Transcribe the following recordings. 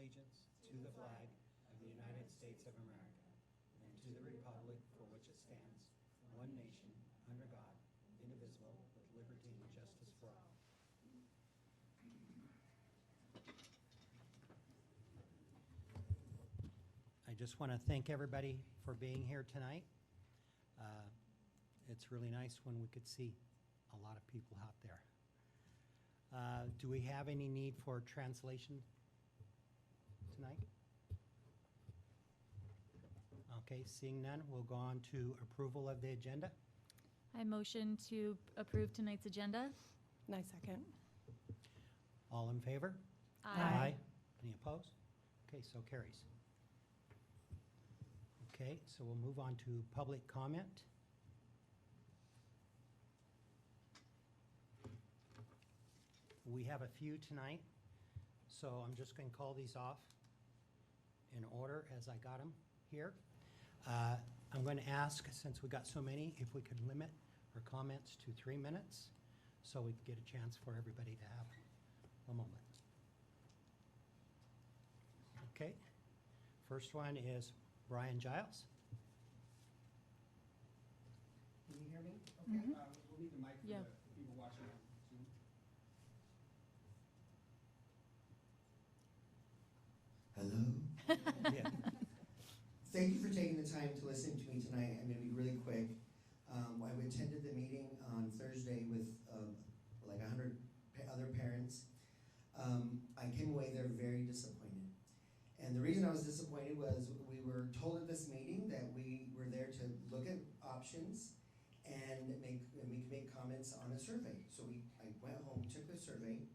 allegiance to the flag of the United States of America and to the republic for which it stands, one nation, under God, indivisible, with liberty and justice for all. I just want to thank everybody for being here tonight. It's really nice when we could see a lot of people out there. Do we have any need for translation tonight? Okay, seeing none, we'll go on to approval of the agenda. I motion to approve tonight's agenda. And I second. All in favor? Aye. Any opposed? Okay, so carries. Okay, so we'll move on to public comment. We have a few tonight, so I'm just going to call these off in order as I got them here. I'm going to ask, since we got so many, if we could limit our comments to 3 minutes so we can get a chance for everybody to have a moment. Okay, first one is Brian Giles. Can you hear me? Okay, Mhm. we'll need the mic for Yeah. the people watching on Zoom. Hello. Yeah. Thank you for taking the time to listen to me tonight. I'm going to be really quick. I attended the meeting on Thursday with like 100 other parents. I came away there very disappointed. And the reason I was disappointed was we were told at this meeting that we were there to look at options and we could make comments on a survey. So I went home, took the survey.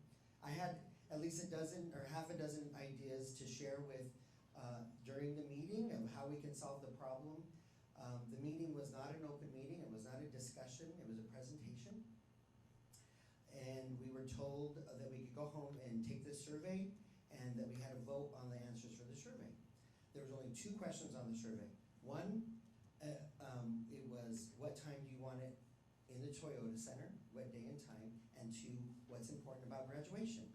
I had at least a dozen or half a dozen ideas to share with during the meeting of how we can solve the problem. The meeting was not an open meeting, it was not a discussion, it was a presentation. And we were told that we could go home and take this survey and that we had to vote on the answers for the survey. There was only 2 questions on the survey. One, it was what time do you want it in the Toyota Center, what day and time, and 2, what's important about graduation.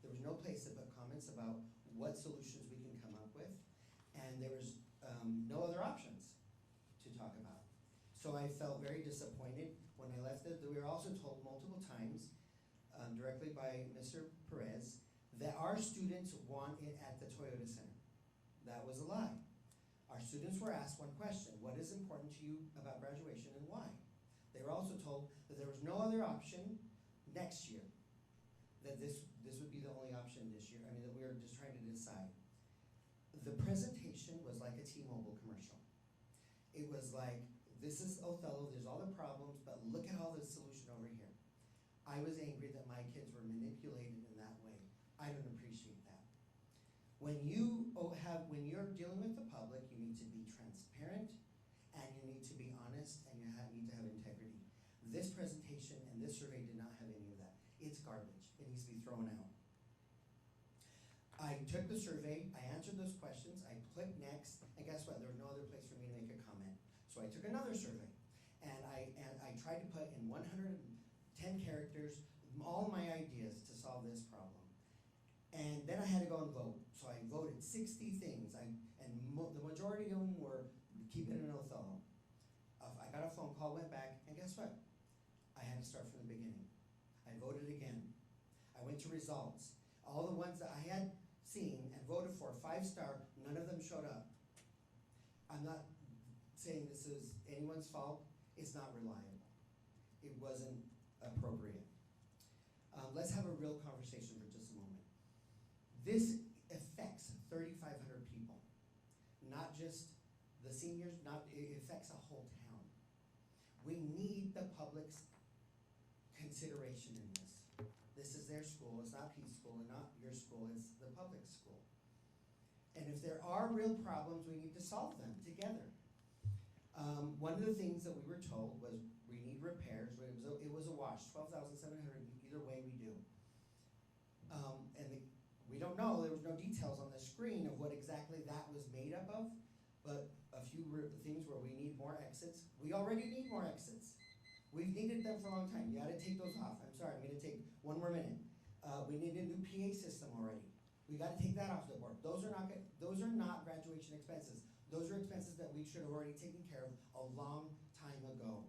There was no place to put comments about what solutions we can come up with, and there was no other options to talk about. So I felt very disappointed when I left it. We were also told multiple times, directly by Mr. Perez, that our students want it at the Toyota Center. That was a lie. Our students were asked one question: what is important to you about graduation and why? They were also told that there was no other option next year, that this would be the only option this year. I mean, that we were just trying to decide. The presentation was like a T-Mobile commercial. It was like, this is Othello, there's all the problems, but look at all the solution over here. I was angry that my kids were manipulated in that way. I don't appreciate that. When you're dealing with the public, you need to be transparent, and you need to be honest, and you need to have integrity. This presentation and this survey did not have any of that. It's garbage. It needs to be thrown out. I took the survey, I answered those questions, I clicked next, and guess what? There was no other place for me to make a comment. So I took another survey, and I tried to put in 110 characters all my ideas to solve this problem. And then I had to go and vote. So I voted 60 things, the majority of them were keeping it in Othello. I got a phone call, went back, and guess what? I had to start from the beginning. I voted again. I went to results. All the ones that I had seen and voted for, 5-star, none of them showed up. I'm not saying this is anyone's fault. It's not reliable. It wasn't appropriate. Let's have a real conversation for just a moment. This affects 3,500 people, not just the seniors, it affects a whole town. We need the public's consideration in this. This is their school, it's not Pete's school and not your school, it's the public school. And if there are real problems, we need to solve them together. One of the things that we were told was we need repairs. It was a wash, $12,700 either way we do. We don't know, there was no details on the screen of what exactly that was made up of, but a few things where we need more exits. We already need more exits. We've needed them for a long time. You gotta take those off. I'm sorry, I'm gonna take 1 more minute. We need a new PA system already. We gotta take that off the board. Those are not graduation expenses. Those are expenses that we should have already taken care of a long time ago.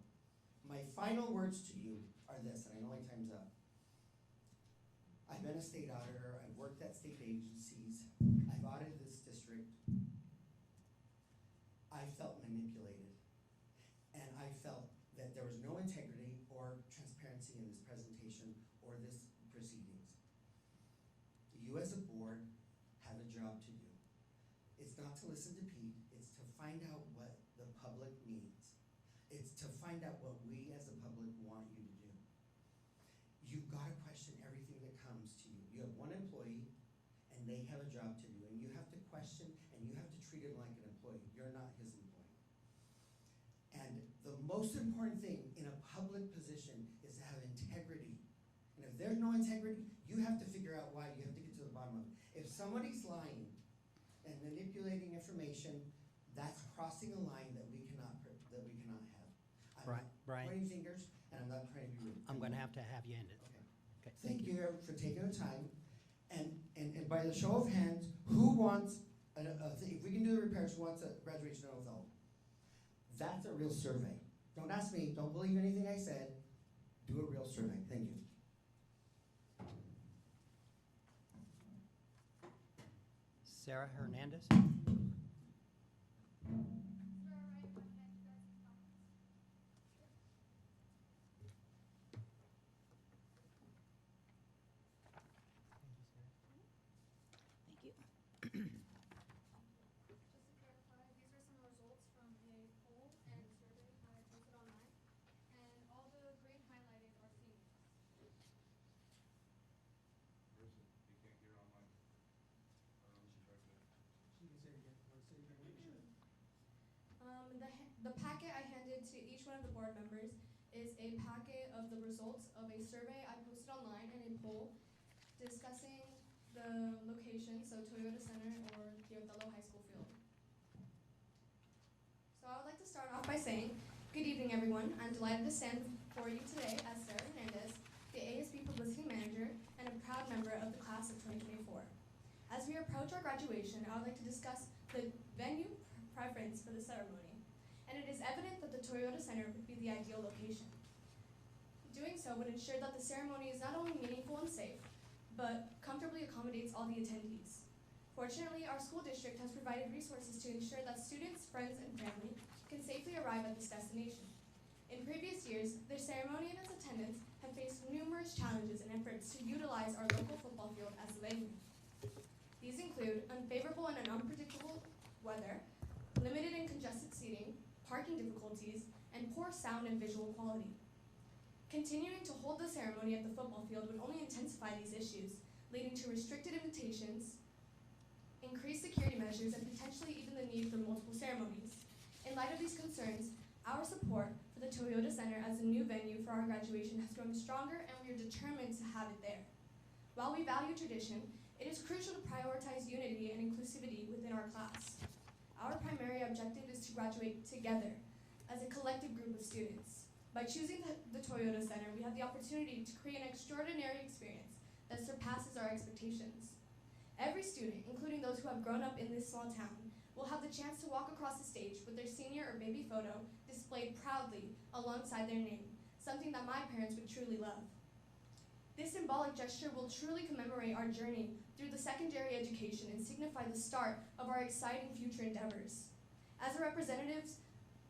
My final words to you are this, and I know my time's up. I've been a state auditor, I've worked at state agencies, I've audited this district. I felt manipulated, and I felt that there was no integrity or transparency in this presentation or this proceedings. You as a board have a job to do. It's not to listen to Pete, it's to find out what the public needs. It's to find out what we as the public want you to do. You've got to question everything that comes to you. You have one employee, and they have a job to do, and you have to question, and you have to treat him like an employee. You're not his employee. And the most important thing in a public position is to have integrity. And if there's no integrity, you have to figure out why. You have to get to the bottom of it. If somebody's lying and manipulating information, that's crossing a line that we cannot have. I'm not Brian, pointing fingers, and I'm not trying to be rude. I'm going to have you end it. Okay. Okay, Thank you for taking the time. And by the show of hands, who wants, if we can do the repairs, who wants a graduation oath? That's a real survey. Don't ask me, don't believe anything I said. Do a real survey. Thank you. Sarah Hernandez? Thank you. Just to clarify, these are some results from a poll and survey I posted online, and all the green highlighted are seniors. Where is it? You can't hear online. I don't know what she tried to. She can say it again. Want to say it again? The packet I handed to each one of the board members is a packet of the results of a survey I posted online and a poll discussing the location, so Toyota Center or the Othello High School field. So I would like to start off by saying, good evening everyone. I'm delighted to stand before you today as Sarah Hernandez, the ASB Publicity Manager and a proud member of the class of 2024. As we approach our graduation, I would like to discuss the venue preference for the ceremony. And it is evident that the Toyota Center would be the ideal location. Doing so would ensure that the ceremony is not only meaningful and safe, but comfortably accommodates all the attendees. Fortunately, our school district has provided resources to ensure that students, friends, and family can safely arrive at this destination. In previous years, the ceremony and its attendance have faced numerous challenges and efforts to utilize our local football field as a venue. These include unfavorable and unpredictable weather, limited and congested seating, parking difficulties, and poor sound and visual quality. Continuing to hold the ceremony at the football field would only intensify these issues, leading to restricted invitations, increased security measures, and potentially even the need for multiple ceremonies. In light of these concerns, our support for the Toyota Center as a new venue for our graduation has grown stronger, and we are determined to have it there. While we value tradition, it is crucial to prioritize unity and inclusivity within our class. Our primary objective is to graduate together as a collective group of students. By choosing the Toyota Center, we have the opportunity to create an extraordinary experience that surpasses our expectations. Every student, including those who have grown up in this small town, will have the chance to walk across the stage with their senior or baby photo displayed proudly alongside their name, something that my parents would truly love. This symbolic gesture will truly commemorate our journey through the secondary education and signify the start of our exciting future endeavors. As a representatives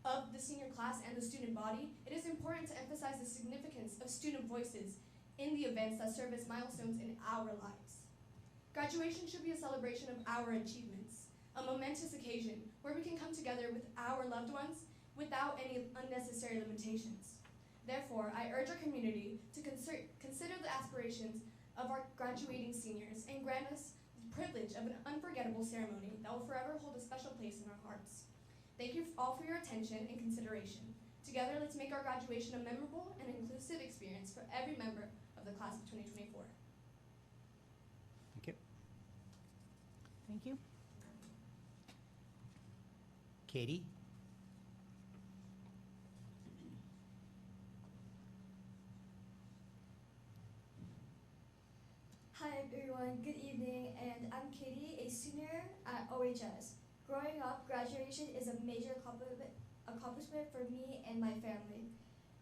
of the senior class and the student body, it is important to emphasize the significance of student voices in the events that serve as milestones in our lives. Graduation should be a celebration of our achievements, a momentous occasion where we can come together with our loved ones without any unnecessary limitations. Therefore, I urge our community to consider the aspirations of our graduating seniors and grant us the privilege of an unforgettable ceremony that will forever hold a special place in our hearts. Thank you all for your attention and consideration. Together, let's make our graduation a memorable and inclusive experience for every member of the class of 2024. Thank you. Thank you. Katie? Hi everyone, good evening, and I'm OHS. Growing up, graduation is a major accomplishment for me and my family.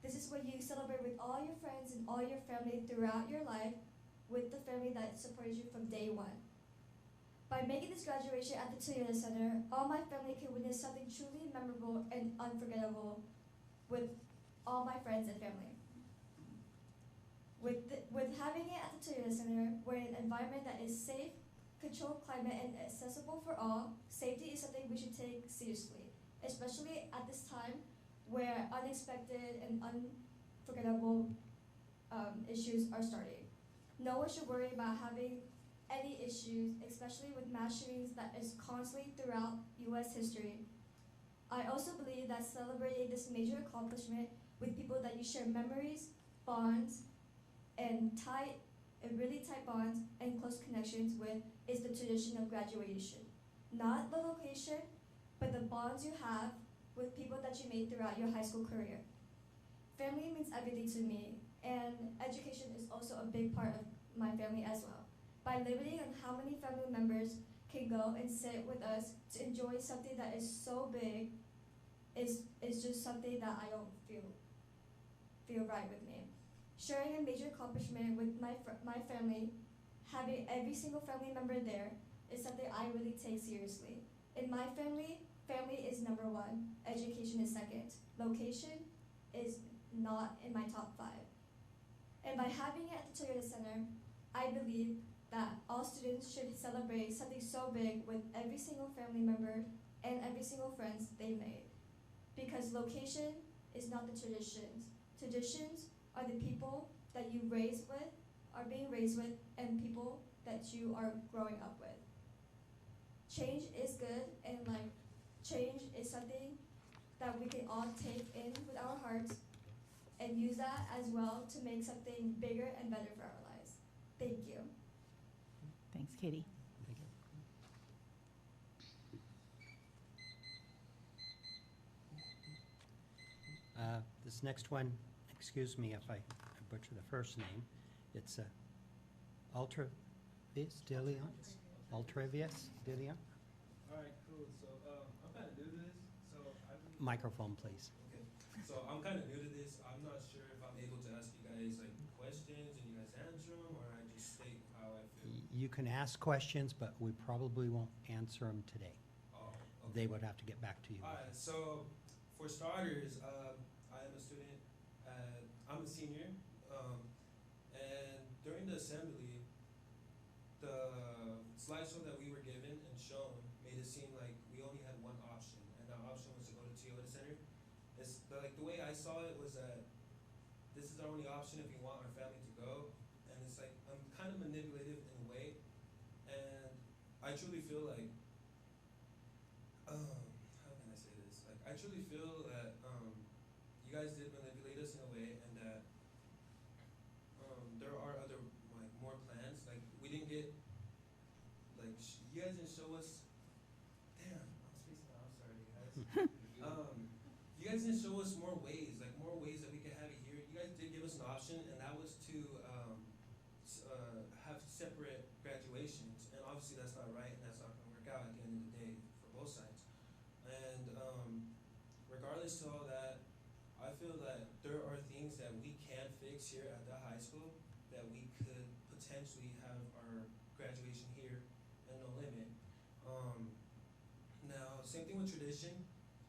This is when you celebrate with all your friends and all your family throughout your life with the family that supported you from day one. By making this graduation at the Toyota Center, all my family can witness something truly memorable and unforgettable with all my friends and family. With having it at the Toyota Center, we're in an environment that is safe, controlled climate, and accessible for all, safety is something we should take seriously, especially at this time where unexpected and unforgettable issues are starting. No one should worry about having any issues, especially with mass shootings that is constantly throughout U.S. history. I also believe that celebrating this major accomplishment with people that you share memories, bonds, and really tight bonds and close connections with is the tradition of graduation. Not the location, but the bonds you have with people that you made throughout your high school career. Family means everything to me, and education is also a big part of my family as well. By limiting on how many family members can go and sit with us to enjoy something that is so big is just something that I don't feel right with me. Sharing a major accomplishment with my family, having every single family member there is something I really take seriously. In my family, family is number one, education is second. Location is not in my top 5. And by having it at the Toyota Center, I believe that all students should celebrate something so big with every single family member and every single friends they made. Because location is not the traditions. Traditions are the people that you are being raised with, and people that you are growing up with. Change is good, and change is something that we can all take in with our hearts and use that as well to make something bigger and better for our lives. Thank you. Thanks, Katie. Thank you. This next one, excuse me if I butcher the first name, it's Ultravius Dilion? Ultravius Dilion? All right, cool. So I'm kind of new to this, so I really. Microphone, please. Okay. So I'm kind of new to this. I'm not sure if I'm able to ask you guys like questions and you guys answer them, or I just state how I feel. You can ask questions, but we probably won't answer them today. Oh, They okay. would have to get back to you. All right. So for starters, I am a student. I'm a senior, and during the assembly, the slideshow that we were given and shown made it seem like we only had one option, and that option was to go to Toyota Center. It's the way I saw it was that this is our only option if we want our family to go, and it's like I'm kind of manipulative in a way, and I truly feel like, how can I say this? Like I truly feel that you guys did manipulate us in a way, and that there are other more plans. Like we didn't get. You guys didn't show us. Damn, I'm spacing out. I'm sorry, guys. You guys didn't show us more ways that we could have it here. You guys did give us an option, and that was to have separate graduations. And obviously, that's not right, and that's not going to work out at the end of the day for both sides. And regardless to all that, I feel that there are things that we can fix here at the high school that we could potentially have our graduation here. No limit. Now, same thing with tradition.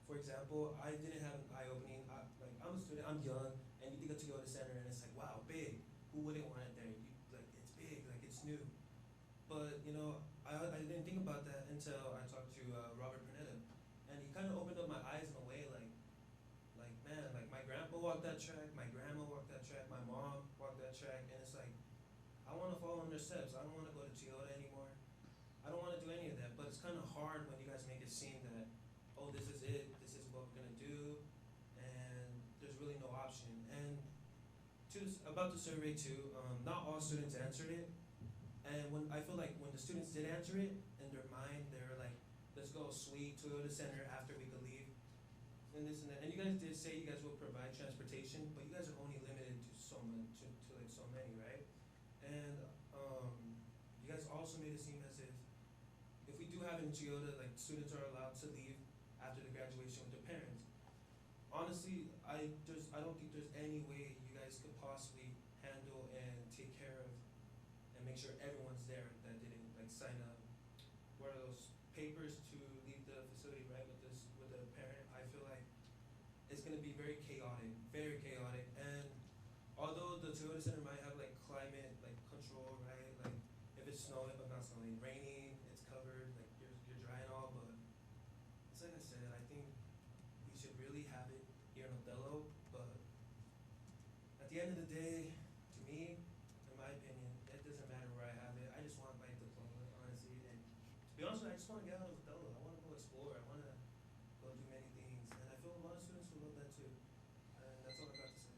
For example, I didn't have an eye-opening. I'm a student, I'm young, and you get to go to the center, and it's like, wow, big. Who wouldn't want it there? It's big, it's new. But I didn't think about that until I talked to Robert Pernetta, and he kind of opened up my eyes in a way, man, my grandpa walked that track, my grandma walked that track, my mom walked that track, and it's like, I want to follow in their steps. I don't want to go to Toyota anymore. I don't want to do any of that, but it's kind of hard when you guys make it seem that, oh, this is it, this is what we're going to do, and there's really no option. And about the survey too, not all students answered it, and I feel like when the students did answer it, in their mind, they were like, let's go sweet Toyota Center after we could leave, and this and that. And you guys did say you guys will provide transportation, but you guys are only limited to so many, right? And you guys also made it seem as if we do have an in Toyota, like students are allowed to leave after the graduation with their parents. Honestly, I don't think there's any way you guys could possibly handle and take care of and make sure everyone's there that didn't like sign up. What are those papers to leave the facility, right? With a parent, I feel like it's gonna be very chaotic, and although the Toyota Center might have like climate like control, right? Like if it's snowing, but not snowing, raining, it's covered, like you're dry and all, but it's like I said, I think we should really have it here in Othello, but at the end of the day, to me, in my opinion, it doesn't matter where I have it. I just want my diploma, honestly, and to be honest with you, I just want to get out of Othello. I want to go explore. I want to go do many things, and I feel a lot of students will love that too. And that's all I got to say.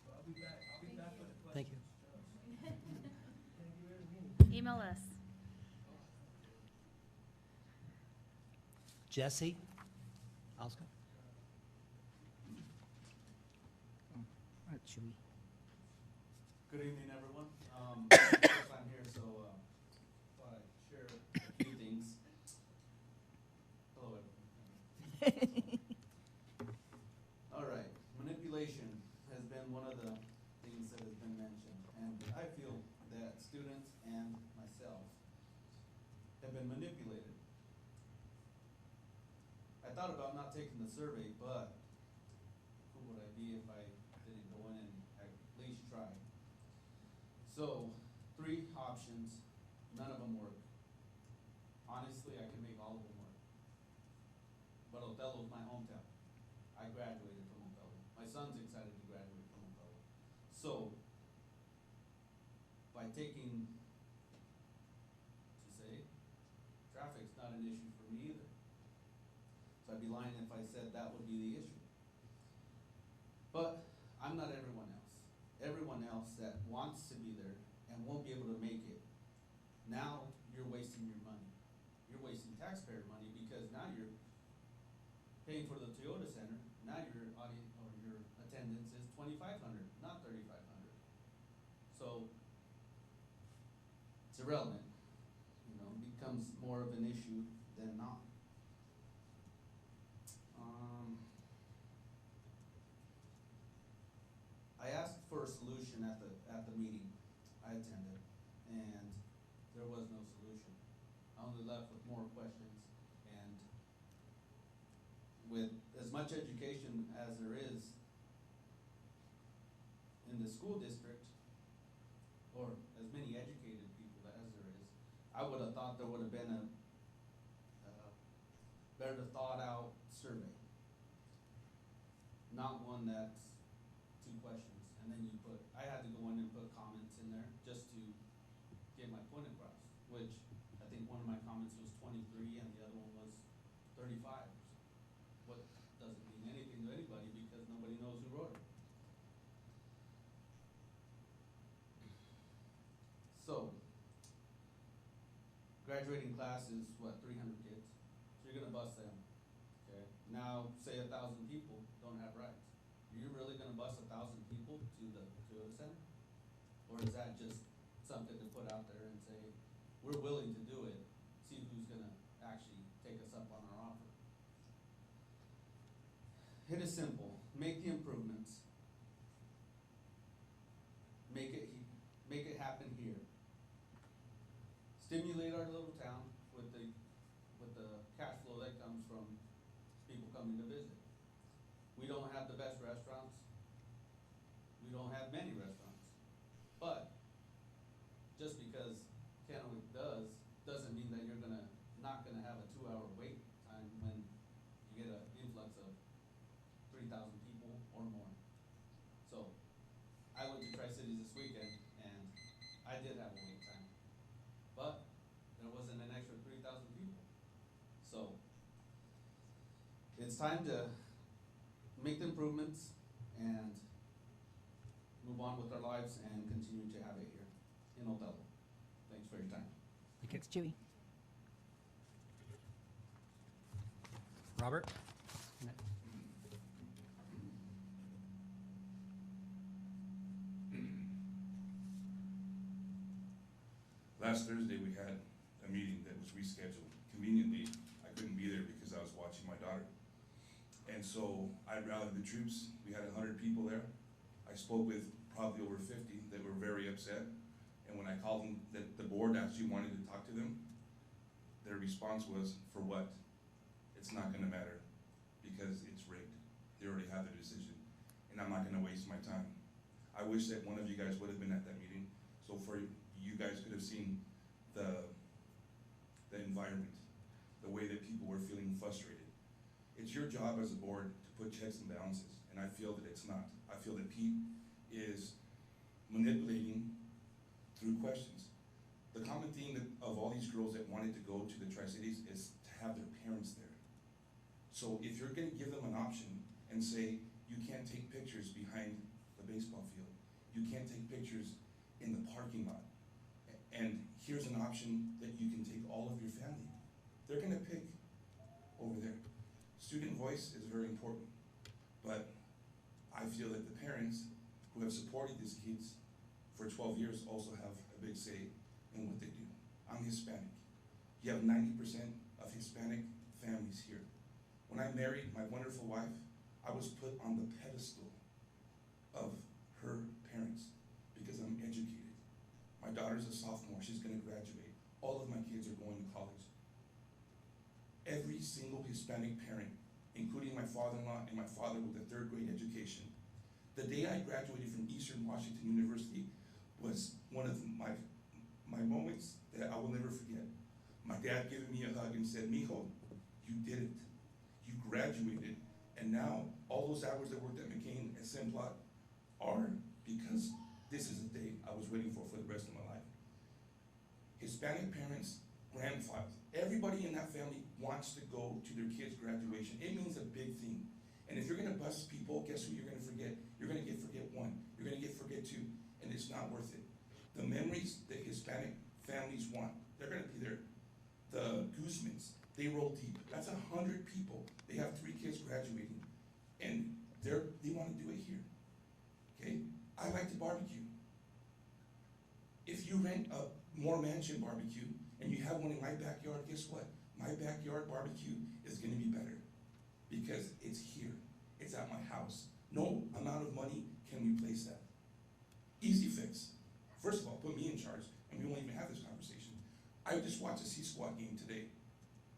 But I'll be back. I'll be back for the questions. Thank you. Thank you very much. Email us. Jesse? Oscar? Chewy. Good evening, everyone. First time here, so thought I'd share a few things. Hello, everyone. All right, manipulation has been one of the things that has been mentioned, and I feel that students and myself have been manipulated. I thought about not taking the survey, but who would I be if I didn't go in and at least try? So, 3 options, none of them work. Honestly, I can make all of them work. But Othello's my hometown. I graduated from Othello. My son's excited to graduate from Othello. So, by taking, to say, traffic's not an issue for me either. So I'd be lying if I said that would be the issue. But I'm not everyone else. Everyone else that wants to be there and won't be able to make it. Now you're wasting your money. You're wasting taxpayer money because now you're paying for the Toyota Center. Now your audience or your attendance is 2,500, not 3,500. So it's irrelevant. You know, it becomes more of an issue than not. I asked for a solution at the meeting I attended, and there was no solution. I only left with more questions, and with as much education as there is in the school district, or as many educated people as there is, I would have thought there would have been a better thought out survey. Not one that's 2 questions, and then you put, I had to go in and put comments in there just to get my point across, which I think one of my comments was 23 and the other one was 35. What doesn't mean anything to anybody because nobody knows who wrote it. So, graduating class is what, 300 kids? So you're gonna bus them, okay? Now, say 1,000 people don't have rights. Are you really gonna bus 1,000 people to the center? Or is that just something to put out there and say, we're willing to do it, see who's gonna actually take us up on our offer? It is simple, make the improvements. Make it happen here. Stimulate our little town with the cash flow that comes from people coming to visit. We don't have the best restaurants. We don't have many restaurants. But just because Kennewick does, doesn't mean that you're not gonna have a 2-hour wait time when you get an influx of 3,000 people or more. So, I went to Tri-Cities this weekend and I did have a wait time. But there wasn't an extra 3,000 people. So, it's time to make the improvements and move on with our lives and continue to have it here in Othello. Thanks for your time. Thanks, Chewy. Robert? Last Thursday, we had a meeting that was rescheduled. Conveniently, I couldn't be there because I was watching my daughter. And so I rallied the troops. We had 100 people there. I spoke with probably over 50 that were very upset. And when I called them, that the board actually wanted to talk to them, their response was, for what? It's not gonna matter because it's rigged. They already have their decision. And I'm not gonna waste my time. I wish that one of you guys would have been at that meeting. So for you guys could have seen the environment, the way that people were feeling frustrated. It's your job as a board to put checks and balances, and I feel that it's not. I feel that Pete is manipulating through questions. The common theme of all these girls that wanted to go to the Tri-Cities is to have their parents there. So if you're gonna give them an option and say, you can't take pictures behind the baseball field, you can't take pictures in the parking lot, and here's an option that you can take all of your family, they're gonna pick over there. Student voice is very important, but I feel that the parents who have supported these kids for 12 years also have a big say in what they do. I'm Hispanic. You have 90% of Hispanic families here. When I married my wonderful wife, I was put on the pedestal of her parents because I'm educated. My daughter's a sophomore, she's gonna graduate. All of my kids are going to college. Every single Hispanic parent, including my father-in-law and my father with a 3rd grade education, the day I graduated from Eastern Washington University was one of my moments that I will never forget. My dad giving me a hug and said, "Mijo, you did it. You graduated, and now all those hours that worked at McCain and Simplot are because this is a day I was waiting for the rest of my life." Hispanic parents, grandfathers, everybody in that family wants to go to their kid's graduation. It means a big thing. And if you're gonna bust people, guess who you're gonna forget? You're gonna forget one, you're gonna forget two, and it's not worth it. The memories that Hispanic families want, they're gonna be there. The Guzmans, they roll deep. That's 100 people. They have 3 kids graduating, and they wanna do it here, okay? I like to barbecue. If you rent a Moore Mansion barbecue, and you have one in my backyard, guess what? My backyard barbecue is gonna be better because it's here. It's at my house. No amount of money can replace that. Easy fix. First of all, put me in charge, and we won't even have this conversation. I just watched a C-Squad game today.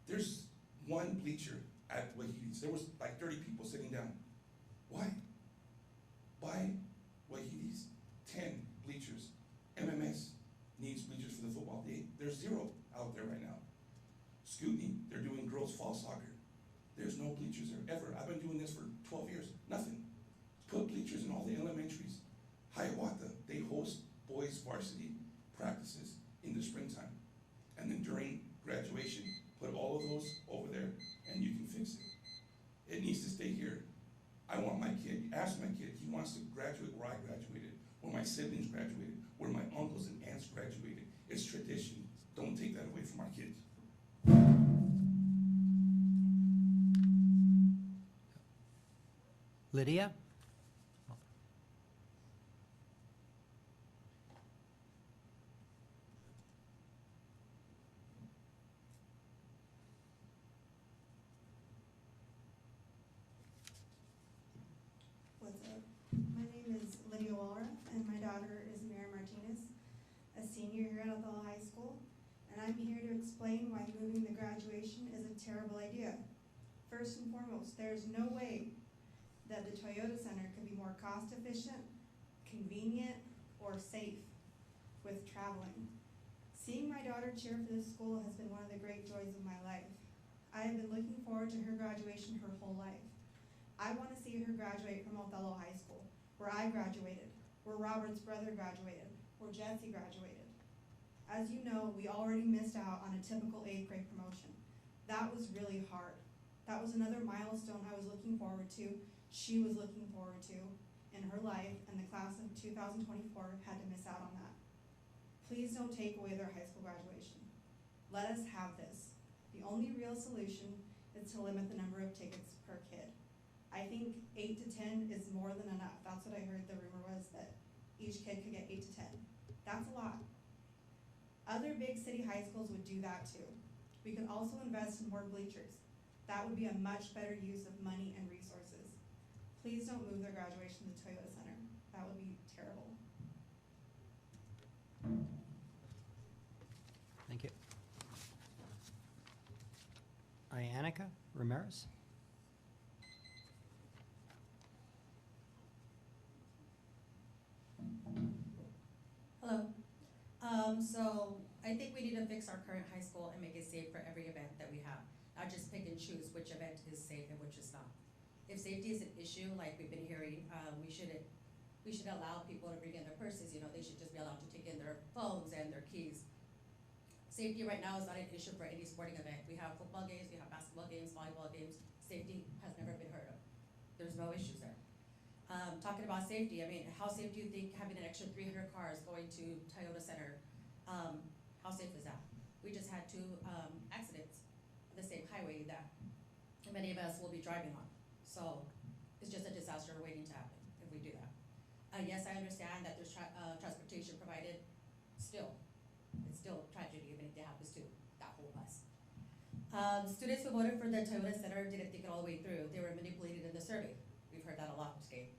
There's one bleacher at Wahidi's. There was like 30 people sitting down. Why? Why Wahidi's? 10 bleachers. MMS needs bleachers for the football. There's 0 out there right now. Scootney, they're doing girls fall soccer. There's no bleachers there ever. I've been doing this for 12 years, nothing. Put bleachers in all the elementaries. Hiawatha, they host boys varsity practices in the springtime. And then during graduation, put all of those over there and you can fix it. It needs to stay here. I want my kid, ask my kid, he wants to graduate where I graduated, where my siblings graduated, where my uncles and aunts graduated. It's tradition. Don't take that away from our kids. Lydia? What's up? My name is Lydia Walrath, and my daughter is Mira Martinez, a senior here at Othello High School, and I'm here to explain why moving the graduation is a terrible idea. First and foremost, there's no way that the Toyota Center could be more cost efficient, convenient, or safe with traveling. Seeing my daughter cheer for this school has been one of the great joys of my life. I have been looking forward to her graduation her whole life. I want to see her graduate from Othello High School, where I graduated, where Robert's brother graduated, where Jesse graduated. As you know, we already missed out on a typical 8th grade promotion. That was really hard. That was another milestone I was looking forward to, she was looking forward to in her life, and the class of 2024 had to miss out on that. Please don't take away their high school graduation. Let us have this. The only real solution is to limit the number of tickets per kid. I think 8 to 10 is more than enough. That's what I heard the rumor was, that each kid could get 8 to 10. That's a lot. Other big city high schools would do that too. We could also invest in more bleachers. That would be a much better use of money and resources. Please don't move their graduation to Toyota Center. That would be terrible. Thank you. Anika Ramirez? Hello. So I think we need to fix our current high school and make it safe for every event that we have. Not just pick and choose which event is safe and which is not. If safety is an issue, like we've been hearing, we should allow people to bring in their purses. You know, they should just be allowed to take in their phones and their keys. Safety right now is not an issue for any sporting event. We have football games, we have basketball games, volleyball games. Safety has never been heard of. There's no issues there. Talking about safety, I mean, how safe do you think having an extra 300 cars going to Toyota Center, how safe is that? We just had 2 accidents on the same highway that many of us will be driving on. So it's just a disaster waiting to happen if we do that. Yes, I understand that there's transportation provided. Still, it's still a tragedy if anything happens to that whole bus. Students who voted for the Toyota Center didn't think it all the way through. They were manipulated in the survey. We've heard that a lot, Kate.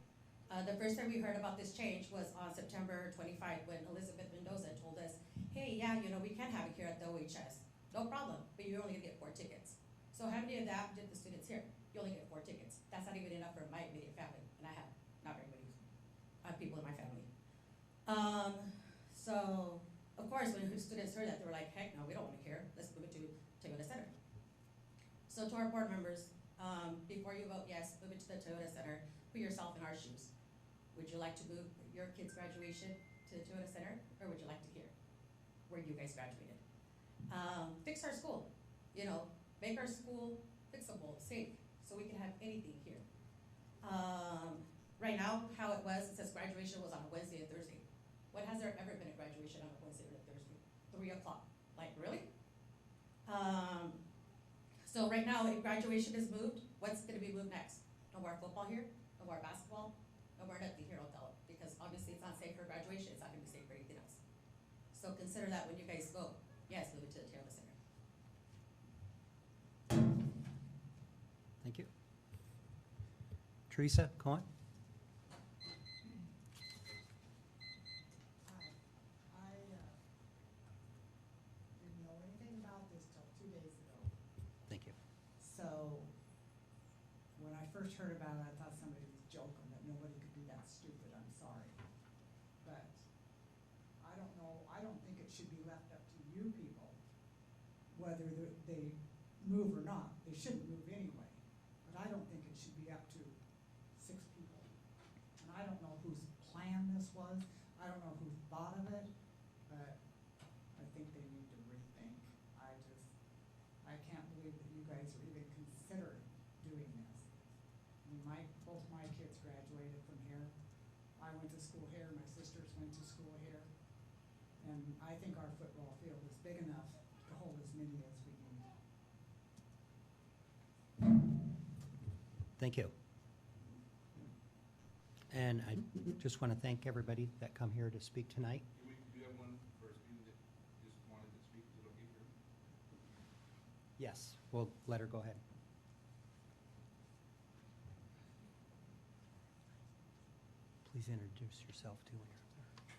The first time we heard about this change was on September 25 when Elizabeth Mendoza told us, hey, yeah, you know, we can have it here at the OHS. No problem, but you're only gonna get 4 tickets. So how many of that did the students hear? You only get 4 tickets. That's not even enough for my immediate family, and I have not very many people in my family. So, of course, when students heard that, they were like, heck no, we don't want to hear. Let's move it to Toyota Center. So to our board members, before you vote yes, move it to the Toyota Center, put yourself in our shoes. Would you like to move your kid's graduation to the Toyota Center, or would you like to hear where you guys graduated? Fix our school, you know, make our school fixable, safe, so we can have anything here. Right now, how it was, it says graduation was on a Wednesday and Thursday. When has there ever been a graduation on a Wednesday or a Thursday? 3 o'clock, like really? So right now, if graduation is moved, what's gonna be moved next? No more football here, no more basketball, no more nothing here, Othello, because obviously it's not safe for graduation, it's not gonna be safe for anything else. So consider that when you guys vote, yes, move it to the Toyota Center. Thank you. Teresa Cohen? Hi, didn't know anything about this till 2 days ago. Thank you. So, when I first heard about it, I thought somebody was joking, that nobody could be that stupid, I'm sorry. But, I don't know, I don't think it should be left up to you people, whether they move or not. They shouldn't move anyway. But I don't think it should be up to 6 people. And I don't know whose plan this was, I don't know who thought of it, but I think they need to rethink. I can't believe that you guys are even considering doing this. I mean, both my kids graduated from here. I went to school here, my sisters went to school here. And I think our football field is big enough to hold as many as we need. Thank you. And I just want to thank everybody that come here to speak tonight. Do we have one for a student that just wanted to speak? Is it okay for him? Yes, we'll let her go ahead. Please introduce yourself too when you're up there.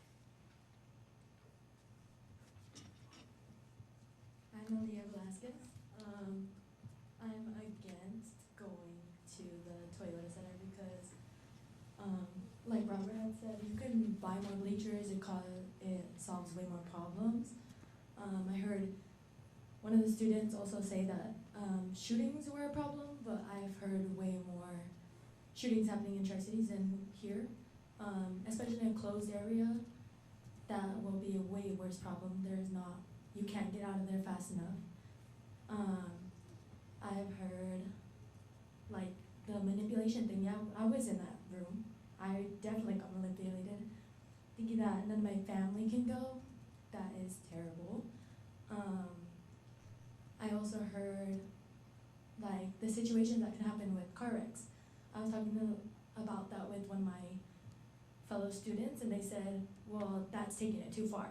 I'm Aaliyah Velasquez. I'm against going to the Toyota Center because, like Robert had said, you can buy more bleachers, it solves way more problems. I heard one of the students also say that shootings were a problem, but I've heard way more shootings happening in Tri-Cities than here. Especially in a closed area, that will be a way worse problem. You can't get out of there fast enough. I've heard, like, the manipulation thing. Yeah, I was in that room. I definitely got manipulated. Thinking that none of my family can go, that is terrible. I also heard, like, the situations that can happen with car wrecks. I was talking about that with one of my fellow students, and they said, well, that's taking it too far.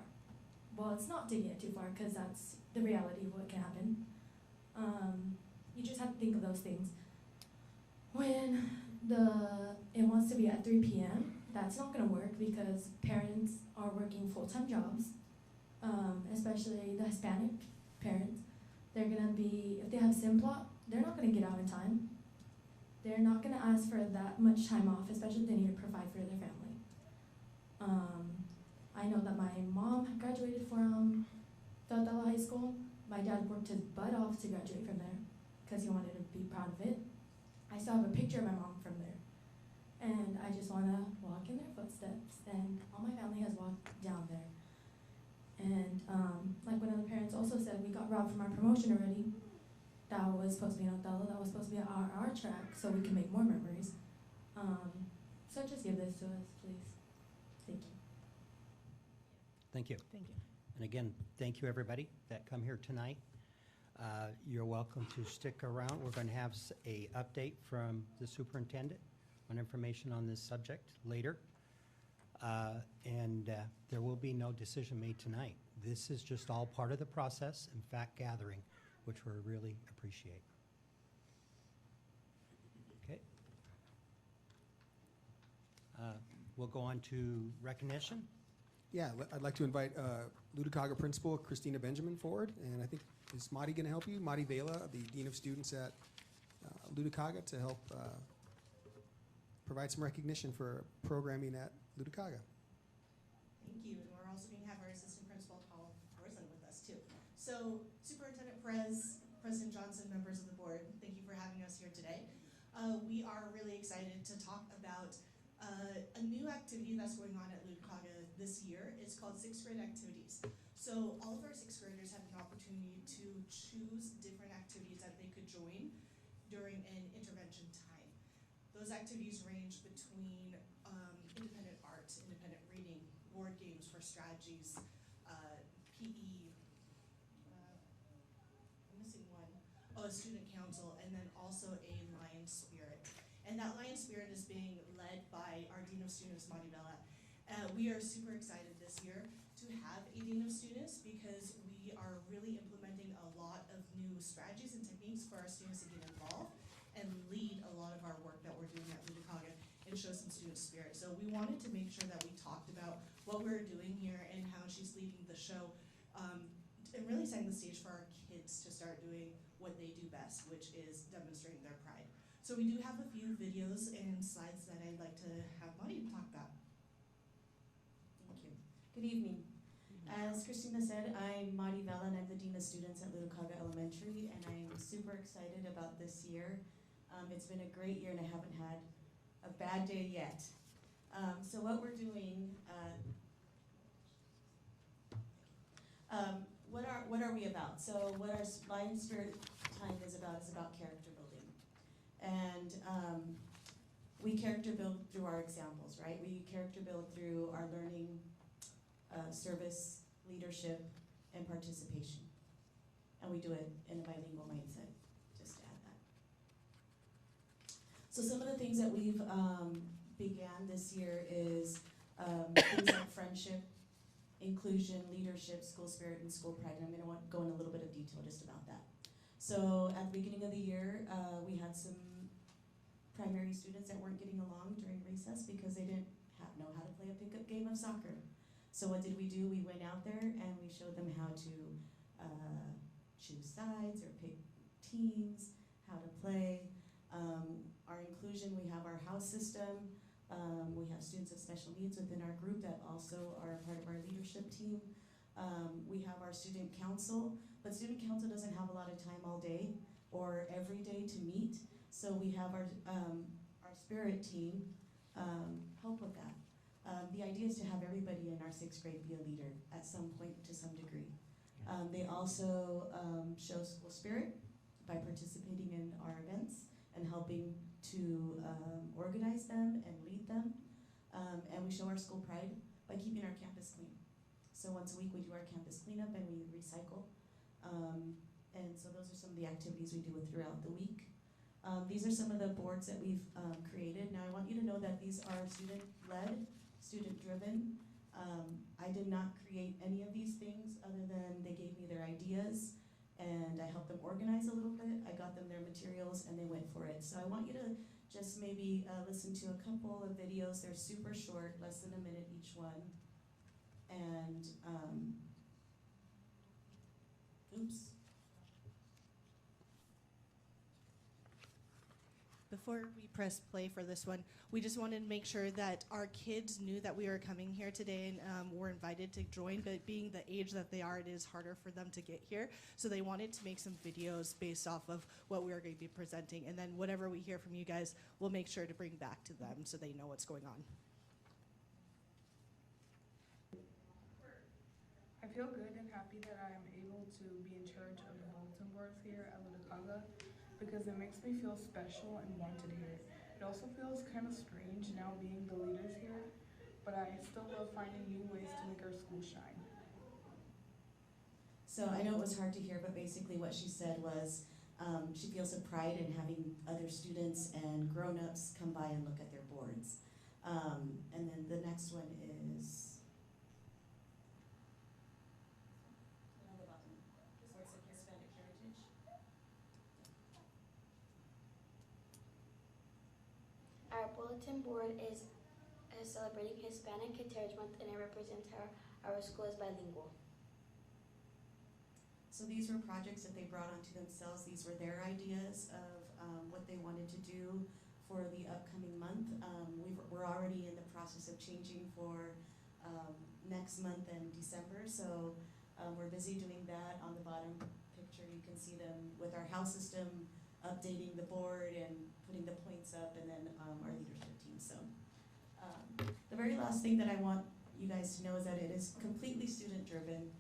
Well, it's not taking it too far, because that's the reality of what can happen. think of those things. When it wants to be at 3 p.m., that's not going to work because parents are working full-time jobs, especially the Hispanic parents. They're going to be, if they have Simplot, they're not going to get out in time. They're not going to ask for that much time off, especially if they need to provide for their family. I know that my mom graduated from Deltala High School. My dad worked his butt off to graduate from there because he wanted to be proud of it. I still have a picture of my mom from there. And I just want to walk in their footsteps, and all my family has walked down there. And like one of the parents also said, we got robbed from our promotion already. That was supposed to be in Othello, that was supposed to be our track, so we can make more memories. So just give this to us, please. Thank you. Thank you. Thank you. And again, thank you, everybody that come here tonight. You're welcome to stick around. We're going to have a update from the superintendent on information on this subject later. And there will be no decision made tonight. This is just all part of the process and fact gathering, which we really appreciate. Okay. We'll go on to recognition. Yeah, I'd like to invite Ludicaga Principal Christina Benjamin forward, and I think, is Madi going to help you? Madi Vela, the Dean of Students at Ludicaga, to help provide some recognition for programming at Ludicaga. Thank you, and we're also going to have our Assistant Principal, Paul Borzen, with us too. So, Superintendent Perez, President Johnson, members of the board, thank you for having us here today. We are really excited to talk about a new activity that's going on at Ludicaga this year. It's called 6th grade activities. So all of our 6th graders have an opportunity to choose different activities that they could join during an intervention time. Those activities range between independent art, independent reading, board games for strategies, PE, I'm missing one, a student council, and then also a Lion Spirit. And that Lion Spirit is being led by our Dean of Students, Madi Vela. We are super excited this year to have a Dean of Students because we are really implementing a lot of new strategies and techniques for our students to get involved and lead a lot of our work that we're doing at Ludicaga and show some student spirit. So we wanted to make sure that we talked about what we're doing here and how she's leading the show, and really setting the stage for our kids to start doing what they do best, which is demonstrating their pride. So we do have a few videos and slides that I'd like to have Madi talk about. Thank you. Good evening. As Christina said, I'm Madi Vela, and I'm the Dean of Students at Ludicaga Elementary, and I'm super excited about this year. It's been a great year, and I haven't had a bad day yet. So what we're doing, what are we about? So what our Lion Spirit time is about character building. And we character build through our examples, right? We character build through our learning, service, leadership, and participation. And we do it in a bilingual mindset, just to add that. So some of the things that we've began this year is things like friendship, inclusion, leadership, school spirit, and school pride. And I'm going to go in a little bit of detail just about that. So at the beginning of the year, we had some primary students that weren't getting along during recess because they didn't know how to play a pickup game of soccer. So what did we do? We went out there and we showed them how to choose sides or pick teams, how to play. Our inclusion, we have our house system. We have students with special needs within our group that also are part of our leadership team. We have our student council, but student council doesn't have a lot of time all day or every day to meet. So we have our spirit team help with that. The idea is to have everybody in our 6th grade be a leader at some point to some degree. They also show school spirit by participating in our events and helping to organize them and lead them. And we show our school pride by keeping our campus clean. So once a week we do our campus cleanup and we recycle. And so those are some of the activities we do throughout the week. These are some of the boards that we've created. Now I want you to know that these are student-led, student-driven. I did not create any of these things other than they gave me their ideas and I helped them organize a little bit. I got them their materials and they went for it. So I want you to just maybe listen to a couple of videos. They're super short, less than a minute each one. And, oops. Before we press play for this one, we just wanted to make sure that our kids knew that we were coming here today and were invited to join, but being the age that they are, it is harder for them to get here. So they wanted to make some videos based off of what we are going to be presenting. And then whatever we hear from you guys, we'll make sure to bring back to them so they know what's going on. I feel good and happy that I am able to be in charge of the bulletin boards here at Loudocaga because it makes me feel special and wanted here. It also feels kind of strange now being the leaders here, but I still love finding new ways to make our school shine. So I know it was hard to hear, but basically what she said was she feels a pride in having other students and grown-ups come by and look at their boards. And then the next one is Hispanic Heritage. Our bulletin board is celebrating Hispanic Heritage Month, and it represents how our school is bilingual. So these were projects that they brought onto themselves. These were their ideas of what they wanted to do for the upcoming month. We're already in the process of changing for next month and December, so we're busy doing that. On the bottom picture, you can see them with our house system, updating the board and putting the points up, and then our leadership team. So the very last thing that I want you guys to know is that it is completely student-driven.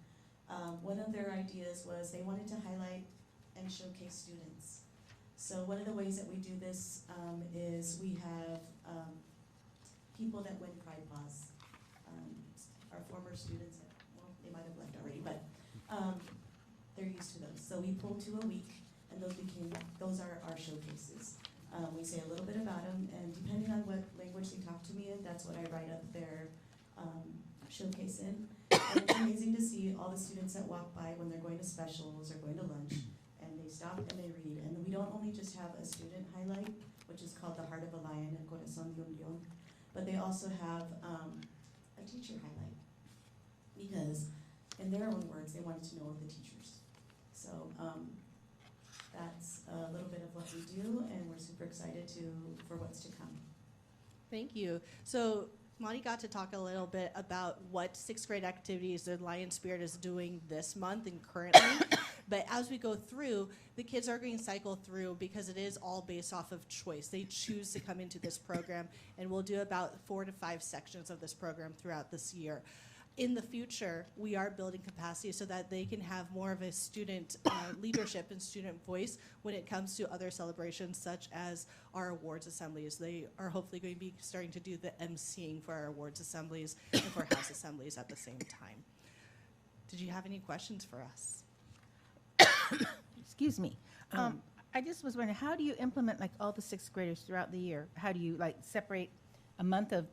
One of their ideas was they wanted to highlight and showcase students. So one of the ways that we do this is we have people that win Pride Paws. Our former students, well, they might have left already, but they're used to those. So we pulled 2 a week, and those are our showcases. We say a little bit about them, and depending on what language they talk to me in, that's what I write up their showcase in. And it's amazing to see all the students that walk by when they're going to specials or going to lunch, and they stop and they read. And we don't only just have a student highlight, which is called the Heart of a Lion, El Corazón de un León, but they also have a teacher highlight, because in their own words, they wanted to know the teachers. So that's a little bit of what we do, and we're super excited for what's to come. Thank you. So Monty got to talk a little bit about what 6th grade activities the Lion Spirit is doing this month and currently. But as we go through, the kids are going to cycle through because it is all based off of choice. They choose to come into this program, and we'll do about 4 to 5 sections of this program throughout this year. In the future, we are building capacity so that they can have more of a student leadership and student voice when it comes to other celebrations such as our awards assemblies. They are hopefully going to be starting to do the emceeing for our awards assemblies and for house assemblies at the same time. Did you have any questions for us? Excuse me. I just was wondering, how do you implement like all the 6th graders throughout the year? How do you like separate a month of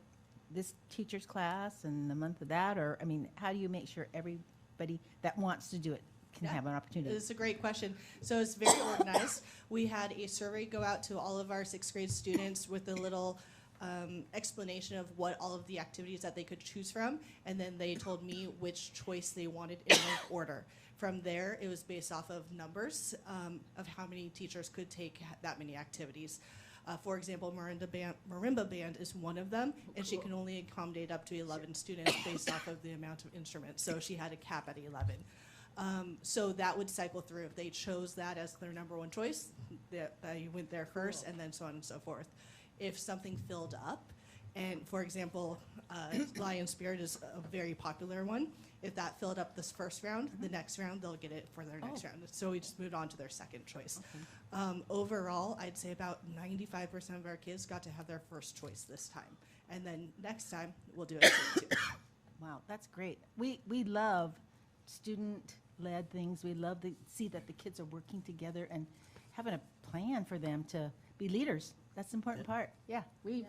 this teacher's class and a month of that? Or, I mean, how do you make sure everybody that wants to do it can have an opportunity? It's a great question. So it's very organized. We had a survey go out to all of our 6th grade students with a little explanation of what all of the activities that they could choose from, and then they told me which choice they wanted in what order. From there, it was based off of numbers of how many teachers could take that many activities. For example, Marimba Band is one of them, and she can only accommodate up to 11 students based off of the amount of instruments, so she had a cap at 11. So that would cycle through. If they chose that as their number 1 choice, they went there first, and then so on and so forth. If something filled up, and for example, Lion Spirit is a very popular one. If that filled up this first round, the next round, they'll get it for their next round. So we just moved on to their second choice. Overall, I'd say about 95% of our kids got to have their first choice this time. And then next time, we'll do it too. Wow, that's great. We love student-led things. We love to see that the kids are working together and having a plan for them to be leaders. That's the important part. Yeah, we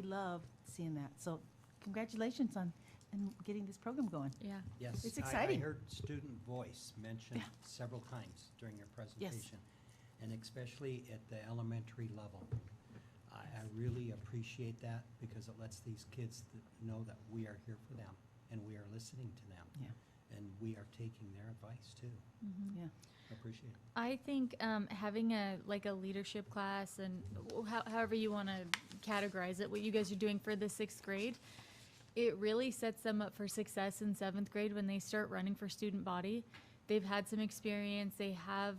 love seeing that. So congratulations on and getting this program going. Yeah. Yes. It's I exciting. heard student voice mentioned several times during your presentation, and especially at the elementary level. I really appreciate that because it lets these kids know that we are here for them and we are listening to them. Yeah. And we are taking their advice too. Yeah. I appreciate it. I think having a leadership class and however you want to categorize it, what you guys are doing for the 6th grade, it really sets them up for success in 7th grade when they start running for student body. They've had some experience. They have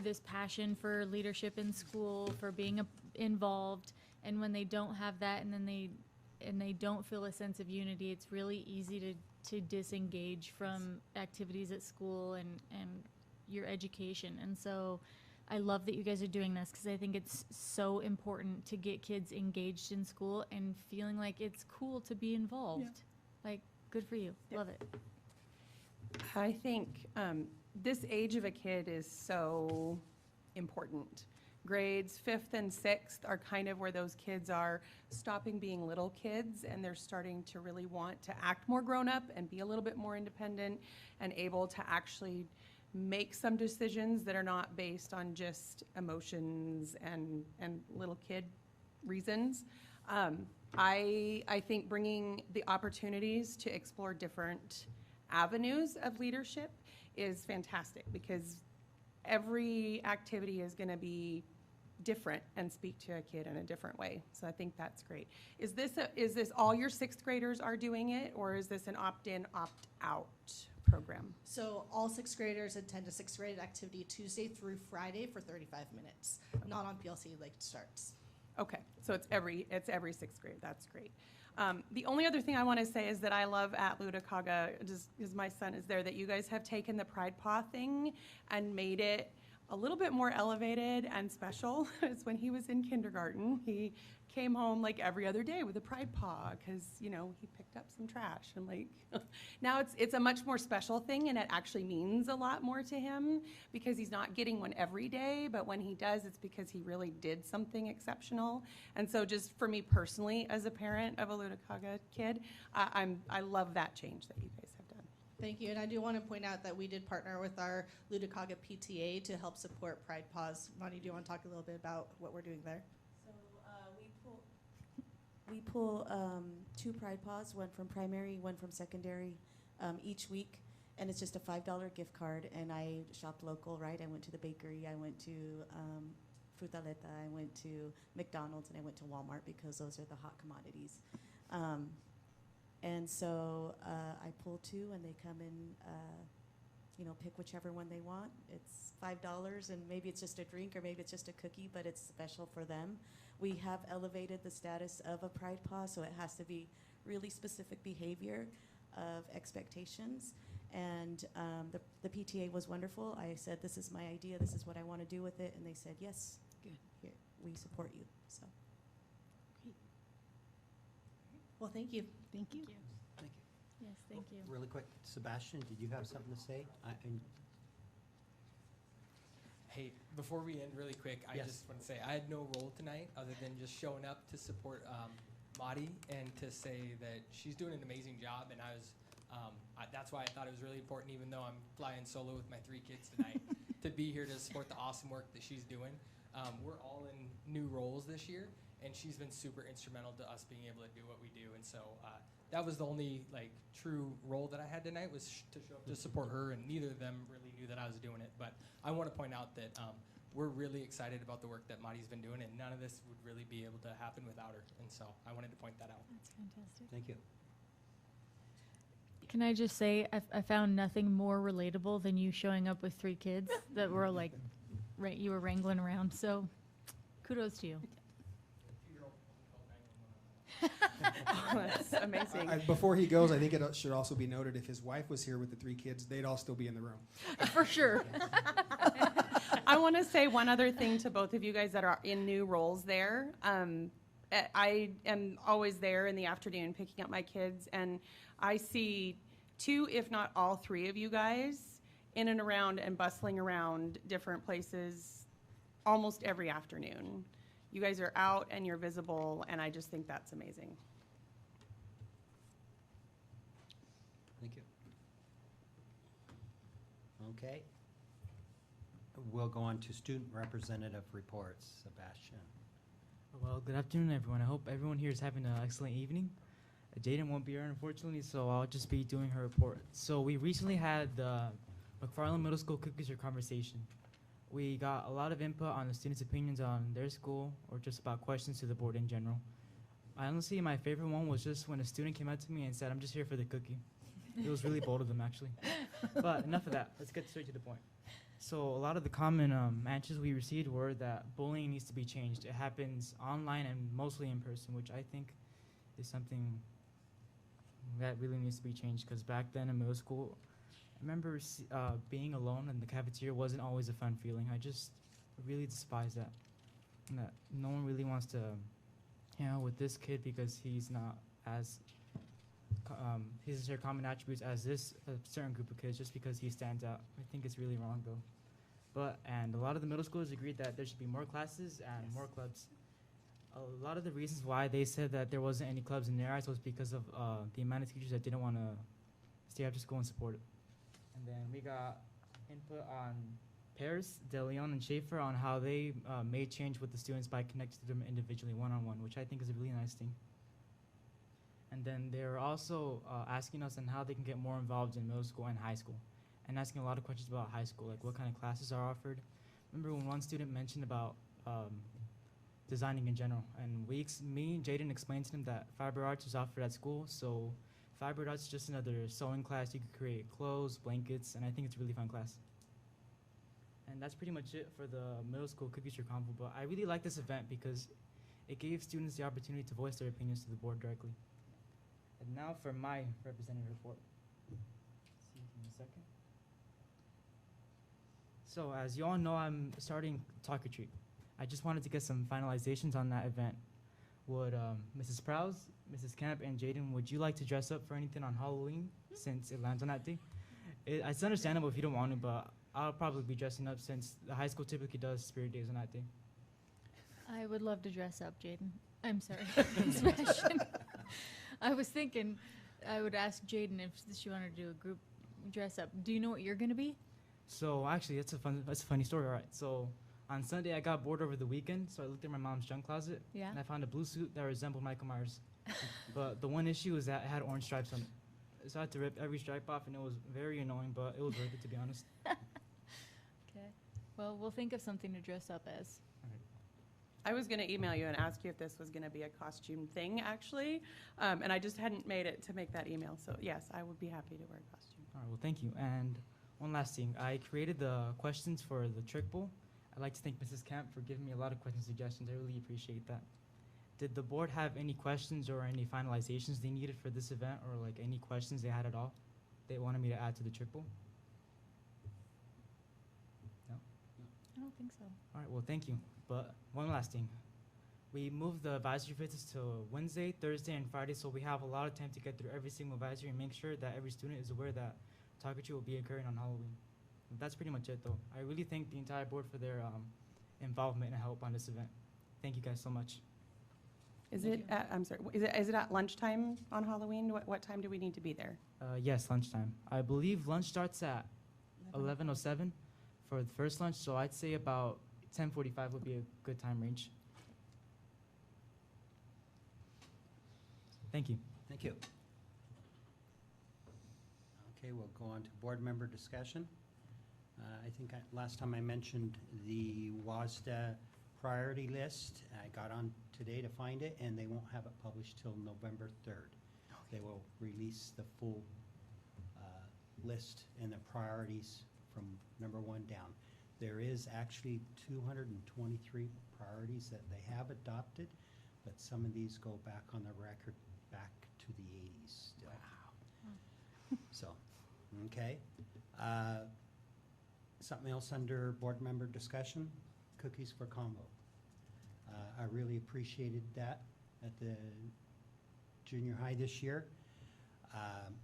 this passion for leadership in school, for being involved. And when they don't have that, and then they don't feel a sense of unity, it's really easy to disengage from activities at school and your education. And so I love that you guys are doing this because I think it's so important to get kids engaged in school and feeling like it's cool to be involved. Like, good for you. Love it. I think this age of a kid is so important. Grades 5th and 6th are kind of where those kids are stopping being little kids, and they're starting to really want to act more grown up and be a little bit more independent and able to actually make some decisions that are not based on just emotions and little kid reasons. I think bringing the opportunities to explore different avenues of leadership is fantastic because every activity is going to be different and speak to a kid in a different way. So I think that's great. Is this all your 6th graders are doing it, or is this an opt-in, opt-out program? So all 6th graders attend a 6th grade activity Tuesday through Friday for 35 minutes, not on PLC like it starts. Okay, so it's every 6th grade. That's great. The only other thing I want to say is that I love at Ludacaga, just because my son is there, that you guys have taken the Pride Paw thing and made it a little bit more elevated and special. It's when he was in kindergarten. He came home like every other day with a Pride Paw because, you know, he picked up some trash. And like, now it's a much more special thing, and it actually means a lot more to him because he's not getting one every day, but when he does, it's because he really did something exceptional. And so just for me personally, as a parent of a Ludacaga kid, I love that change that you guys have done. Thank you, and I do want to point out that we did partner with our Ludacaga PTA to help support Pride Paws. Monty, do you want to talk a little bit about what we're doing there? We pull 2 Pride Paws, one from primary, one from secondary, each week, and it's just a $5 gift card. And I shopped local, right? I went to the bakery, I went to Frutaleta, I went to McDonald's, and I went to Walmart because those are the hot commodities. And so I pull 2, and they come in, pick whichever one they want. It's $5, and maybe it's just a drink, or maybe it's just a cookie, but it's special for them. We have elevated the status of a Pride Paw, so it has to be really specific behavior of expectations. And the PTA was wonderful. I said, this is my idea, this is what I want to do with it, and they said, yes, good, here, we support you, so. Great. Well, thank you. Thank you. Thank you. Yes, thank you. Really quick, Sebastian, did you have something to say? Hey, before we end really quick, I Yes. just want to say I had no role tonight other than just showing up to support Madi and to say that she's doing an amazing job, and I was that's why I thought it was really important, even though I'm flying solo with my 3 kids tonight, to be here to support the awesome work that she's doing. We're all in new roles this year, and she's been super instrumental to us being able to do what we do, and so that was the only true role that I had tonight, was to show up to support her, and neither of them really knew that I was doing it. But I want to point out that we're really excited about the work that Madi's been doing, and none of this would really be able to happen without her, and so I wanted to point that out. That's fantastic. Thank you. Can I just say, I found nothing more relatable than you showing up with 3 kids that were you were wrangling around. So kudos to you. That's amazing. Before he goes, I think it should also be noted, if his wife was here with the 3 kids, they'd all still be in the room. For sure. I want to say one other thing to both of you guys that are in new roles there. I am always there in the afternoon picking up my kids, and I see 2, if not all 3 of you guys in and around and bustling around different places almost every afternoon. You guys are out and you're visible, and I just think that's amazing. Okay. We'll go on to student representative reports. Sebastian. Well, good afternoon, everyone. I hope everyone here is having an excellent evening. Jaden won't be here, unfortunately, so I'll just be doing her report. So we recently had the McFarland Middle School Cookies or Conversation. We got a lot of input on the students' opinions on their school or just about questions to the board in general. Honestly, my favorite one was just when a student came up to me and said, "I'm just here for the cookie." It was really bold of them, actually. But enough of that. Let's get straight to the point. So a lot of the common answers we received were that bullying needs to be changed. It happens online and mostly in person, which I think is something that really needs to be changed, because back then in middle school, I remember being alone in the cafeteria wasn't always a fun feeling. I just really despise that. And that no one really wants to hang out with this kid because he's not as he has common attributes as this certain group of kids just because he stands out. I think it's really wrong though. And a lot of the middle schoolers agreed that there should be more classes and more clubs. A lot of the reasons why they said that there wasn't any clubs in their eyes was because of the amount of teachers that didn't want to stay after school and support it. And then we got input on Paris, De Leon, and Schaefer on how they made change with the students by connecting to them individually, one-on-one, which I think is a really nice thing. And then they're also asking us on how they can get more involved in middle school and high school, and asking a lot of questions about high school, like what kind of classes are offered. Remember when one student mentioned about designing in general, and me and Jaden explained to him that fiber arts is offered at school, so fiber arts is just another sewing class. You could create clothes, blankets, and I think it's a really fun class. And that's pretty much it for the middle school Cookies or Convo, but I really like this event because it gave students the opportunity to voice their opinions to the board directly. And now for my representative report. See you in a second. So as you all know, I'm starting Talk or Treat. I just wanted to get some finalizations on that event. Would Mrs. Prowse, Mrs. Camp, and Jaden, would you like to dress up for anything on Halloween since it lands on that day? It's understandable if you don't want to, but I'll probably be dressing up since the high school typically does Spirit Days on that day. I would love to dress up, Jaden. I'm sorry, Sebastian. I was thinking I would ask Jaden if she wanted to do a group dress up. Do you know what you're gonna be? So actually, that's a funny story. All right. So on Sunday, I got bored over the weekend, so I looked in my mom's junk closet. Yeah. And I found a blue suit that resembled Michael Myers. But the one issue is that it had orange stripes on it. So I had to rip every stripe off, and it was very annoying, but it was worth it, to be honest. Okay. Well, we'll think of something to dress up as. I was going to email you and ask you if this was going to be a costume thing, actually, and I just hadn't made it to make that email. So yes, I would be happy to wear a costume. All right, well, thank you. And one last thing. I created the questions for the trick bowl. I'd like to thank Mrs. Camp for giving me a lot of question suggestions. I really appreciate that. Did the board have any questions or any finalizations they needed for this event, or like any questions they had at all they wanted me to add to the trick bowl? No? I don't think so. All right, well, thank you. But one last thing. We moved the advisory visits to Wednesday, Thursday, and Friday, so we have a lot of time to get through every single advisory and make sure that every student is aware that Talk or Treat will be occurring on Halloween. That's pretty much it, though. I really thank the entire board for their involvement and help on this event. Thank you guys so much. Is it at, I'm sorry, is it at lunchtime on Halloween? What time do we need to be there? Yes, lunchtime. I believe lunch starts at 11:07 for the first lunch, so I'd say about 10:45 would be a good time range. Thank you. Thank you. Okay, we'll go on to board member discussion. I think last time I mentioned the WASDA priority list. I got on today to find it, and they won't have it published till November 3rd. They will release the full list and the priorities from number 1 down. There is actually 223 priorities that they have adopted, but some of these go back on the record back to the 80s still. Wow. So, okay. Something else under board member discussion? Cookies for Convo. I really appreciated that at the junior high this year.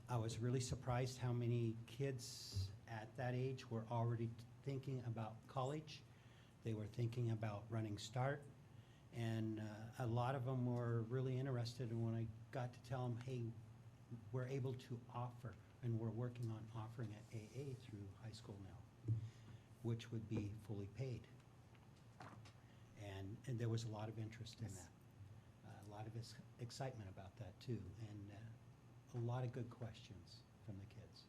I was really surprised how many kids at that age were already thinking about college. They were thinking about running START, and a lot of them were really interested. And when I got to tell them, hey, we're able to offer, and we're working on offering at AA through high school now. which would be fully paid. And there was a lot of interest in that. A lot of excitement about that too, and a lot of good questions from the kids.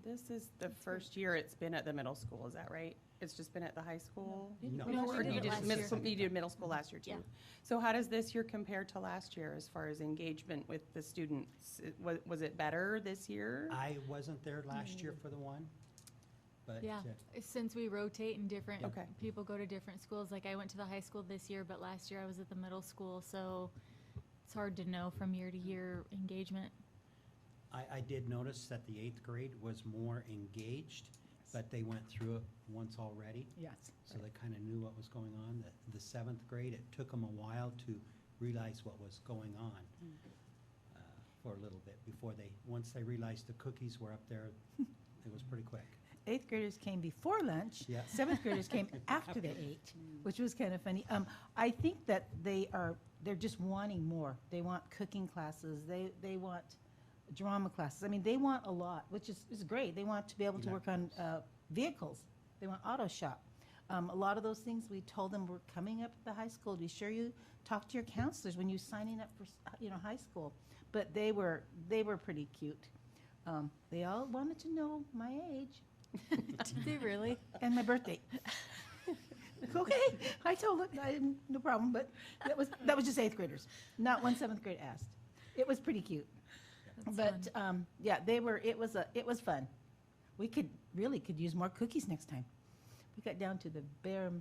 This is the first year it's been at the middle school, is that right? It's just been at the high school? No. No, Or we you did it did last year. you did middle school last year too? Yeah. So how does this year compare to last year as far as engagement with the students? Was it better this year? I wasn't there last year for the one, but Yeah, since we rotate and different Okay. people go to different schools, like I went to the high school this year, but last year I was at the middle school, so it's hard to know from year to year engagement. I did notice that the 8th grade was more engaged, but they went through it once already. Yes. So they kind of knew what was going on. The 7th grade, it took them a while to realize what was going on for a little bit before once they realized the cookies were up there, it was pretty quick. 8th graders came before lunch. Yeah. 7th graders came after they ate, which was kind of funny. I think that they're just wanting more. They want cooking classes. They want drama classes. I mean, they want a lot, which is great. They want to be able to work on vehicles. They want auto shop. A lot of those things we told them were coming up at the high school. Be sure you talk to your counselors when you're signing up for high school. But they were pretty cute. They all wanted to know my age. Did they really? And my birthday. Okay, I told it, no problem, but that was just 8th graders, not one 7th grade asked. It was pretty cute. That's But, fun. yeah, it was fun. We could use more cookies next time. We got down to the bare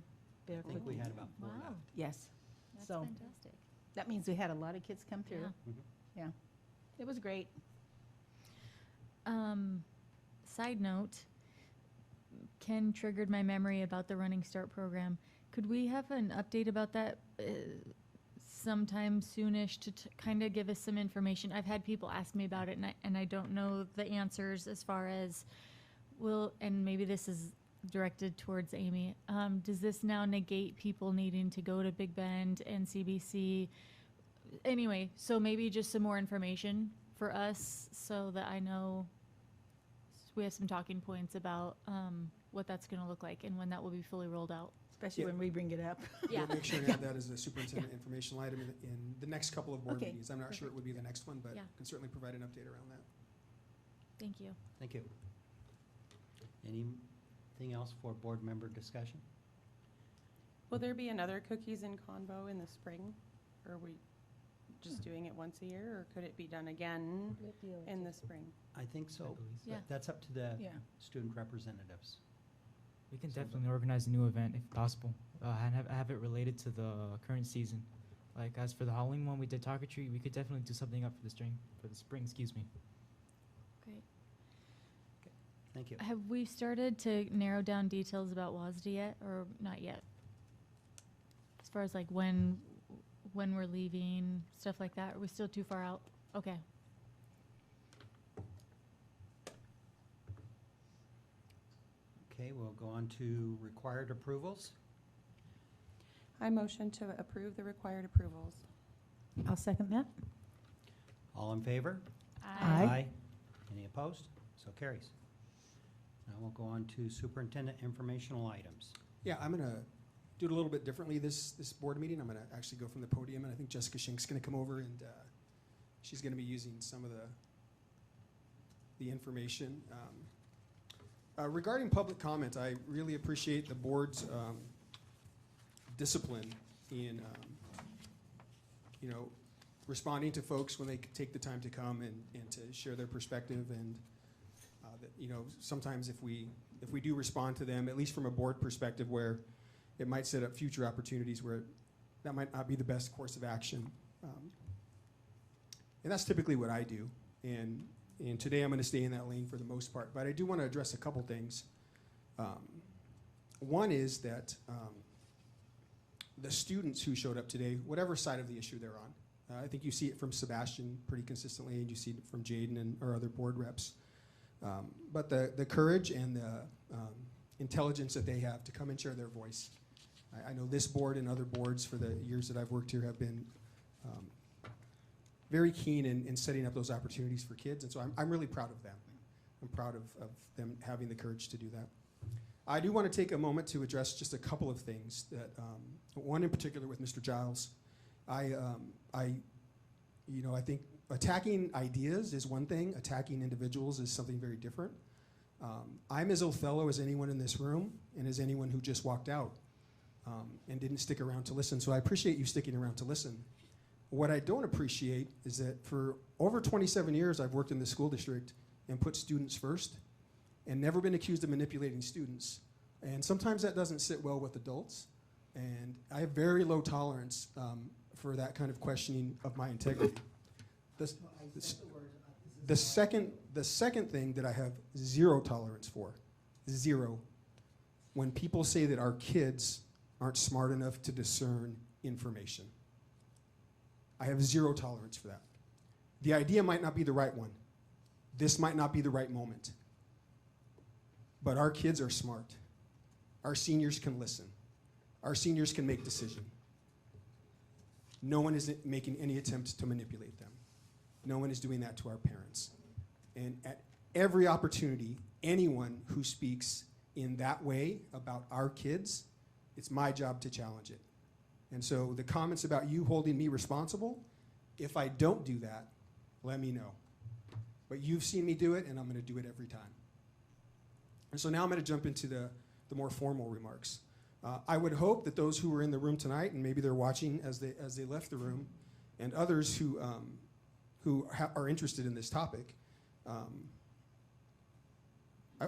I think we cookies. had about 4 Wow. left. Yes, That's so fantastic. that means we had a lot of kids come through. Yeah. Mhm. Yeah, it was great. Side note, Ken triggered my memory about the Running Start program. Could we have an update about that sometime soonish to kind of give us some information? I've had people ask me about it, and I don't know the answers as far as and maybe this is directed towards Amy. Does this now negate people needing to go to Big Bend and CBC? Anyway, so maybe just some more information for us so that I know we have some talking points about what that's going to look like and when that will be fully rolled out. Especially when we bring it up. Yeah. We'll make sure to add that as a superintendent informational item in the next couple of board Okay, meetings. I'm not sure it would be the next one, but Yeah. can certainly provide an update around that. Thank you. Thank you. Anything else for board member discussion? Will there be another cookies and convo in the spring? Or are we just doing it once a year, or could it be done again in the spring? I think so. believe so. Yeah. But that's up to the Yeah. student representatives. We can So definitely organize a new event if possible, and have it related to the current season. Like as for the Halloween one, we did Talk or Treat. We could definitely do something up for the spring. Excuse me. Great. Thank you. Have we started to narrow down details about WASDA yet, or not yet? As far as like when we're leaving, stuff like that, are we still too far out? Okay. Okay, we'll go on to required approvals. I motion to approve the required approvals. I'll second that. All in favor? Aye. Any opposed? So carries. Now we'll go on to superintendent informational items. Yeah, I'm going to do it a little bit differently this board meeting. I'm going to actually go from the podium, and I think Jessica Shink's going to come over, and she's going to be using some of the information. Regarding public comment, I really appreciate the board's discipline in, responding to folks when they take the time to come and to share their perspective. And that, sometimes if we do respond to them, at least from a board perspective, where it might set up future opportunities where that might not be the best course of action. And that's typically what I do. And today I'm going to stay in that lane for the most part. But I do want to address a couple things. One is that the students who showed up today, whatever side of the issue they're on, I think you see it from Sebastian pretty consistently, and you see it from Jaden and our other board reps. But the courage and the intelligence that they have to come and share their voice. I know this board and other boards for the years that I've worked here have been very keen in setting up those opportunities for kids, and so I'm really proud of them. I'm proud of them having the courage to do that. I do want to take a moment to address just a couple of things that, one in particular with Mr. Giles. I think attacking ideas is one thing, attacking individuals is something very different. I'm as Othello as anyone in this room and as anyone who just walked out and didn't stick around to listen, so I appreciate you sticking around to listen. What I don't appreciate is that for over 27 years I've worked in the school district and put students first and never been accused of manipulating students. And sometimes that doesn't sit well with adults, and I have very low tolerance for that kind of questioning of my integrity. The second thing that I have zero tolerance for, zero, when people say that our kids aren't smart enough to discern information. I have zero tolerance for that. The idea might not be the right one. This might not be the right moment. But our kids are smart. Our seniors can listen. Our seniors can make decisions. No one is making any attempt to manipulate them. No one is doing that to our parents. And at every opportunity, anyone who speaks in that way about our kids, it's my job to challenge it. And so the comments about you holding me responsible, if I don't do that, let me know. But you've seen me do it, and I'm going to do it every time. And so now I'm going to jump into the more formal remarks. I would hope that those who were in the room tonight, and maybe they're watching as they left the room, and others who are interested in this topic,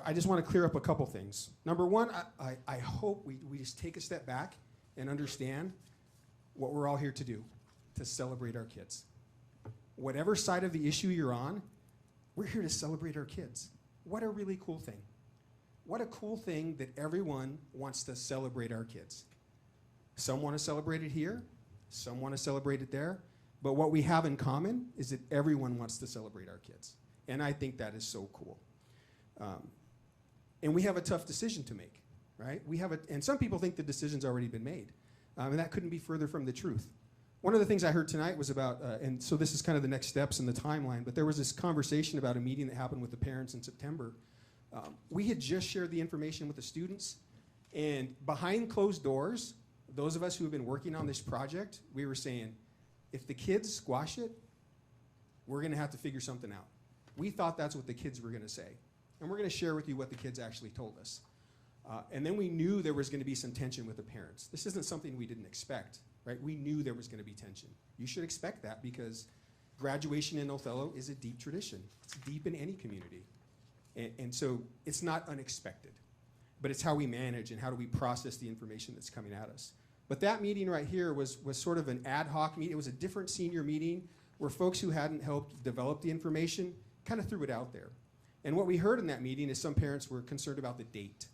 I just want to clear up a couple things. Number one, I hope we just take a step back and understand what we're all here to do, to celebrate our kids. Whatever side of the issue you're on, we're here to celebrate our kids. What a really cool thing. What a cool thing that everyone wants to celebrate our kids. Some want to celebrate it here, some want to celebrate it there, but what we have in common is that everyone wants to celebrate our kids. And I think that is so cool. And we have a tough decision to make, right? And some people think the decision's already been made. And that couldn't be further from the truth. One of the things I heard tonight was about, and so this is kind of the next steps in the timeline, but there was this conversation about a meeting that happened with the parents in September. We had just shared the information with the students, and behind closed doors, those of us who have been working on this project, we were saying, if the kids squash it, we're going to have to figure something out. We thought that's what the kids were going to say. And we're going to share with you what the kids actually told us. And then we knew there was going to be some tension with the parents. This isn't something we didn't expect, right? We knew there was going to be tension. You should expect that because graduation in Othello is a deep tradition. It's deep in any community. And so it's not unexpected, but it's how we manage and how do we process the information that's coming at us. But that meeting right here was sort of an ad hoc meeting. It was a different senior meeting where folks who hadn't helped develop the information kind of threw it out there. And what we heard in that meeting is some parents were concerned about the date.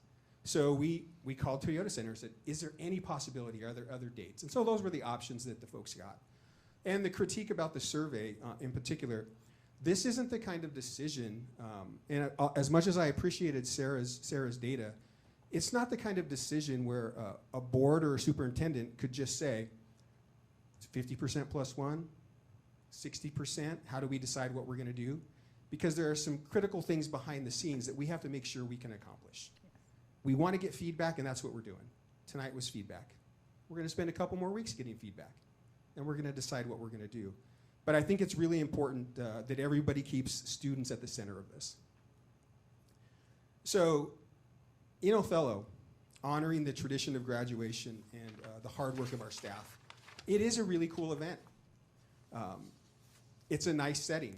So we called Toyota Center and said, is there any possibility? Are there other dates? And so those were the options that the folks got. And the critique about the survey in particular, this isn't the kind of decision, and as much as I appreciated Sarah's data, it's not the kind of decision where a board or a superintendent could just say, it's 50% plus one, 60%, how do we decide what we're going to do? Because there are some critical things behind the scenes that we have to make sure we can accomplish. We want to get feedback, and that's what we're doing. Tonight was feedback. We're going to spend a couple more weeks getting feedback, and we're going to decide what we're going to do. But I think it's really important that everybody keeps students at the center of this. So in Othello, honoring the tradition of graduation and the hard work of our staff, it is a really cool event. It's a nice setting,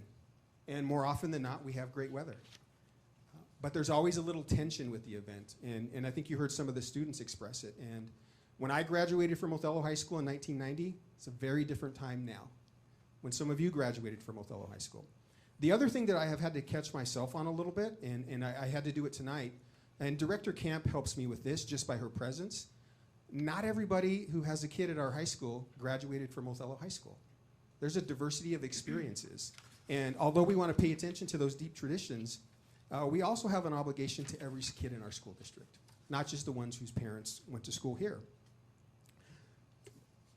and more often than not, we have great weather. But there's always a little tension with the event, and I think you heard some of the students express it. And when I graduated from Othello High School in 1990, it's a very different time now, when some of you graduated from Othello High School. The other thing that I have had to catch myself on a little bit, and I had to do it tonight, and Director Camp helps me with this just by her presence. Not everybody who has a kid at our high school graduated from Othello High School. There's a diversity of experiences. And although we want to pay attention to those deep traditions, we also have an obligation to every kid in our school district, not just the ones whose parents went to school here.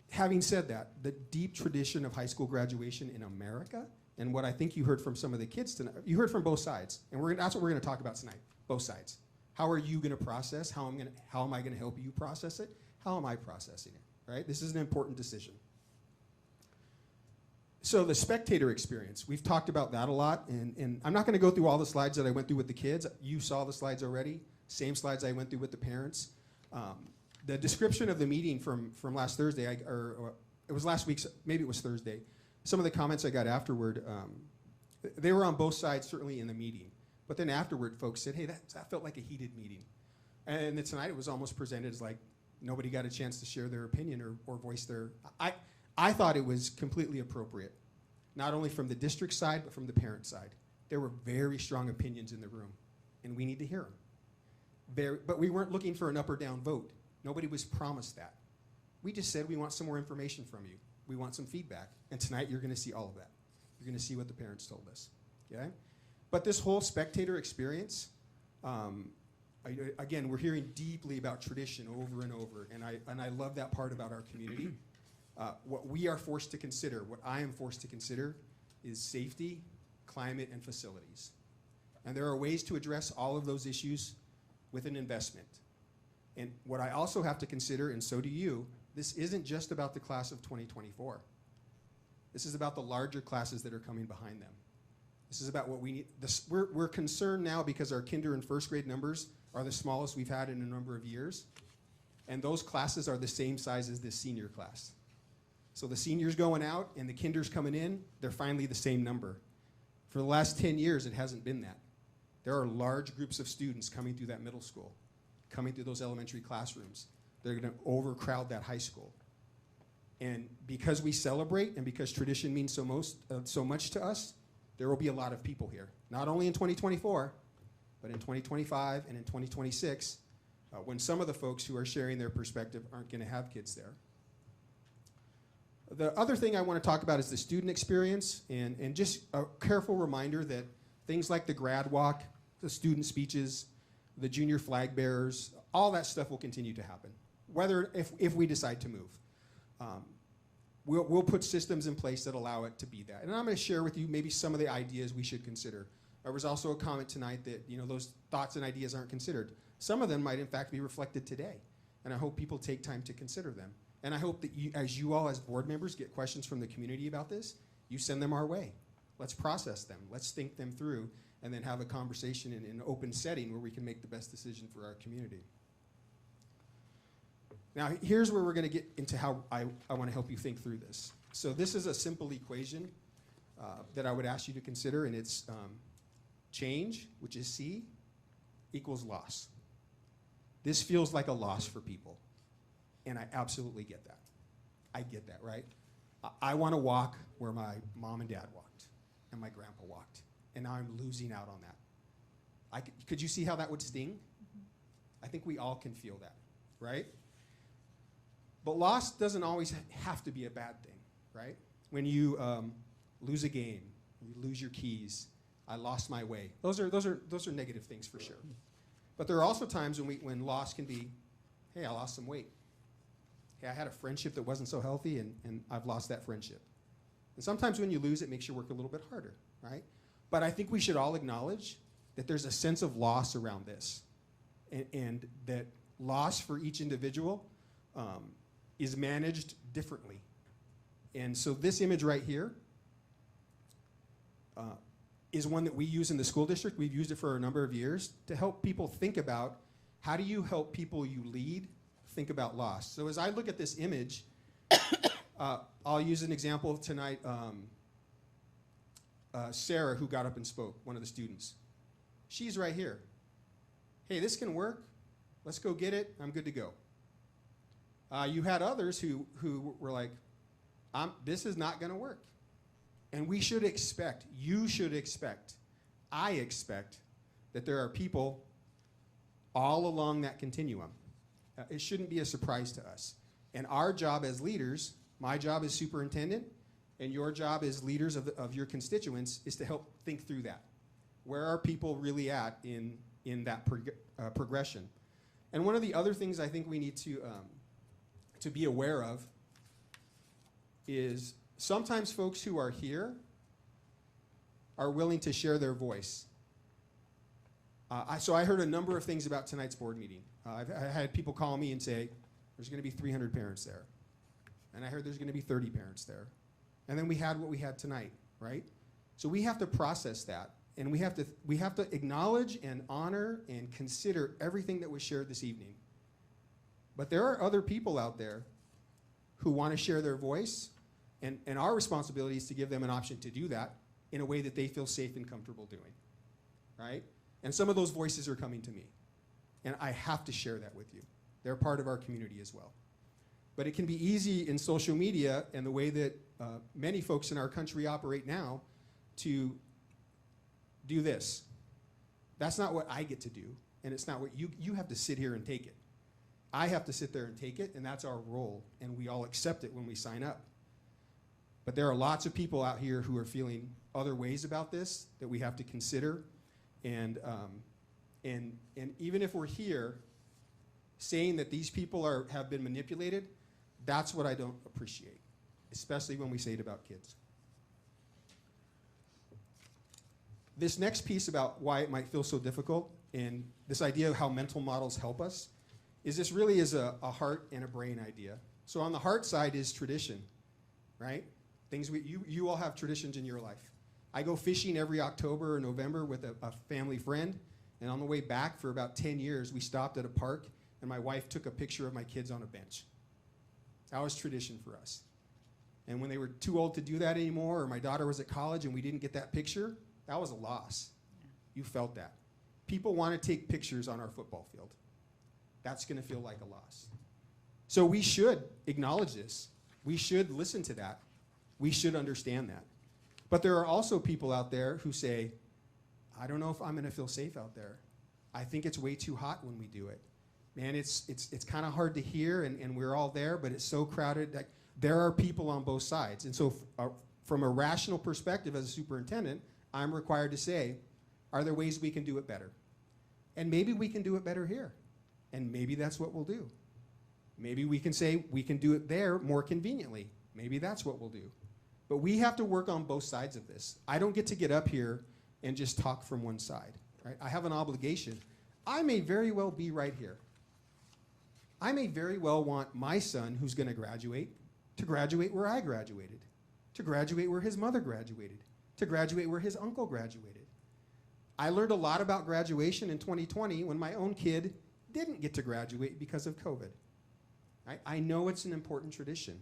Having said that, the deep tradition of high school graduation in America, and what I think you heard from some of the kids tonight, you heard from both sides, and that's what we're going to talk about tonight, both sides. How are you going to process? How am I going to help you process it? How am I processing it, right? This is an important decision. So the spectator experience, we've talked about that a lot, and I'm not going to go through all the slides that I went through with the kids. You saw the slides already, same slides I went through with the parents. The description of the meeting from last Thursday, or it was last week's, maybe it was Thursday, some of the comments I got afterward, they were on both sides, certainly in the meeting. But then afterward, folks said, hey, that felt like a heated meeting. And then tonight it was almost presented as like nobody got a chance to share their opinion or voice their, I thought it was completely appropriate, not only from the district side, but from the parent side. There were very strong opinions in the room, and we need to hear them. But we weren't looking for an up or down vote. Nobody was promised that. We just said we want some more information from you. We want some feedback. And tonight you're going to see all of that. You're going to see what the parents told us. Okay? But this whole spectator experience, again, we're hearing deeply about tradition over and over, and I love that part about our community. What we are forced to consider, what I am forced to consider, is safety, climate, and facilities. And there are ways to address all of those issues with an investment. And what I also have to consider, and so do you, this isn't just about the class of 2024. This is about the larger classes that are coming behind them. This is about what we need. We're concerned now because our kinder and first grade numbers are the smallest we've had in a number of years. And those classes are the same size as this senior class. So the seniors going out and the kinders coming in, they're finally the same number. For the last 10 years, it hasn't been that. There are large groups of students coming through that middle school, coming through those elementary classrooms. They're going to overcrowd that high school. And because we celebrate and because tradition means so much to us, there will be a lot of people here. Not only in 2024, but in 2025 and in 2026, when some of the folks who are sharing their perspective aren't going to have kids there. The other thing I want to talk about is the student experience, and just a careful reminder that things like the grad walk, the student speeches, the junior flag bearers, all that stuff will continue to happen, whether if we decide to move. We'll put systems in place that allow it to be that. And I'm going to share with you maybe some of the ideas we should consider. There was also a comment tonight that those thoughts and ideas aren't considered. Some of them might in fact be reflected today, and I hope people take time to consider them. And I hope that you all as board members get questions from the community about this, you send them our way. Let's process them. Let's think them through, and then have a conversation in an open setting where we can make the best decision for our community. Now, here's where we're going to get into how I want to help you think through this. So this is a simple equation that I would ask you to consider, and it's change, which is C, equals loss. This feels like a loss for people, and I absolutely get that. I get that, right? I want to walk where my mom and dad walked, and my grandpa walked, and now I'm losing out on that. Could you see how that would sting? Mm-hmm. I think we all can feel that, right? But loss doesn't always have to be a bad thing, right? When you lose a game, you lose your keys, I lost my way. Those are negative things for sure. But there are also times when loss can be, hey, I lost some weight. Hey, I had a friendship that wasn't so healthy, and I've lost that friendship. And sometimes when you lose, it makes you work a little bit harder, right? But I think we should all acknowledge that there's a sense of loss around this, and that loss for each individual is managed differently. And so this image right here is one that we use in the school district. We've used it for a number of years to help people think about how do you help people you lead think about loss. So as I look at this image, I'll use an example tonight. Sarah, who got up and spoke, one of the students. She's right here. Hey, this can work. Let's go get it. I'm good to go. You had others who were like, this is not going to work. And we should expect, you should expect, I expect that there are people all along that continuum. It shouldn't be a surprise to us. And our job as leaders, my job as superintendent, and your job as leaders of your constituents is to help think through that. Where are people really at in that progression? And one of the other things I think we need to be aware of is sometimes folks who are here are willing to share their voice. So I heard a number of things about tonight's board meeting. I had people call me and say, there's going to be 300 parents there. And I heard there's going to be 30 parents there. And then we had what we had tonight, right? So we have to process that. And we have to acknowledge and honor and consider everything that was shared this evening. But there are other people out there who want to share their voice, and our responsibility is to give them an option to do that in a way that they feel safe and comfortable doing, right? And some of those voices are coming to me, and I have to share that with you. They're part of our community as well. But it can be easy in social media and the way that many folks in our country operate now to do this. That's not what I get to do, and it's not what you have to sit here and take it. I have to sit there and take it, and that's our role, and we all accept it when we sign up. But there are lots of people out here who are feeling other ways about this that we have to consider, and even if we're here saying that these people have been manipulated, that's what I don't appreciate, especially when we say it about kids. This next piece about why it might feel so difficult, and this idea of how mental models help us, is this really is a heart and a brain idea. So on the heart side is tradition, right? Things you all have traditions in your life. I go fishing every October or November with a family friend, and on the way back for about 10 years, we stopped at a park, and my wife took a picture of my kids on a bench. That was tradition for us. And when they were too old to do that anymore, or my daughter was at college and we didn't get that picture, that was a loss. You felt that. People want to take pictures on our football field. That's going to feel like a loss. So we should acknowledge this. We should listen to that. We should understand that. But there are also people out there who say, I don't know if I'm going to feel safe out there. I think it's way too hot when we do it. Man, it's kind of hard to hear, and we're all there, but it's so crowded. Like, there are people on both sides. And so from a rational perspective as a superintendent, I'm required to say, are there ways we can do it better? And maybe we can do it better here. And maybe that's what we'll do. Maybe we can say we can do it there more conveniently. Maybe that's what we'll do. But we have to work on both sides of this. I don't get up here and just talk from one side, right? I have an obligation. I may very well be right here. I may very well want my son, who's going to graduate where I graduated, to graduate where his mother graduated, to graduate where his uncle graduated. I learned a lot about graduation in 2020 when my own kid didn't get to graduate because of COVID. I know it's an important tradition.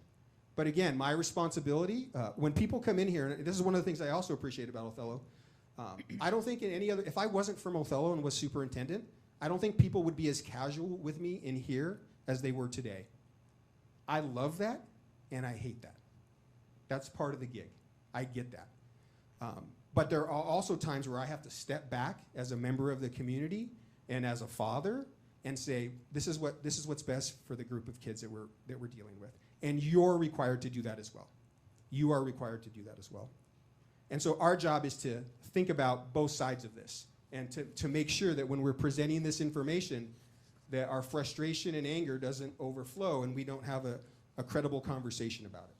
But again, my responsibility, when people come in here, and this is one of the things I also appreciate about Othello, I don't think in any other, if I wasn't from Othello and was superintendent, I don't think people would be as casual with me in here as they were today. I love that, and I hate that. That's part of the gig. I get that. But there are also times where I have to step back as a member of the community and as a father and say, this is what's best for the group of kids that we're dealing with. And you're required to do that as well. You are required to do that as well. And so our job is to think about both sides of this and to make sure that when we're presenting this information, that our frustration and anger doesn't overflow and we don't have a credible conversation about it.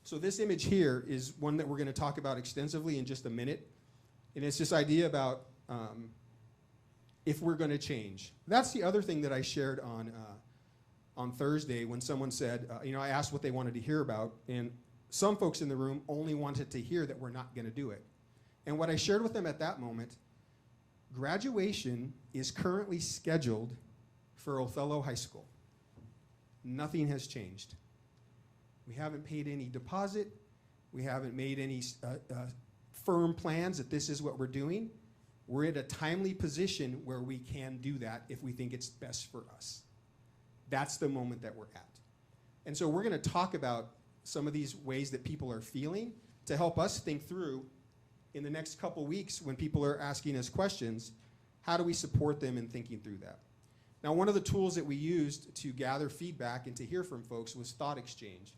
So this image here is one that we're going to talk about extensively in just a minute. And it's this idea about if we're going to change. That's the other thing that I shared on Thursday when someone said, I asked what they wanted to hear about, and some folks in the room only wanted to hear that we're not going to do it. And what I shared with them at that moment, graduation is currently scheduled for Othello High School. Nothing has changed. We haven't paid any deposit. We haven't made any firm plans that this is what we're doing. We're in a timely position where we can do that if we think it's best for us. That's the moment that we're at. And so we're going to talk about some of these ways that people are feeling to help us think through in the next couple weeks when people are asking us questions, how do we support them in thinking through that? Now, one of the tools that we used to gather feedback and to hear from folks was thought exchange.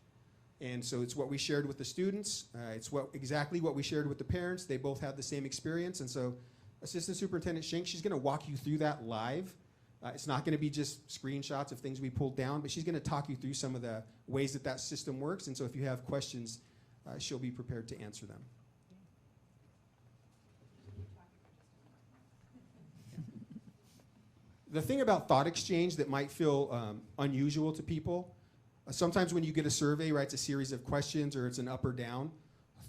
And so it's what we shared with the students. It's exactly what we shared with the parents. They both had the same experience. And so Assistant Superintendent Schenk, she's going to walk you through that live. It's not going to be just screenshots of things we pulled down, but she's going to talk you through some of the ways that that system works. And so if you have questions, she'll be prepared to answer them. the thing about thought exchange that might feel unusual to people, sometimes when you get a survey, right, it's a series of questions or it's an up or down.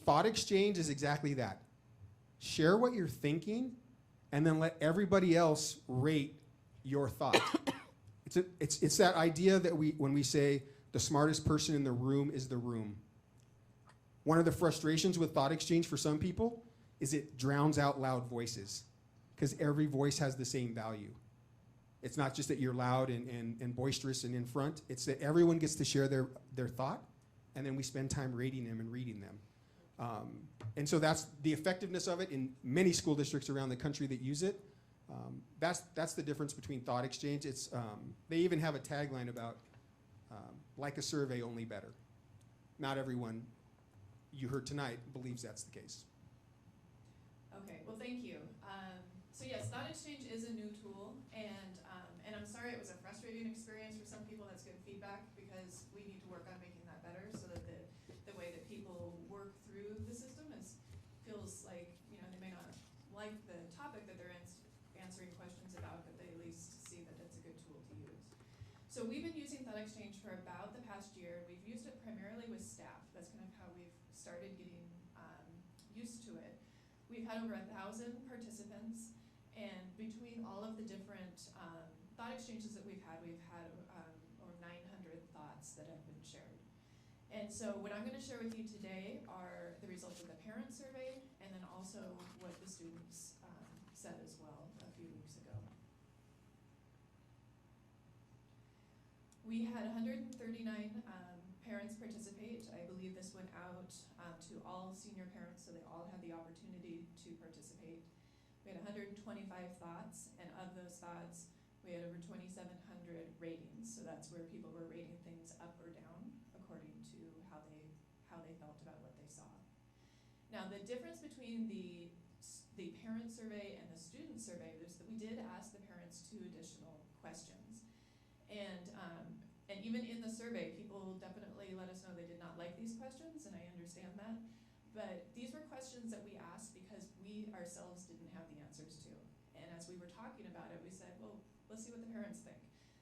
Thought exchange is exactly that. Share what you're thinking and then let everybody else rate your thought. It's that idea that when we say the smartest person in the room is the room. One of the frustrations with thought exchange for some people is it drowns out loud voices because every voice has the same value. It's not just that you're loud and boisterous and in front. It's that everyone gets to share their thought, and then we spend time rating them and reading them. And so that's the effectiveness of it in many school districts around the country that use it. That's the difference between thought exchange. It's they even have a tagline about like a survey, only better. Not everyone you heard tonight believes that's the case. Okay, well, thank you. So yes, thought exchange is a new tool, and I'm sorry it was a frustrating experience for some people. That's good feedback because we need to work on making that better so that the way that people work through the system feels like, you know, they may not like the topic that they're answering questions about, but they at least see that it's a good tool to use. So we've been using thought exchange for about the past year. We've used it primarily with staff. That's kind of how we've started getting used to it. We've had over 1,000 participants, and between all of the different thought exchanges that we've had over 900 thoughts that have been shared. And so what I'm going to share with you today are the results of the parent survey, and then also what the students said as well a few weeks ago. We had 139 parents participate. I believe this went out to all senior parents, so they all had the opportunity to participate. We had 125 thoughts, and of those thoughts, we had over 2,700 ratings. So that's where people were rating things up or down according to how they felt about what they saw. Now, the difference between the parent survey and the student survey is that we did ask the parents 2 additional questions. And even in the survey, people definitely let us know they did not like these questions, and I understand that. But these were questions that we asked because we ourselves didn't have the answers to. And as we were talking about it, we said, well, let's see what the parents think.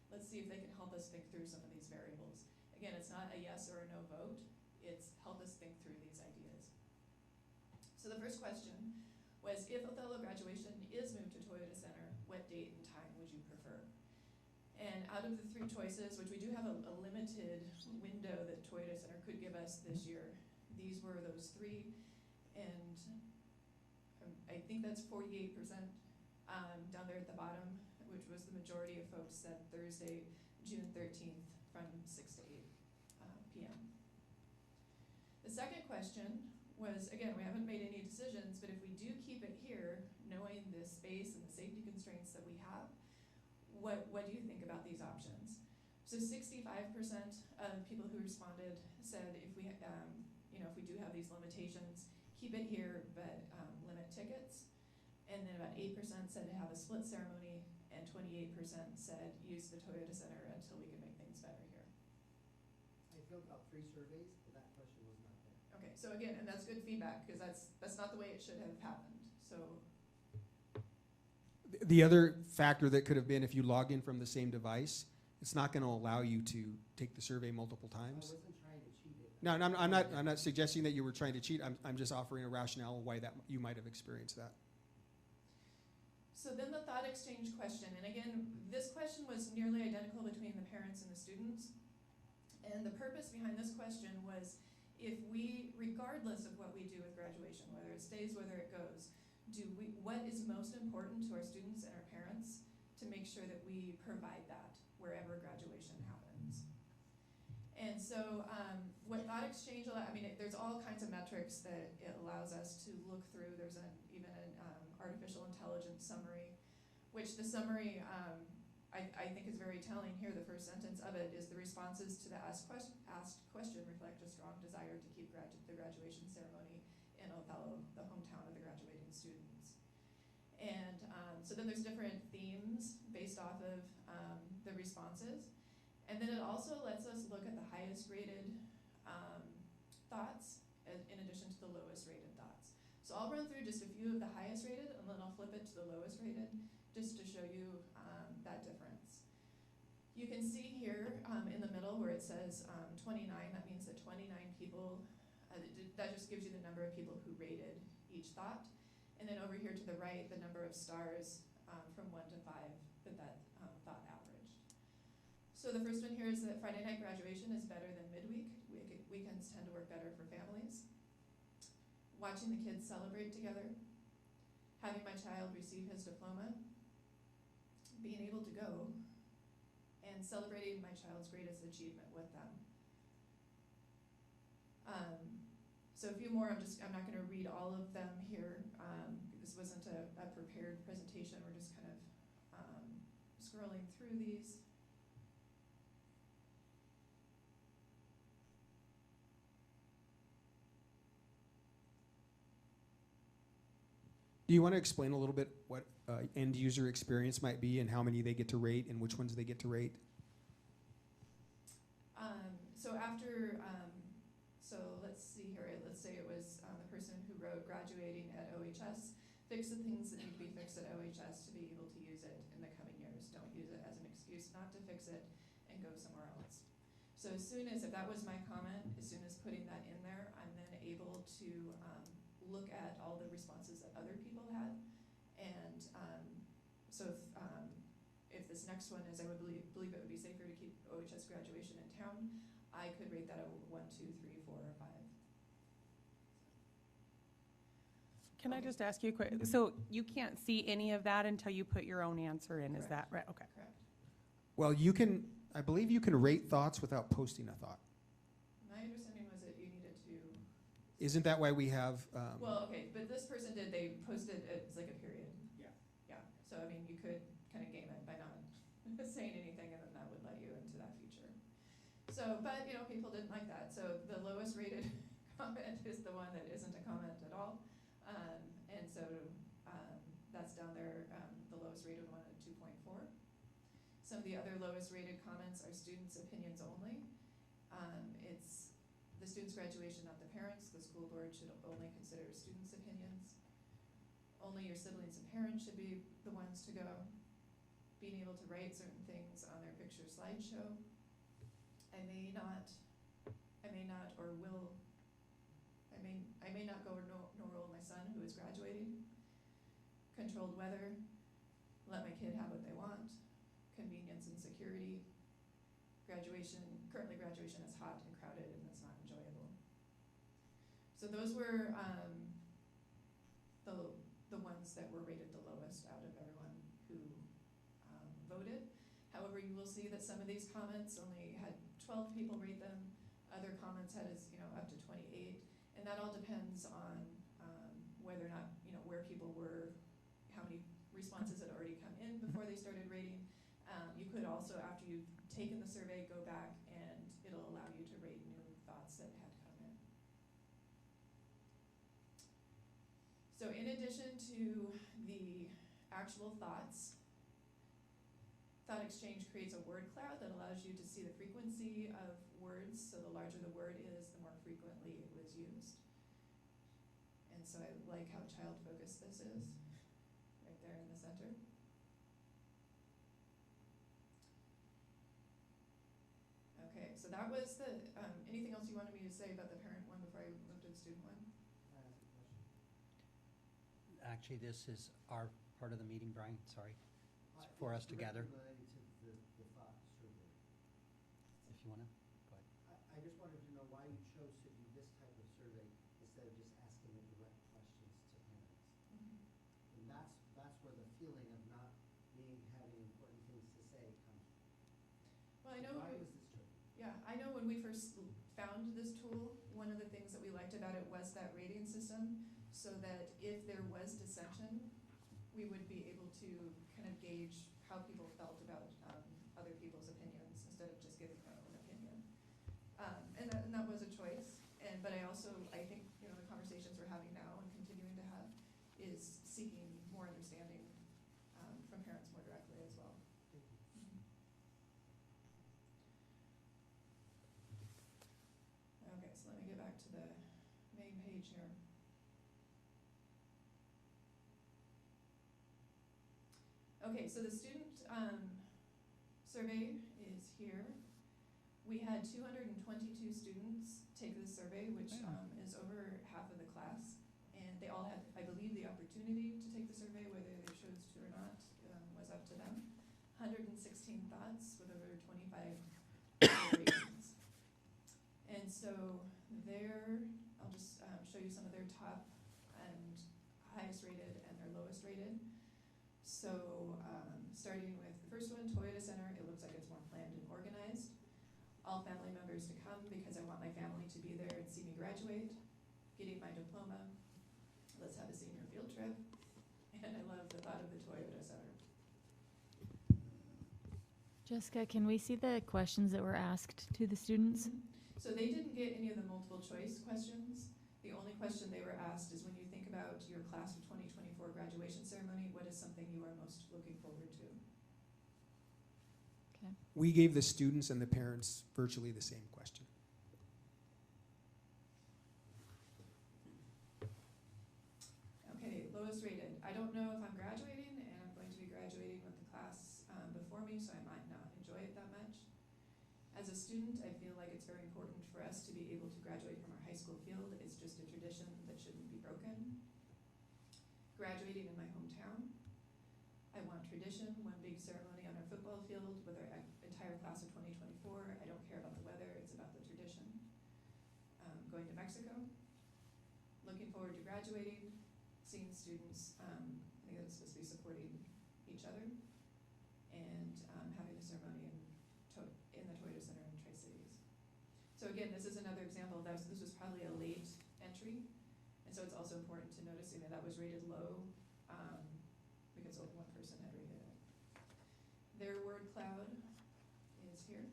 Let's see if they can help us think through some of these variables. Again, it's not a yes or a no vote. It's help us think through these ideas. So the first question was, if Othello graduation is moved to Toyota Center, what date and time would you prefer? And out of the 3 choices, which we do have a limited window that Toyota Center could give us this year, these were those 3, and I think that's 48% down there at the bottom, which was the majority of folks said Thursday, June 13th from 6 to 8 p.m. The second question was, again, we haven't made any decisions, but if we do keep it here, knowing the space and the safety constraints that we have, what do you think about these options? So 65% of people who responded said if we, if we do have these limitations, keep it here, but limit tickets. And then about 8% said to have a split ceremony, and 28% said use the Toyota Center until we can make things better here. I filled out 3 surveys, but that question was not there. Okay, so again, and that's good feedback, because that's not the way it should have happened. So The other factor that could have been if you log in from the same device, it's not going to allow you to take the survey multiple times. I wasn't trying to cheat it. No, I'm not suggesting that you were trying to cheat. I'm just offering a rationale why that you might have experienced that. So then the thought exchange question, and again, this question was nearly identical between the parents and the students. And the purpose behind this question was, if we, regardless of what we do with graduation, whether it stays, whether it goes, what is most important to our students and our parents to make sure that we provide that wherever graduation happens. And so what thought exchange, there's all kinds of metrics that it allows us to look through. There's even an artificial intelligence summary, which the summary I think is very telling here. The first sentence of it is, the responses to the asked question reflect a strong desire to keep the graduation ceremony in Othello, the hometown of the graduating students. And so then there's different themes based off of the responses. And then it also lets us look at the highest rated thoughts in addition to the lowest rated thoughts. So I'll run through just a few of the highest rated, and then I'll flip it to the lowest rated just to show you that difference. You can see here in the middle where it says 29, that means that 29 people, that just gives you the number of people who rated each thought. And then over here to the right, the number of stars from 1 to 5 that thought averaged. So the first one here is that Friday night graduation is better than midweek. Weekends tend to work better for families. Watching the kids celebrate together, having my child receive his diploma, being able to go, and celebrating my child's greatest achievement with them. So a few more, I'm not gonna read all of them here. This wasn't a prepared presentation, we're just kind of scrolling through these. Do you want to explain a little bit what end user experience might be and how many they get to rate and which ones they get to rate? So after, so let's see here, let's say it was the person who wrote graduating at OHS, fix the things that need to be fixed at OHS to be able to use it in the coming years. Don't use it as an excuse not to fix it and go somewhere else. So as soon as, if that was my comment, as soon as putting that in there, I'm then able to look at all the responses that other people had. And so if this next one is, I would believe it would be safer to keep OHS graduation in town, I could rate that a 1, 2, 3, 4, or 5. Can I just ask you a quick, so you can't see any of that until you put your own answer in, is that right? Okay. Correct. Well, you can, I believe you can rate thoughts without posting a thought. My understanding was that you needed to. Isn't that why we have? Well, okay, but this person did, they posted it as like a period. Yeah. Yeah, so I mean, you could kind of game it by not saying anything, and then that would let you into that feature. So, but you know, people didn't like that. So the lowest rated comment is the one that isn't a comment at all. And so that's down there, the lowest rated one at 2.4. Some of the other lowest rated comments are students' opinions only. It's the student's graduation, not the parents. The school board should only consider students' opinions. Only your siblings and parents should be the ones to go. Being able to write certain things on their picture slideshow. I may not or will, I may not go nor roll my son who is graduating. Controlled weather, let my kid have what they want. Convenience and security. Graduation, currently graduation is hot and crowded and it's not enjoyable. So those were the ones that were rated the lowest out of everyone who voted. However, you will see that some of these comments only had 12 people rate them. Other comments had as, up to 28. And that all depends on whether or not, where people were, how many responses had already come in before they started rating. You could also, after you've taken the survey, go back and it'll allow you to rate new thoughts that had come in. So in addition to the actual thoughts, Thought Exchange creates a word cloud that allows you to see the frequency of words. So the larger the word is, the more frequently it was used. And so I like how child-focused this is, right there in the center. Okay, so that was the, anything else you wanted me to say about the parent one before I move to the student one? Actually, this is our part of the meeting, Brian, sorry. It's for us to gather. Related to the thought survey. If you want to, go ahead. I just wanted to know why you chose to do this type of survey instead of just asking the direct questions to parents. Mm-hmm. And that's where the feeling of not having important things to say comes from. Well, I know. Why was this chosen? Yeah, I know when we first found this tool, one of the things that we liked about it was that rating system, so that if there was dissension, we would be able to kind of gauge how people felt about other people's opinions instead of just giving our own opinion. And that was a choice. But I think the conversations we're having now and continuing to have is seeking more understanding from parents more directly as well. Okay, so let me get back to the main page here. Okay, so the student survey is here. We had 222 students take this survey, which is over half of the class. And they all had, I believe, the opportunity to take the survey, whether they chose to or not was up to them. 116 thoughts with over 25 ratings. And so there, I'll just show you some of their top and highest rated and their lowest rated. So starting with the first one, Toyota Center, it looks like it's more planned and organized. All family members to come because I want my family to be there and see me graduate, getting my diploma. Let's have a senior field trip. And I love the thought of the Toyota Center. Jessica, can we see the questions that were asked to the students? So they didn't get any of the multiple choice questions. The only question they were asked is when you think about your class of 2024 graduation ceremony, what is something you are most looking forward to? Okay. We gave the students and the parents virtually the same question. Okay, lowest rated. I don't know if I'm graduating, and I'm going to be graduating with the class before me, so I might not enjoy it that much. As a student, I feel like it's very important for us to be able to graduate from our high school field. It's just a tradition that shouldn't be broken. Graduating in my hometown. I want tradition, one big ceremony on our football field with our entire class of 2024. I don't care about the weather, it's about the tradition. Going to Mexico. Looking forward to graduating, seeing students, I think that's supposed to be supporting each other, and having a ceremony in the Toyota Center in Tri-Cities. So again, this is another example of that. This was probably a late entry, and so it's also important to noticing that that was rated low because only one person had rated it. Their word cloud is here.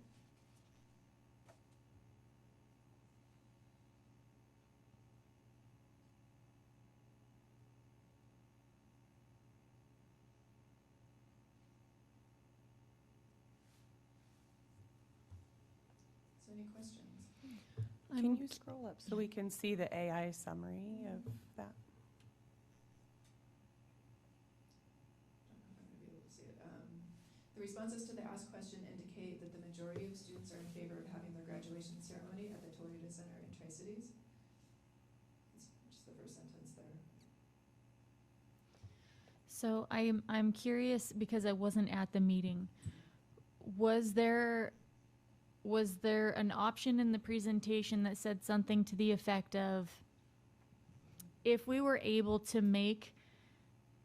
So any questions? Can you scroll up so we can see the AI summary of that? The responses to the asked question indicate that the majority of students are in favor of having their graduation ceremony at the Toyota Center in Tri-Cities. It's just the first sentence there. So I'm curious because I wasn't at the meeting. Was there an option in the presentation that said something to the effect of, if we were able to make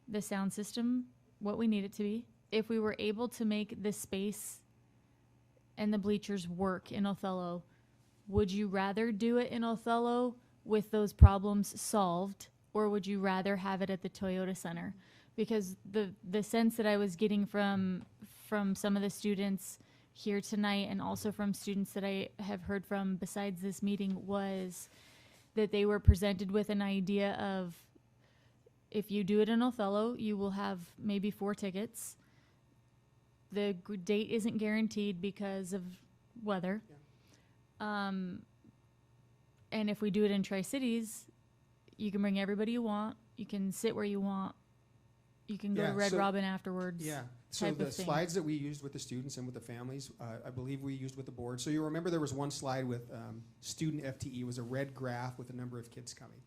the sound system what we need it to be, if we were able to make the space and the bleachers work in Othello, would you rather do it in Othello with those problems solved, or would you rather have it at the Toyota Center? Because the sense that I was getting from some of the students here tonight, and also from students that I have heard from besides this meeting, was that they were presented with an idea of, if you do it in Othello, you will have maybe 4 tickets. The date isn't guaranteed because of weather. Yeah. And if we do it in Tri-Cities, you can bring everybody you want. You can sit where you want. You can go to Red Robin afterwards. Yeah. So the slides that we used with the students and with the families, I believe we used with the board. So you remember there was one slide with student FTE, was a red graph with the number of kids coming.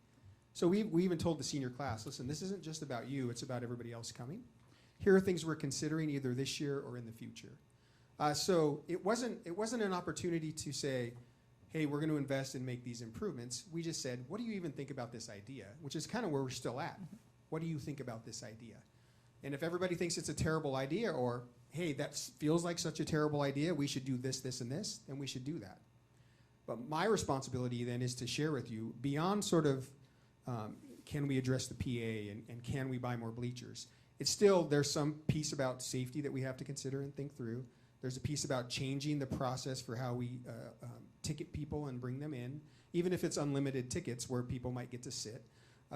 So we even told the senior class, listen, this isn't just about you, it's about everybody else coming. Here are things we're considering either this year or in the future. So it wasn't an opportunity to say, hey, we're going to invest and make these improvements. We just said, what do you even think about this idea? Which is kind of where we're still at. What do you think about this idea? And if everybody thinks it's a terrible idea, or, hey, that feels like such a terrible idea, we should do this, this, and this, then we should do that. But my responsibility then is to share with you, beyond sort of, can we address the PA and can we buy more bleachers? It's still, there's some piece about safety that we have to consider and think through. There's a piece about changing the process for how we ticket people and bring them in, even if it's unlimited tickets where people might get to sit.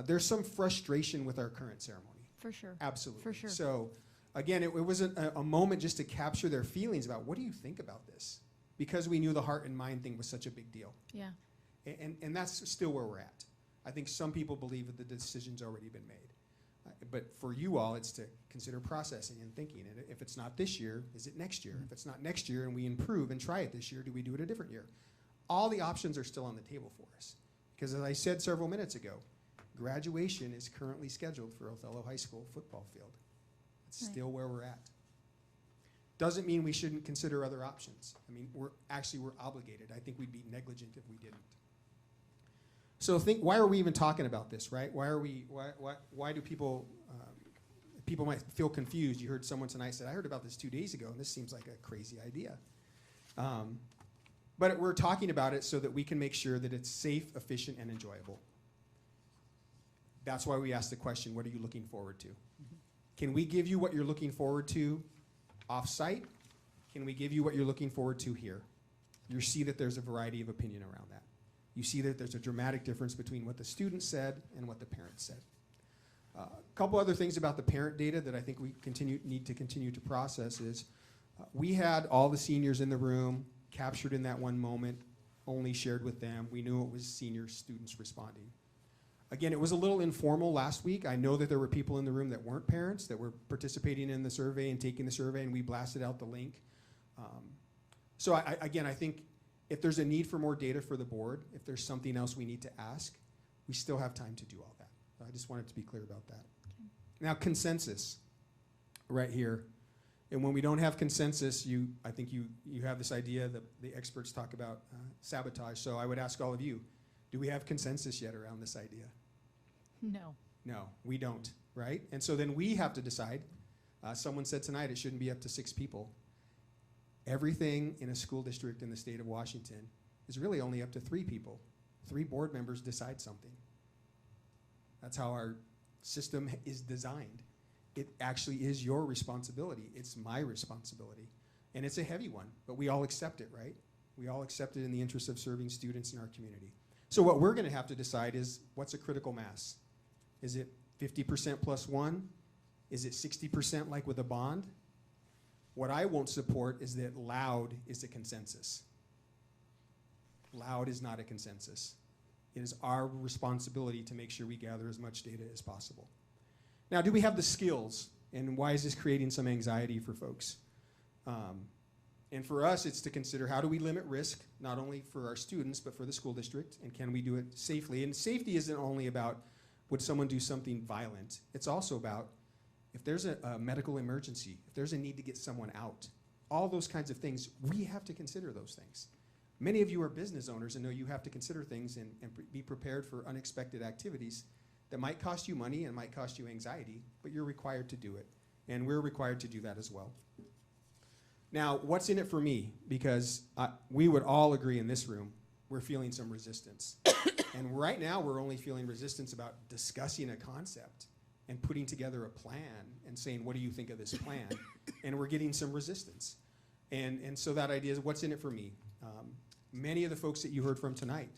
There's some frustration with our current ceremony. For sure. Absolutely. For sure. So again, it wasn't a moment just to capture their feelings about, what do you think about this? Because we knew the heart and mind thing was such a big deal. Yeah. And that's still where we're at. I think some people believe that the decision's already been made. But for you all, it's to consider processing and thinking. And if it's not this year, is it next year? If it's not next year and we improve and try it this year, do we do it a different year? All the options are still on the table for us. Because as I said several minutes ago, graduation is currently scheduled for Othello High School football field. It's Right. still where we're at. Doesn't mean we shouldn't consider other options. I mean, we're obligated. I think we'd be negligent if we didn't. So why are we even talking about this, right? Why do people might feel confused? You heard someone tonight said, I heard about this 2 days ago, and this seems like a crazy idea. But we're talking about it so that we can make sure that it's safe, efficient, and enjoyable. That's why we asked the question, what are you looking forward to? Can we give you what you're looking forward to off-site? Can we give you what you're looking forward to here? You see that there's a variety of opinion around that. You see that there's a dramatic difference between what the students said and what the parents said. A couple other things about the parent data that I think we need to continue to process is we had all the seniors in the room captured in that one moment, only shared with them. We knew it was senior students responding. Again, it was a little informal last week. I know that there were people in the room that weren't parents that were participating in the survey and taking the survey, and we blasted out the link. So I think if there's a need for more data for the board, if there's something else we need to ask, we still have time to do all that. I just wanted to be clear about that. Okay. Now, consensus, right here. And when we don't have consensus, I think you have this idea that the experts talk about sabotage. So I would ask all of you, do we have consensus yet around this idea? No. No, we don't, right? And so then we have to decide. Someone said tonight it shouldn't be up to 6 people. Everything in a school district in the state of Washington is really only up to 3 people. 3 board members decide something. That's how our system is designed. It actually is your responsibility. It's my responsibility. And it's a heavy one, but we all accept it, right? We all accept it in the interest of serving students in our community. So what we're going to have to decide is, what's a critical mass? Is it 50% plus 1? Is it 60% like with a bond? What I won't support is that loud is a consensus. Loud is not a consensus. It is our responsibility to make sure we gather as much data as possible. Now, do we have the skills? And why is this creating some anxiety for folks? And for us, it's to consider, how do we limit risk, not only for our students, but for the school district, and can we do it safely? And safety isn't only about, would someone do something violent? It's also about, if there's a medical emergency, if there's a need to get someone out, all those kinds of things, we have to consider those things. Many of you are business owners and know you have to consider things and be prepared for unexpected activities that might cost you money and might cost you anxiety, but you're required to do it. And we're required to do that as well. Now, what's in it for me? Because we would all agree in this room, we're feeling some resistance. And right now, we're only feeling resistance about discussing a concept and putting together a plan and saying, what do you think of this plan? And we're getting some resistance. And so that idea is, what's in it for me? Many of the folks that you heard from tonight,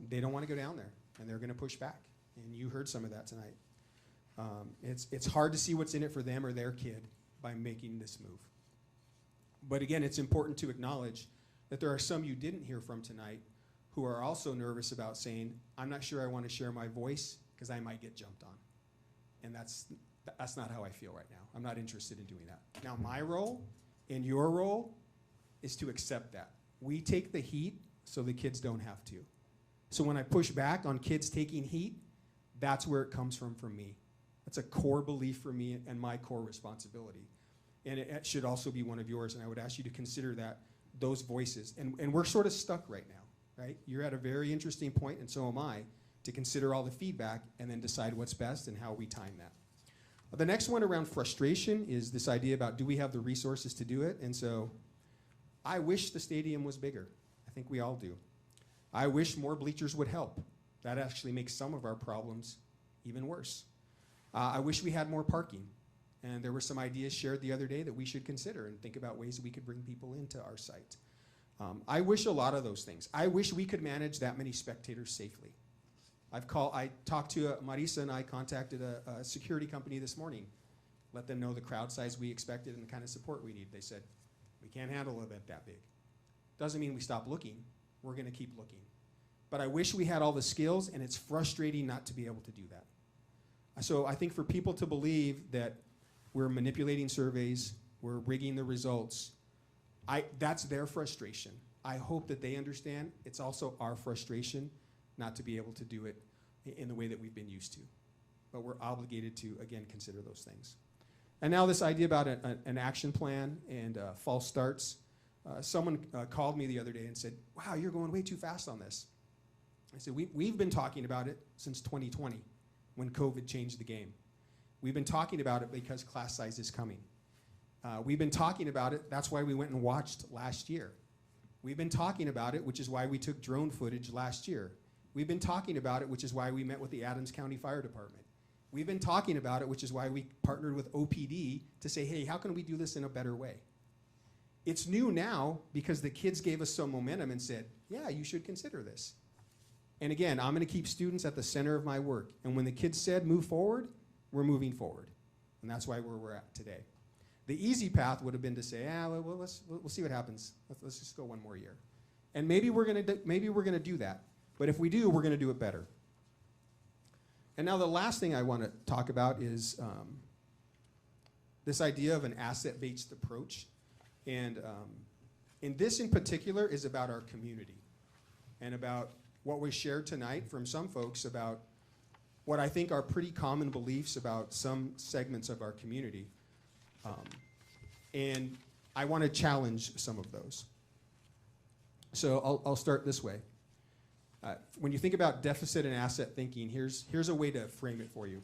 they don't want to go down there, and they're going to push back. And you heard some of that tonight. It's hard to see what's in it for them or their kid by making this move. But again, it's important to acknowledge that there are some you didn't hear from tonight who are also nervous about saying, I'm not sure I want to share my voice because I might get jumped on. And that's not how I feel right now. I'm not interested in doing that. Now, my role and your role is to accept that. We take the heat so the kids don't have to. So when I push back on kids taking heat, that's where it comes from for me. That's a core belief for me and my core responsibility. And it should also be one of yours, and I would ask you to consider those voices. And we're sort of stuck right now, right? You're at a very interesting point, and so am I, to consider all the feedback and then decide what's best and how we time that. The next one around frustration is this idea about, do we have the resources to do it? And so I wish the stadium was bigger. I think we all do. I wish more bleachers would help. That actually makes some of our problems even worse. I wish we had more parking. And there were some ideas shared the other day that we should consider and think about ways that we could bring people into our site. I wish a lot of those things. I wish we could manage that many spectators safely. I talked to Marisa, and I contacted a security company this morning, let them know the crowd size we expected and the kind of support we need. They said, we can't handle an event that big. Doesn't mean we stop looking. We're going to keep looking. But I wish we had all the skills, and it's frustrating not to be able to do that. So I think for people to believe that we're manipulating surveys, we're rigging the results, that's their frustration. I hope that they understand it's also our frustration not to be able to do it in the way that we've been used to. But we're obligated to, again, consider those things. And now this idea about an action plan and false starts. Someone called me the other day and said, wow, you're going way too fast on this. I said, we've been talking about it since 2020 when COVID changed the game. We've been talking about it because class size is coming. We've been talking about it, that's why we went and watched last year. We've been talking about it, which is why we took drone footage last year. We've been talking about it, which is why we met with the Adams County Fire Department. We've been talking about it, which is why we partnered with OPD to say, hey, how can we do this in a better way? It's new now because the kids gave us some momentum and said, yeah, you should consider this. And again, I'm going to keep students at the center of my work. And when the kids said move forward, we're moving forward. And that's why we're at today. The easy path would have been to say, we'll see what happens. Let's just go one more year. And maybe we're going to do that. But if we do, we're going to do it better. And now the last thing I want to talk about is this idea of an asset-based approach. And this in particular is about our community and about what was shared tonight from some folks about what I think are pretty common beliefs about some segments of our community. And I want to challenge some of those. So I'll start this way. When you think about deficit and asset thinking, here's a way to frame it for you.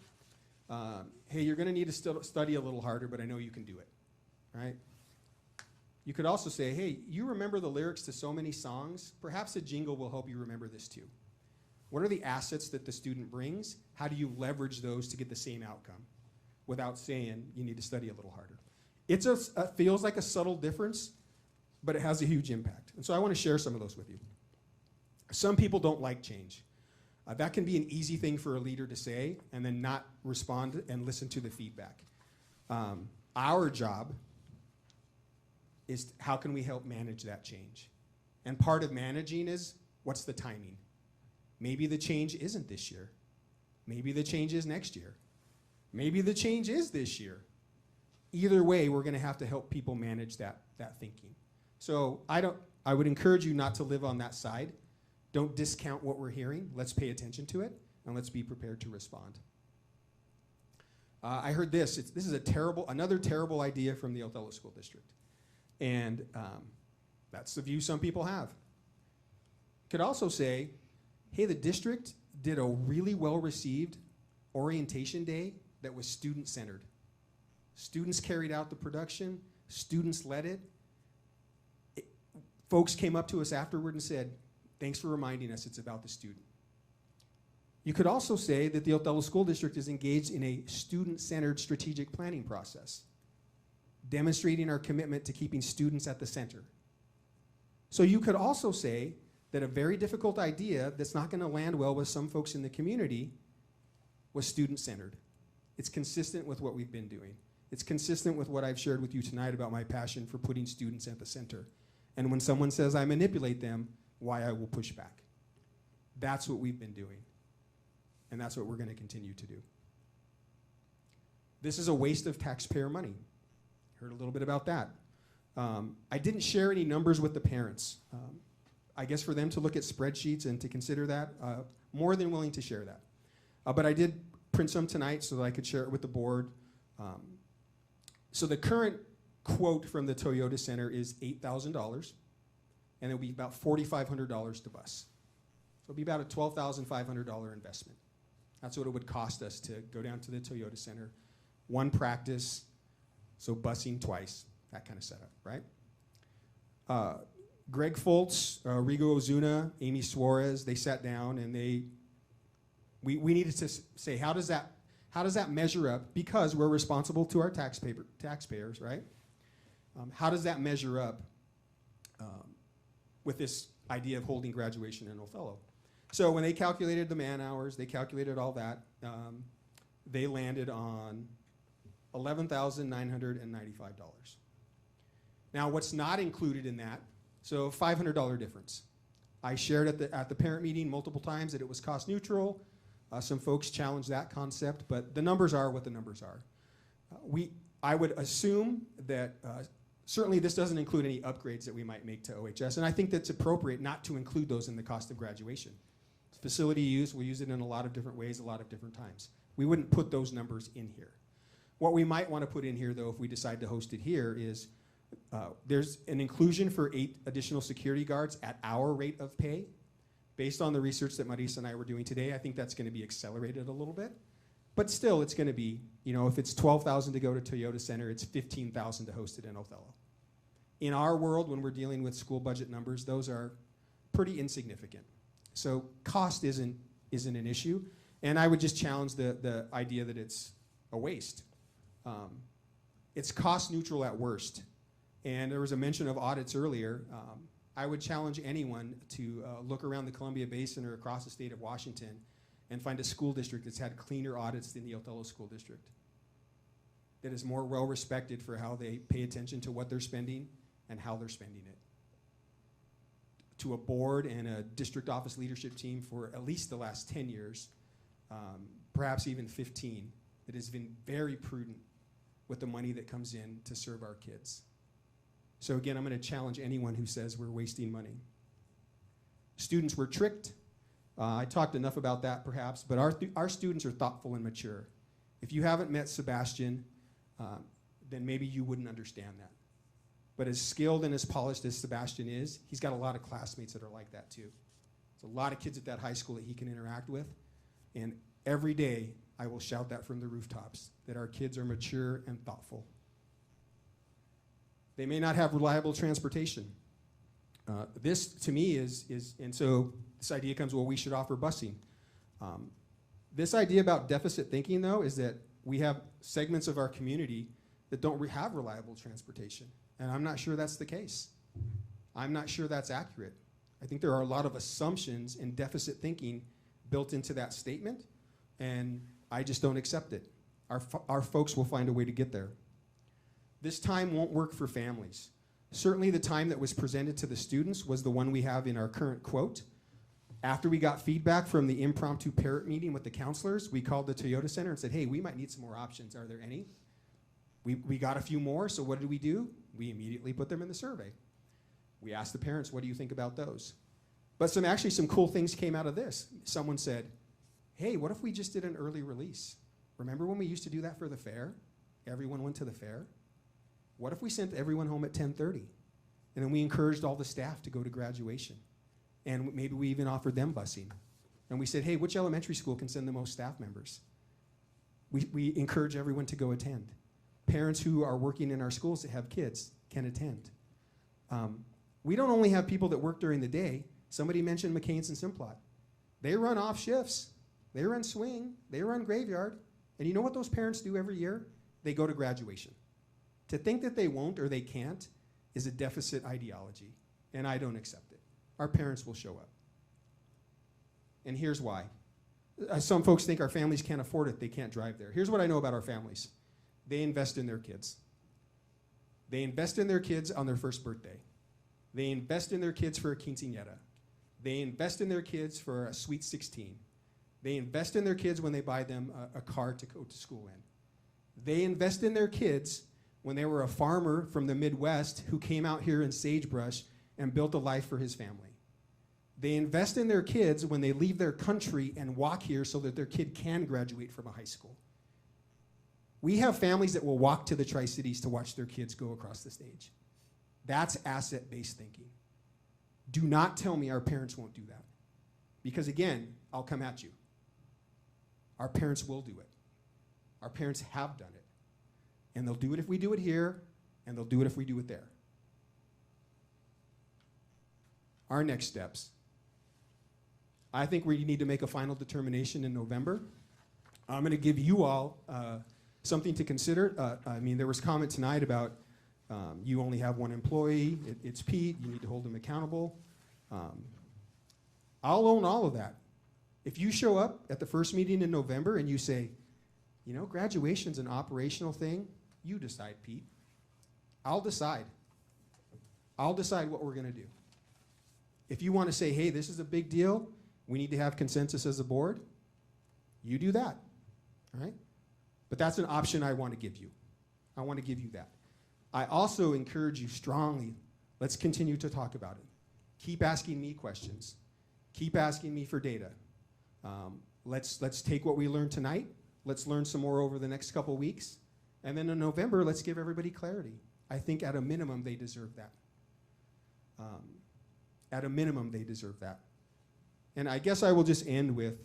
Hey, you're going to need to study a little harder, but I know you can do it, right? You could also say, hey, you remember the lyrics to so many songs? Perhaps a jingle will help you remember this too. What are the assets that the student brings? How do you leverage those to get the same outcome without saying you need to study a little harder? It feels like a subtle difference, but it has a huge impact. And so I want to share some of those with you. Some people don't like change. That can be an easy thing for a leader to say and then not respond and listen to the feedback. Our job is how can we help manage that change? And part of managing is what's the timing? Maybe the change isn't this year. Maybe the change is next year. Maybe the change is this year. Either way, we're going to have to help people manage that thinking. So I would encourage you not to live on that side. Don't discount what we're hearing. Let's pay attention to it, and let's be prepared to respond. I heard this. This is another terrible idea from the Othello School District. And that's the view some people have. Could also say, hey, the district did a really well-received orientation day that was student-centered. Students carried out the production. Students led it. Folks came up to us afterward and said, thanks for reminding us it's about the student. You could also say that the Othello School District is engaged in a student-centered strategic planning process, demonstrating our commitment to keeping students at the center. So you could also say that a very difficult idea that's not going to land well with some folks in the community was student-centered. It's consistent with what we've been doing. It's consistent with what I've shared with you tonight about my passion for putting students at the center. And when someone says I manipulate them, why I will push back. That's what we've been doing. And that's what we're going to continue to do. This is a waste of taxpayer money. Heard a little bit about that. I didn't share any numbers with the parents. I guess for them to look at spreadsheets and to consider that, more than willing to share that. But I did print some tonight so that I could share it with the board. So the current quote from the Toyota Center is $8,000, and it'll be about $4,500 to bus. So it'll be about a $12,500 investment. That's what it would cost us to go down to the Toyota Center, one practice, so busing twice, that kind of setup, right? Greg Foltz, Rigo Ozuna, Amy Suarez, they sat down and we needed to say, how does that measure up? Because we're responsible to our taxpayers, right? How does that measure up with this idea of holding graduation in Othello? So when they calculated the man hours, they calculated all that, they landed on $11,995. Now what's not included in that, so $500 difference. I shared at the parent meeting multiple times that it was cost neutral. Some folks challenge that concept, but the numbers are what the numbers are. I would assume that certainly this doesn't include any upgrades that we might make to OHS, and I think that's appropriate not to include those in the cost of graduation. Facility use, we use it in a lot of different ways, a lot of different times. We wouldn't put those numbers in here. What we might want to put in here, though, if we decide to host it here, is there's an inclusion for 8 additional security guards at our rate of pay. Based on the research that Marisa and I were doing today, I think that's going to be accelerated a little bit. But still, it's going to be, you know, if it's $12,000 to go to Toyota Center, it's $15,000 to host it in Othello. In our world, when we're dealing with school budget numbers, those are pretty insignificant. So cost isn't an issue. And I would just challenge the idea that it's a waste. It's cost neutral at worst. And there was a mention of audits earlier. I would challenge anyone to look around the Columbia Basin or across the state of Washington and find a school district that's had cleaner audits than the Othello School District, that is more well respected for how they pay attention to what they're spending and how they're spending it. To a board and a district office leadership team for at least the last 10 years, perhaps even 15, that has been very prudent with the money that comes in to serve our kids. So again, I'm going to challenge anyone who says we're wasting money. Students were tricked. I talked enough about that perhaps, but our students are thoughtful and mature. If you haven't met Sebastian, then maybe you wouldn't understand that. But as skilled and as polished as Sebastian is, he's got a lot of classmates that are like that too. There's a lot of kids at that high school that he can interact with. And every day, I will shout that from the rooftops, that our kids are mature and thoughtful. They may not have reliable transportation. This, to me, and so this idea comes, well, we should offer busing. This idea about deficit thinking, though, is that we have segments of our community that don't have reliable transportation. And I'm not sure that's the case. I'm not sure that's accurate. I think there are a lot of assumptions and deficit thinking built into that statement, and I just don't accept it. Our folks will find a way to get there. This time won't work for families. Certainly the time that was presented to the students was the one we have in our current quote. After we got feedback from the impromptu parent meeting with the counselors, we called the Toyota Center and said, hey, we might need some more options. Are there any? We got a few more, so what did we do? We immediately put them in the survey. We asked the parents, what do you think about those? But actually some cool things came out of this. Someone said, hey, what if we just did an early release? Remember when we used to do that for the fair? Everyone went to the fair. What if we sent everyone home at 10:30? And then we encouraged all the staff to go to graduation. And maybe we even offered them busing. And we said, hey, which elementary school can send the most staff members? We encourage everyone to go attend. Parents who are working in our schools that have kids can attend. We don't only have people that work during the day. Somebody mentioned McCain's and Simplot. They run off shifts. They run swing. They run graveyard. And you know what those parents do every year? They go to graduation. To think that they won't or they can't is a deficit ideology, and I don't accept it. Our parents will show up. And here's why. Some folks think our families can't afford it, they can't drive there. Here's what I know about our families. They invest in their kids. They invest in their kids on their first birthday. They invest in their kids for a quinceañera. They invest in their kids for a sweet 16. They invest in their kids when they buy them a car to go to school in. They invest in their kids when they were a farmer from the Midwest who came out here in sagebrush and built a life for his family. They invest in their kids when they leave their country and walk here so that their kid can graduate from a high school. We have families that will walk to the Tri-Cities to watch their kids go across the stage. That's asset-based thinking. Do not tell me our parents won't do that. Because again, I'll come at you. Our parents will do it. Our parents have done it. And they'll do it if we do it here, and they'll do it if we do it there. Our next steps. I think we need to make a final determination in November. I'm going to give you all something to consider. I mean, there was comment tonight about you only have one employee. It's Pete. You need to hold him accountable. I'll own all of that. If you show up at the first meeting in November and you say, you know, graduation's an operational thing, you decide, Pete. I'll decide. I'll decide what we're going to do. If you want to say, hey, this is a big deal, we need to have consensus as a board, You do that, all right? But that's an option I want to give you. I want to give you that. I also encourage you strongly, let's continue to talk about it. Keep asking me questions. Keep asking me for data. Let's take what we learned tonight. Let's learn some more over the next couple weeks. And then in November, let's give everybody clarity. I think at a minimum, they deserve that. At a minimum, they deserve that. And I guess I will just end with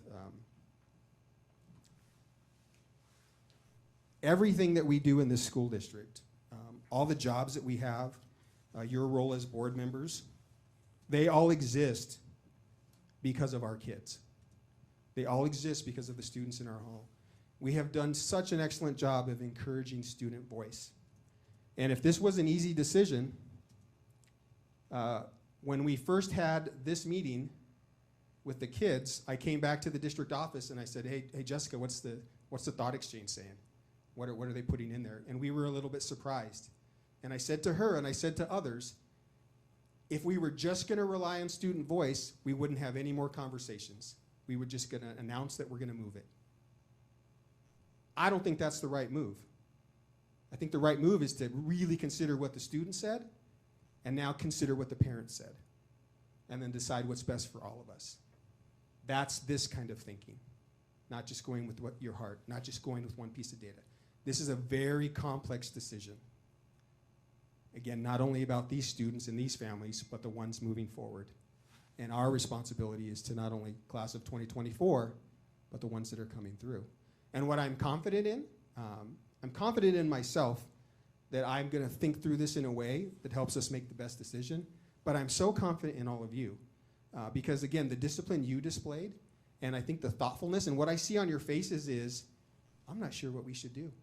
everything that we do in this school district, all the jobs that we have, your role as board members, they all exist because of our kids. They all exist because of the students in our hall. We have done such an excellent job of encouraging student voice. And if this was an easy decision, when we first had this meeting with the kids, I came back to the district office and I said, hey Jessica, what's the thought exchange saying? What are they putting in there? And we were a little bit surprised. And I said to her and I said to others, if we were just gonna rely on student voice, we wouldn't have any more conversations. We were just gonna announce that we're gonna move it. I don't think that's the right move. I think the right move is to really consider what the student said and now consider what the parents said and then decide what's best for all of us. That's this kind of thinking, not just going with what your heart, not just going with one piece of data. This is a very complex decision. Again, not only about these students and these families, but the ones moving forward. And our responsibility is to not only class of 2024, but the ones that are coming through. And what I'm confident in, I'm confident in myself that I'm gonna think through this in a way that helps us make the best decision, but I'm so confident in all of you. Because again, the discipline you displayed, and I think the thoughtfulness, and what I see on your faces is, I'm not sure what we should do.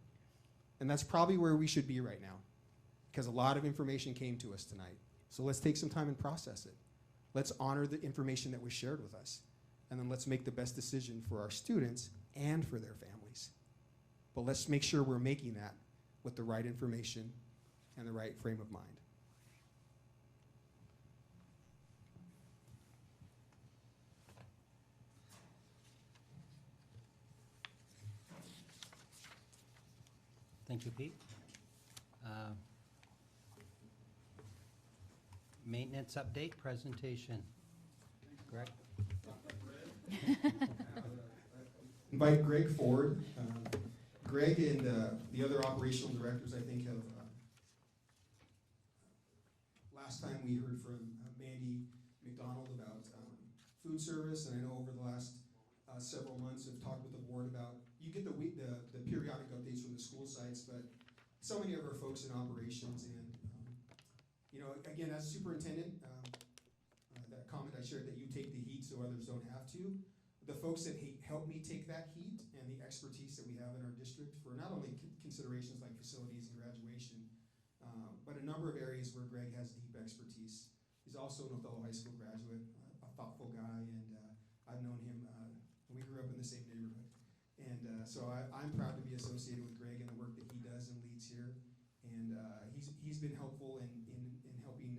And that's probably where we should be right now, because a lot of information came to us tonight. So let's take some time and process it. Let's honor the information that was shared with us, and then let's make the best decision for our students and for their families. But let's make sure we're making that with the right information and the right frame of mind. Thank you, Pete. Maintenance update presentation. Greg? Invite Greg forward. Greg and the other operational directors, I think, have, last time we heard from Mandy McDonald about food service, and I know over the last several months have talked with the board about, you get the periodic updates from the school sites, but so many of our folks in operations and, you know, again, as superintendent, that comment I shared that you take the heat so others don't have to, the folks that help me take that heat and the expertise that we have in our district for not only considerations like facilities and graduation, but a number of areas where Greg has deep expertise. He's also an Othello High School graduate, a thoughtful guy, and I've known him, we grew up in the same neighborhood. And so I'm proud to be associated with Greg and the work that he does and leads here. And he's been helpful in helping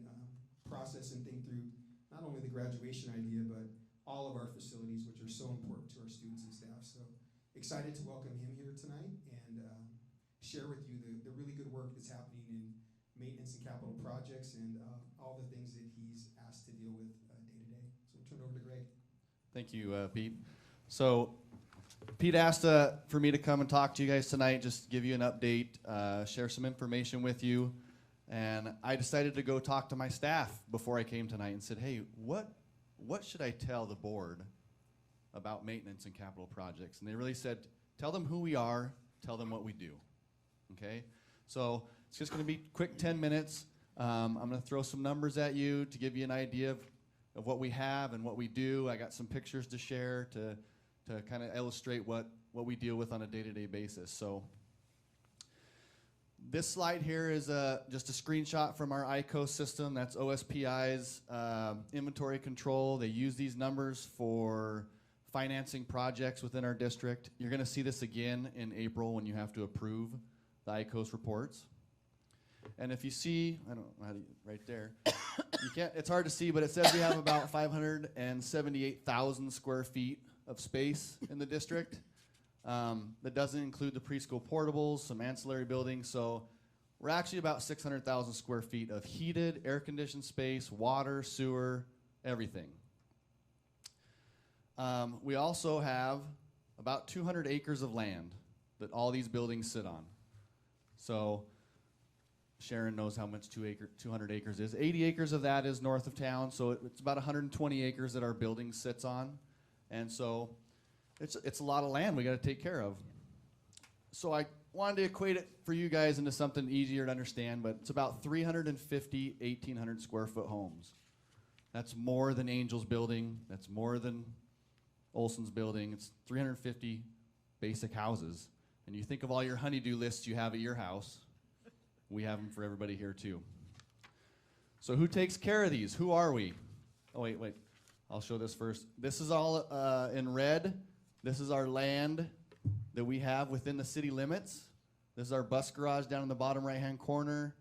process and think through not only the graduation idea, but all of our facilities, which are so important to our students and staff. So excited to welcome him here tonight and share with you the really good work that's happening in maintenance and capital projects and all the things that he's asked to deal with day to day. So we'll turn it over to Greg. Thank you, Pete. So Pete asked for me to come and talk to you guys tonight, just give you an update, share some information with you. And I decided to go talk to my staff before I came tonight and said, hey, what should I tell the board about maintenance and capital projects? And they really said, tell them who we are, tell them what we do, okay? So it's just gonna be quick 10 minutes. I'm gonna throw some numbers at you to give you an idea of what we have and what we do. I got some pictures to share to kind of illustrate what we deal with on a day-to-day basis. So this slide here is just a screenshot from our ICO system. That's OSPI's inventory control. They use these numbers for financing projects within our district. You're gonna see this again in April when you have to approve the ICOS reports. And if you see, I don't know how to, right there, you can't, it's hard to see, but it says we have about 578,000 square feet of space in the district. That doesn't include the preschool portables, some ancillary buildings. So we're actually about 600,000 square feet of heated, air-conditioned space, water, sewer, everything. We also have about 200 acres of land that all these buildings sit on. So Sharon knows how much 200 acres is. 80 acres of that is north of town, so it's about 120 acres that our building sits on. And so it's a lot of land we got to take care of. So I wanted to equate it for you guys into something easier to understand, but it's about 350 1,800 square foot homes. That's more than Angel's building. That's more than Olson's building. It's 350 basic houses. And you think of all your honey-do lists you have at your house. We have them for everybody here too. So who takes care of these? Who are we? Oh, wait. I'll show this first. This is all in red. This is our land that we have within the city limits. This is our bus garage down in the bottom right-hand corner.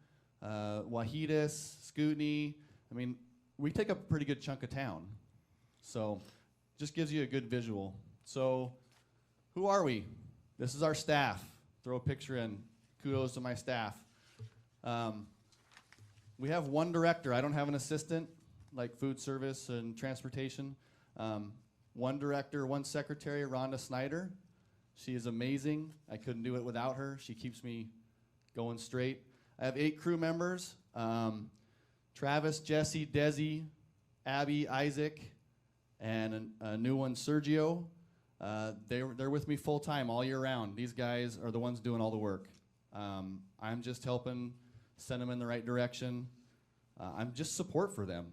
Wahidas, Scootney. I mean, we take up a pretty good chunk of town. So just gives you a good visual. So who are we? This is our staff. Throw a picture in. Kudos to my staff. We have one director. I don't have an assistant like food service and transportation. One director, one secretary, Rhonda Snyder. She is amazing. I couldn't do it without her. She keeps me going straight. I have 8 crew members. Travis, Jesse, Desi, Abby, Isaac, and a new one, Sergio. They're with me full time all year round. These guys are the ones doing all the work. I'm just helping send them in the right direction. I'm just support for them.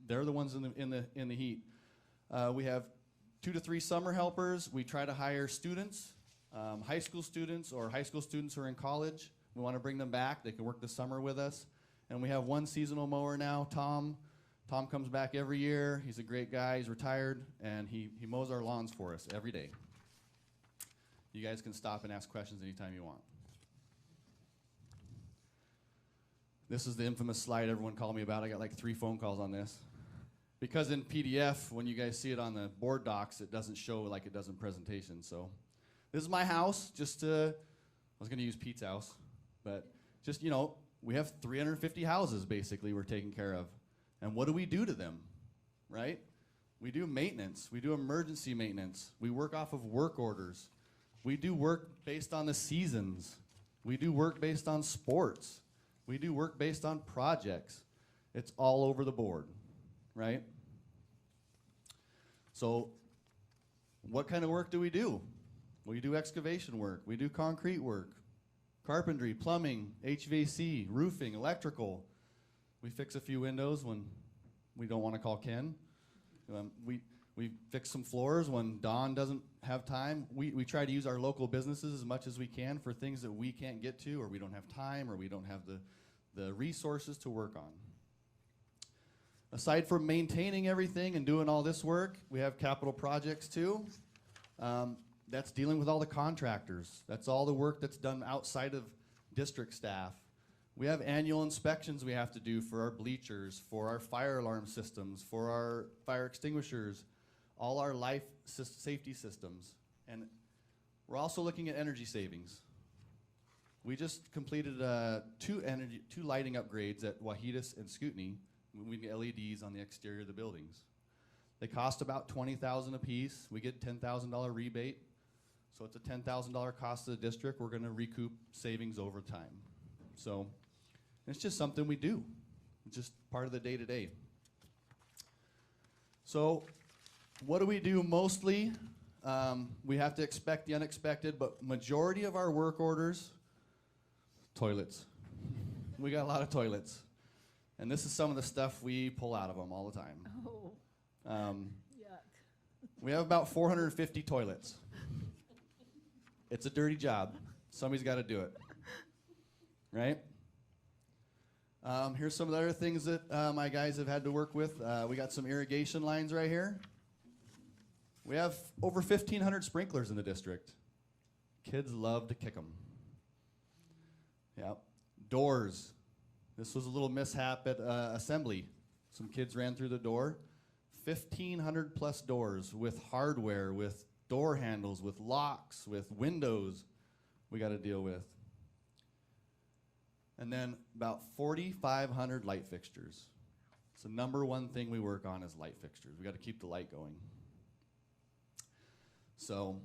They're the ones in the heat. We have 2 to 3 summer helpers. We try to hire students, high school students or high school students who are in college. We want to bring them back. They can work the summer with us. And we have one seasonal mower now, Tom. Tom comes back every year. He's a great guy. He's retired, and he mows our lawns for us every day. You guys can stop and ask questions anytime you want. This is the infamous slide everyone called me about. I got like 3 phone calls on this. Because in PDF, when you guys see it on the board docs, it doesn't show like it does in presentation. So this is my house. I was going to use Pete's house. But just, we have 350 houses basically we're taking care of. And what do we do to them, right? We do maintenance. We do emergency maintenance. We work off of work orders. We do work based on the seasons. We do work based on sports. We do work based on projects. It's all over the board, right? So what kind of work do? We do excavation work. We do concrete work, carpentry, plumbing, HVAC, roofing, electrical. We fix a few windows when we don't want to call Ken. We fix some floors when Don doesn't have time. We try to use our local businesses as much as we can for things that we can't get to, or we don't have time, or we don't have the resources to work on. Aside from maintaining everything and doing all this work, we have capital projects too. That's dealing with all the contractors. That's all the work that's done outside of district staff. We have annual inspections we have to do for our bleachers, for our fire alarm systems, for our fire extinguishers, all our life safety systems. And we're also looking at energy savings. We just completed 2 lighting upgrades at Wahidas and Scootney. We get LEDs on the exterior of the buildings. They cost about $20,000 a piece. We get $10,000 rebate. So it's a $10,000 cost to the district. We're going to recoup savings over time. So it's just something we do. It's just part of the day-to-day. So what do we do mostly? We have to expect the unexpected, but majority of our work orders, toilets. We got a lot of toilets. And this is some of the stuff we pull out of them all the time. Oh, yuck. We have about 450 toilets. It's a dirty job. Somebody's got to do it, right? Here's some of the other things that my guys have had to work with. We got some irrigation lines right here. We have over 1,500 sprinklers in the district. Kids love to kick them. Yep. Doors. This was a little mishap at assembly. Some kids ran through the door. 1,500 plus doors with hardware, with door handles, with locks, with windows we got to deal with. And then about 4,500 light fixtures. It's the number one thing we work on is light fixtures. We got to keep the light going. So,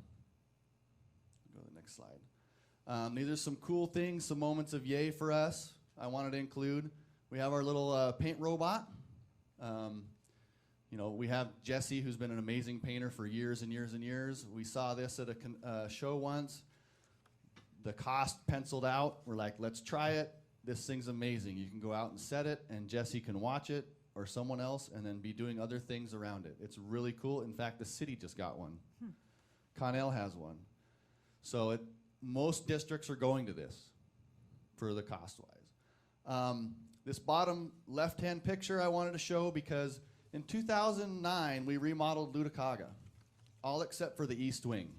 go to the next slide. These are some cool things, some moments of yay for us. I wanted to include. We have our little paint robot. You know, we have Jesse, who's been an amazing painter for years and years and years. We saw this at a show once. The cost penciled out. We're like, let's try it. This thing's amazing. You can go out and set it, and Jesse can watch it, or someone else, and then be doing other things around it. It's really cool. In fact, the city just got one. Connell has one. So most districts are going to this for the cost-wise. This bottom left-hand picture I wanted to show because in 2009, we remodeled Lutakaga, all except for the east wing.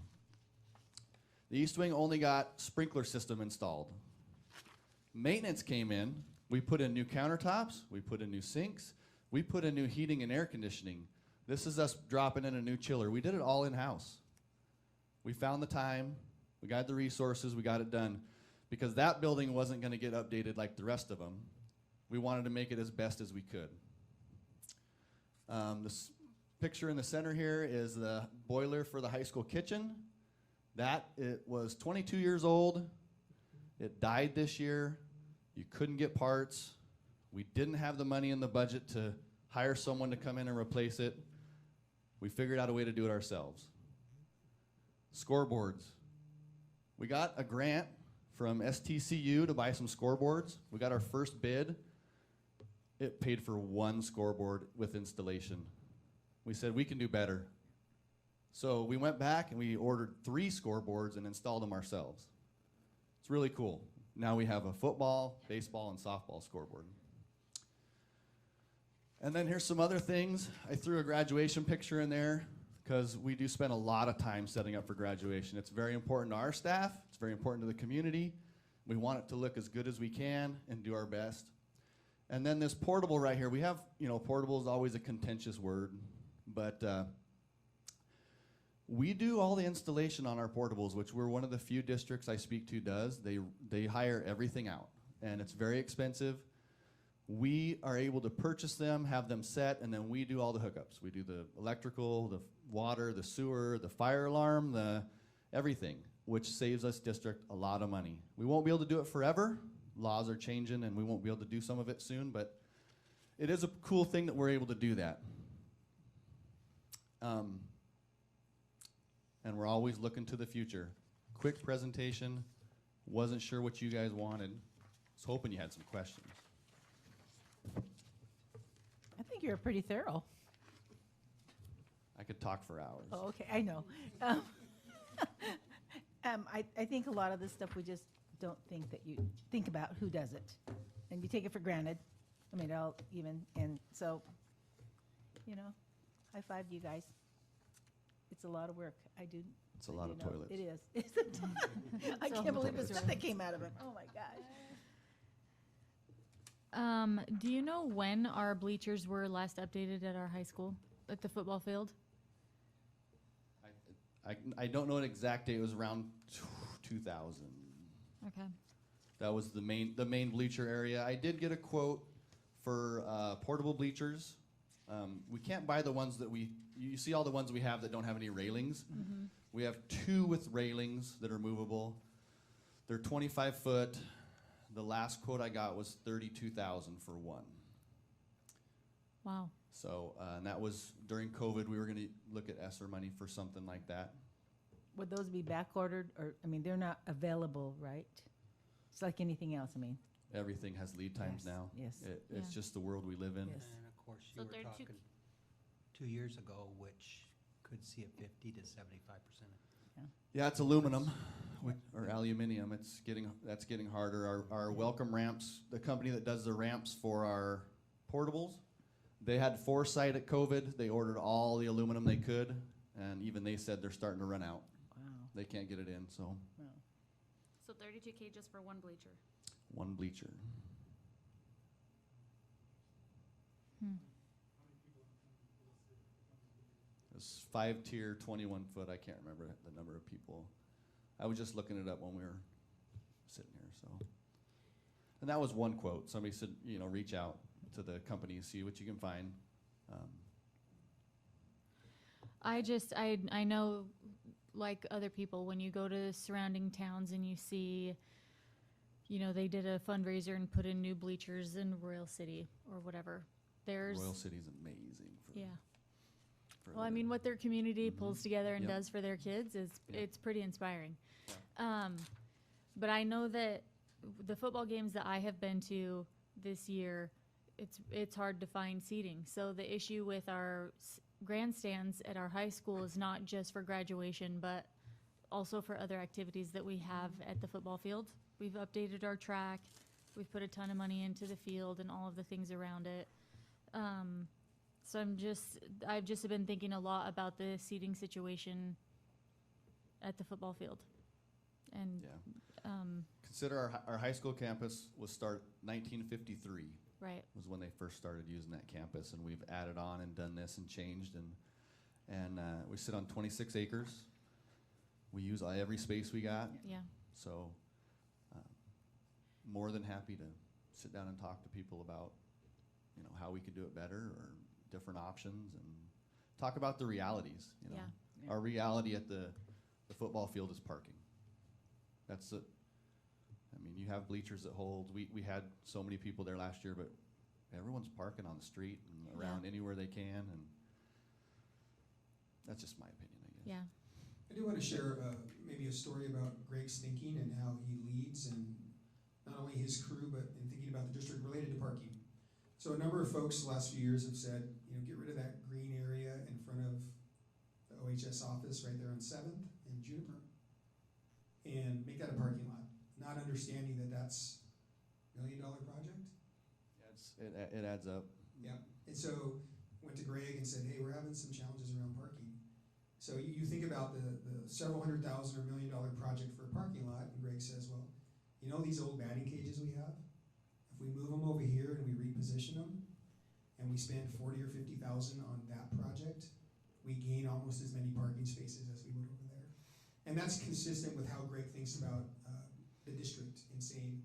The east wing only got sprinkler system installed. Maintenance came in. We put in new countertops. We put in new sinks. We put in new heating and air conditioning. This is us dropping in a new chiller. We did it all in-house. We found the time. We got the resources. We got it done. Because that building wasn't going to get updated like the rest of them. We wanted to make it as best as we could. This picture in the center here is the boiler for the high school kitchen. It was 22 years old. It died this year. You couldn't get parts. We didn't have the money in the budget to hire someone to come in and replace it. We figured out a way to do it ourselves. Scoreboards. We got a grant from STCU to buy some scoreboards. We got our first bid. It paid for one scoreboard with installation. We said we can do better. So we went back and we ordered 3 scoreboards and installed them ourselves. It's really cool. Now we have a football, baseball, and softball scoreboard. And then here's some other things. I threw a graduation picture in there because we do spend a lot of time setting up for graduation. It's very important to our staff. It's very important to the community. We want it to look as good as we can and do our best. And then this portable right here. We have, portable is always a contentious word, but we do all the installation on our portables, which we're one of the few districts I speak to does. They hire everything out, and it's very expensive. We are able to purchase them, have them set, and then we do all the hookups. We do the electrical, the water, the sewer, the fire alarm, everything, which saves us district a lot of money. We won't be able to do it forever. Laws are changing, and we won't be able to do some of it soon, but it is a cool thing that we're able to do that. And we're always looking to the future. Quick presentation. Wasn't sure what you guys wanted. Was hoping you had some questions. I think you're pretty thorough. I could talk for hours. Oh, okay, I know. I think a lot of this stuff we just don't think that you think about who does it. And you take it for granted. I mean, and so, high five to you guys. It's a lot of work. I do. It's a lot of toilets. It is. I can't believe the stuff that came out of it. Oh, my gosh. Do you know when our bleachers were last updated at our high school, at the football field? I don't know an exact date. It was around 2000. Okay. That was the main bleacher area. I did get a quote for portable bleachers. We can't buy the ones that you see all the ones we have that don't have any railings. Mm-hmm. We have 2 with railings that are movable. They're 25 foot. The last quote I got was $32,000 for one. Wow. So, and that was during COVID. We were going to look at ESSER money for something like that. Would those be back ordered or, they're not available, right? It's like anything else, Everything has lead times now. Yes. It's just the world we live in. Yes. And of course, you were talking 2 years ago, which could see a 50 to 75%. Yeah, it's aluminum or aluminium. That's getting harder. Our welcome ramps, the company that does the ramps for our portables, they had foresight at COVID. They ordered all the aluminum they could, and even they said they're starting to run out. Wow. They can't get it in, so. Wow. So $32K just for one bleacher. One bleacher. It was was 5-tier, 21 foot. I can't remember the number of people. I was just looking it up when we were sitting here. So, and that was one quote. Somebody said, you know, reach out to the company, see what you can find. I know, like other people, when you go to surrounding towns and you see, you know, they did a fundraiser and put in new bleachers in Royal City or whatever. There's Royal City's amazing. yeah. For Well, I mean, what their community pulls together and Yep. does for their kids is Yeah. it's pretty inspiring. But I know that the football games that I have been to this year, it's hard to find seating. So the issue with our grandstands at our high school is not just for graduation, but also for other activities that we have at the football field. We've updated our track. We've put a ton of money into the field and all of the things around it. So I've just been thinking a lot about the seating situation at the football field. And, Consider our high school campus was start 1953. Right. Was when they first started using that campus, and we've added on and done this and changed, and we sit on 26 acres. We use every space we got. Yeah. So, more than happy to sit down and talk to people about, you know, how we could do it better or different options, and talk about the realities. You know, Yeah. our reality at the football field is parking. That's it. I mean, you have bleachers that hold. We had so many people there last year, but everyone's parking on the street and around anywhere they can, and that's just my opinion, I guess. Yeah. I do want to share maybe a story about Greg's thinking and how he leads, and not only his crew, but in thinking about the district related to parking. So a number of folks the last few years have said, you know, get rid of that green area in front of the OHS office right there on 7th and Juniper, and make that a parking lot, not understanding that that's $1 million project. It adds up. Yeah, and so went to Greg and said, hey, we're having some challenges around parking. So you think about the several $100,000 or $1 million project for a parking lot, and Greg says, well, you know these old batting cages we have? If we move them over here and we reposition them, and we spend $40,000 or $50,000 on that project, we gain almost as many parking spaces as we would over there. And that's consistent with how Greg thinks about the district in saying,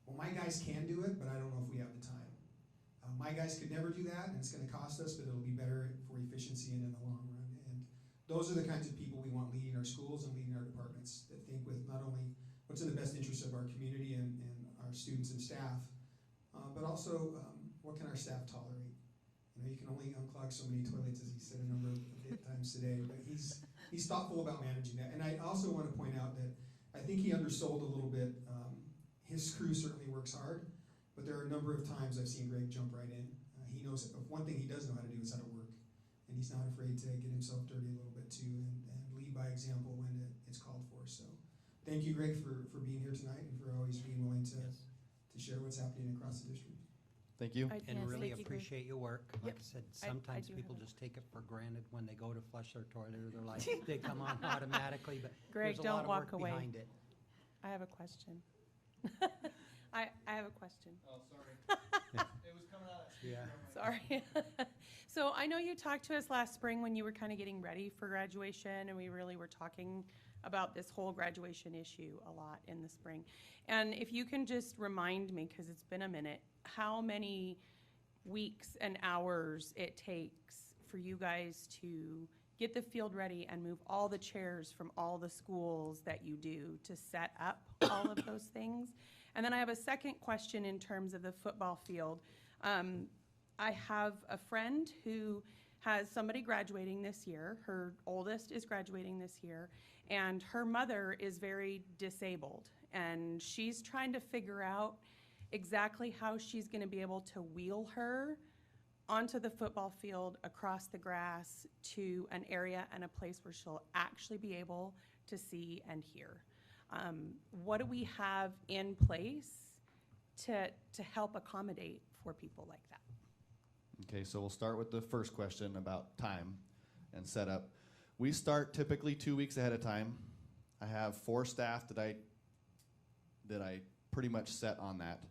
well, my guys can do it, but I don't know if we have the time. My guys could never do that, and it's going to cost us, but it'll be better for efficiency and in the long run. And those are the kinds of people we want leading our schools and leading our departments, that think with not only what's in the best interest of our community and our students and staff, but also what can our staff tolerate. You know, you can only unclog so many toilets, as he said a number of times today, but he's thoughtful about managing that. And I also want to point out that I think he undersold a little bit. His crew certainly works hard, but there are a number of times I've seen Greg jump right in. He knows, one thing he does know how to do is how to work, and he's not afraid to get himself dirty a little bit too, and lead by example when it's called for. So thank you, Greg, for being here tonight and for always being willing to share what's happening across the district. Thank you. And Yes, really thank you, Greg. appreciate your work. Like Yep. I said, I sometimes do people have just take it for granted when they go to flush their toilet, or they're like, they come on automatically, but Greg, there's a lot don't of walk work away. behind it. I have a question. I have a question. Oh, sorry. It was coming out. Yeah. Sorry. So I know you talked to us last spring when you were kind of getting ready for graduation, and we really were talking about this whole graduation issue a lot in the spring. And if you can just remind me, because it's been a minute, how many weeks and hours it takes for you guys to get the field ready and move all the chairs from all the schools that you do to set up all of those things? And then I have a second question in terms of the football field. I have a friend who has somebody graduating this year. Her oldest is graduating this year, and her mother is very disabled, and she's trying to figure out exactly how she's going to be able to wheel her onto the football field, across the grass, to an area and a place where she'll actually be able to see and hear. What do we have in place to help accommodate for people like that? Okay, so we'll start with the first question about time and setup. We start typically 2 weeks ahead of time. I have 4 staff that I pretty much set on that,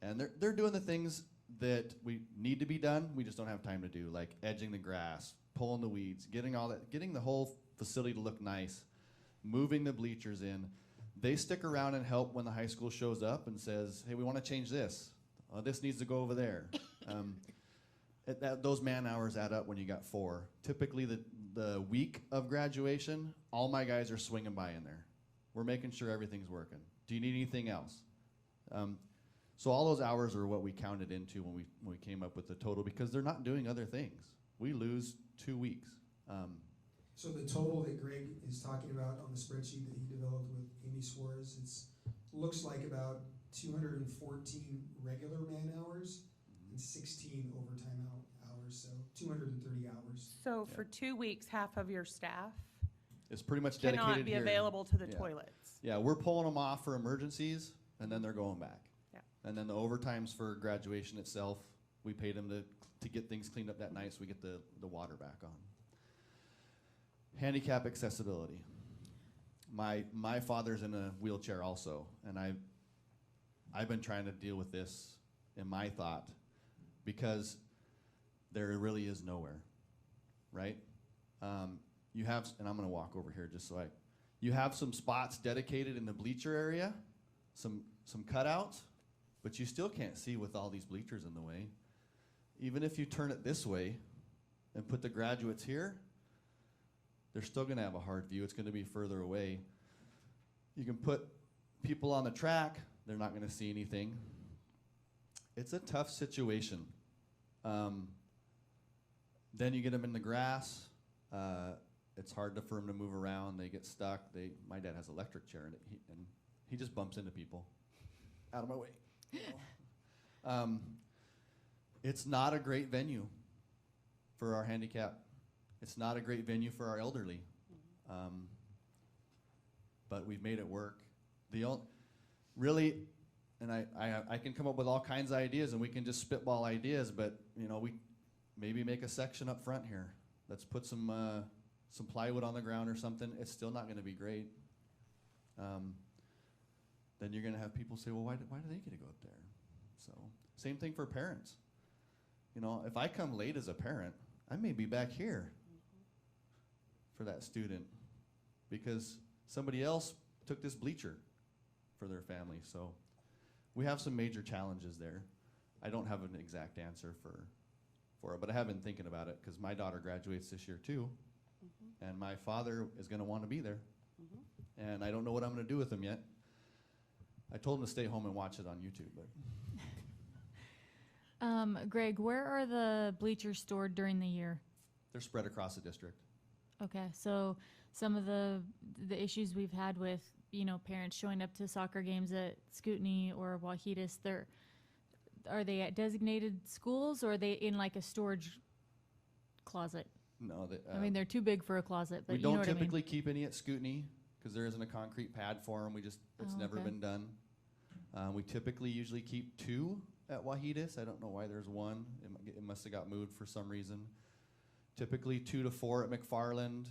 and they're doing the things that we need to be done, we just don't have time to do, like edging the grass, pulling the weeds, getting the whole facility to look nice, moving the bleachers in. They stick around and help when the high school shows up and says, hey, we want to change this. This needs to go over there. Those man hours add up when you got 4. Typically the week of graduation, all my guys are swinging by in there. We're making sure everything's working. Do you need anything else? So all those hours are what we counted into when we came up with the total, because they're not doing other things. We lose 2 weeks. So the total that Greg is talking about on the spreadsheet that he developed with Amy Suarez, looks like about 214 regular man hours and 16 overtime hours, so 230 hours. So for 2 weeks, half of your staff It's pretty much dedicated cannot be here. available to the Yeah. toilets. Yeah, we're pulling them off for emergencies, and then they're going back. Yeah. And then the overtimes for graduation itself, we paid them to get things cleaned up that night so we get the water back on. Handicap accessibility. My father's in a wheelchair also, and I've been trying to deal with this in my thought because there really is nowhere, right? You have, and I'm gonna walk over here just so you have some spots dedicated in the bleacher area, some cutouts, but you still can't see with all these bleachers in the way. Even if you turn it this way and put the graduates here, they're still gonna have a hard view. It's gonna be further away. You can put people on the track, they're not gonna see anything. It's a tough situation. Then you get them in the grass. It's hard for them to move around. They get stuck. My dad has an electric chair, and he just bumps into people. Out of my way. You know? It's not a great venue for our handicap. It's not a great venue for our elderly. But we've made it work. Really, and I can come up with all kinds of ideas, and we can just spitball ideas, but we maybe make a section up front here. Let's put some plywood on the ground or something. It's still not going to be great. Then you're going to have people say, well, why do they get to go up there? So same thing for parents. If I come late as a parent, I may be back here for that student because somebody else took this bleacher for their family. So we have some major challenges there. I don't have an exact answer for it, but I have been thinking about it because my daughter graduates this year too, and my father is going to want to be there, and I don't know what I'm going to do with him yet. I told him to stay home and watch it on YouTube, but. Greg, where are the bleachers stored during the year? They're spread across the district. Okay, so some of the issues we've had with, parents showing up to soccer games at Scootney or Wahitas, are they at designated schools or are they in like a storage closet? No, they're too big for a closet, but we you know don't what I mean. typically keep any at Scootney because there isn't a concrete pad for them. It's never been done. We typically usually keep 2 at Wahitas. I don't know why there's 1. It must have got moved for some reason. Typically 2 to 4 at McFarland,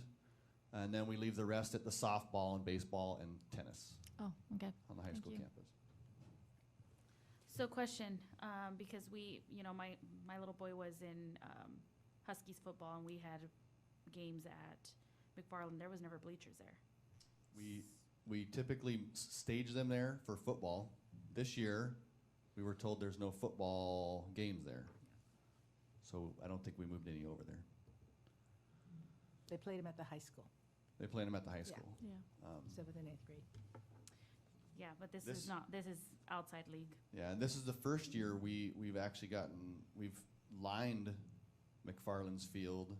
and then we leave the rest at the softball and baseball and tennis. Oh, okay. On the high school campus. So question, because my little boy was in Huskies football and we had games at McFarland. There was never bleachers there. We typically stage them there for football. This year, we were told there's no football games there. So I don't think we moved any over there. They played them at the high school. They played them at the high school. Yeah. 7th and 8th grade. Yeah, but this is outside league. Yeah, and this is the first year we've lined McFarland's field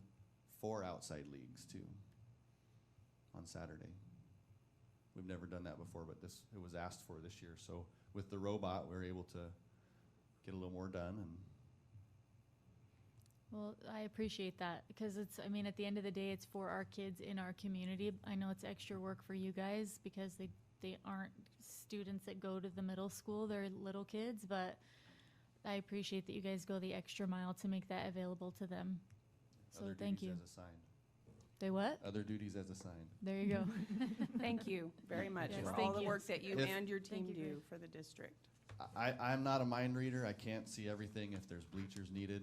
for outside leagues too on Saturday. We've never done that before, but it was asked for this year. So with the robot, we were able to get a little more done. And Well, I appreciate that because at the end of the day, it's for our kids in our community. I know it's extra work for you guys because they aren't students that go to the middle school. They're little kids, but I appreciate that you guys go the extra mile to make that available to them. So other thank duties you. as assigned. They what? Other duties as assigned. There you go. Thank you very much Yes, for thank all the you. work that you If- and your team Thank you, do Greg. for the district. I'm not a mind reader. I can't see everything. If there's bleachers needed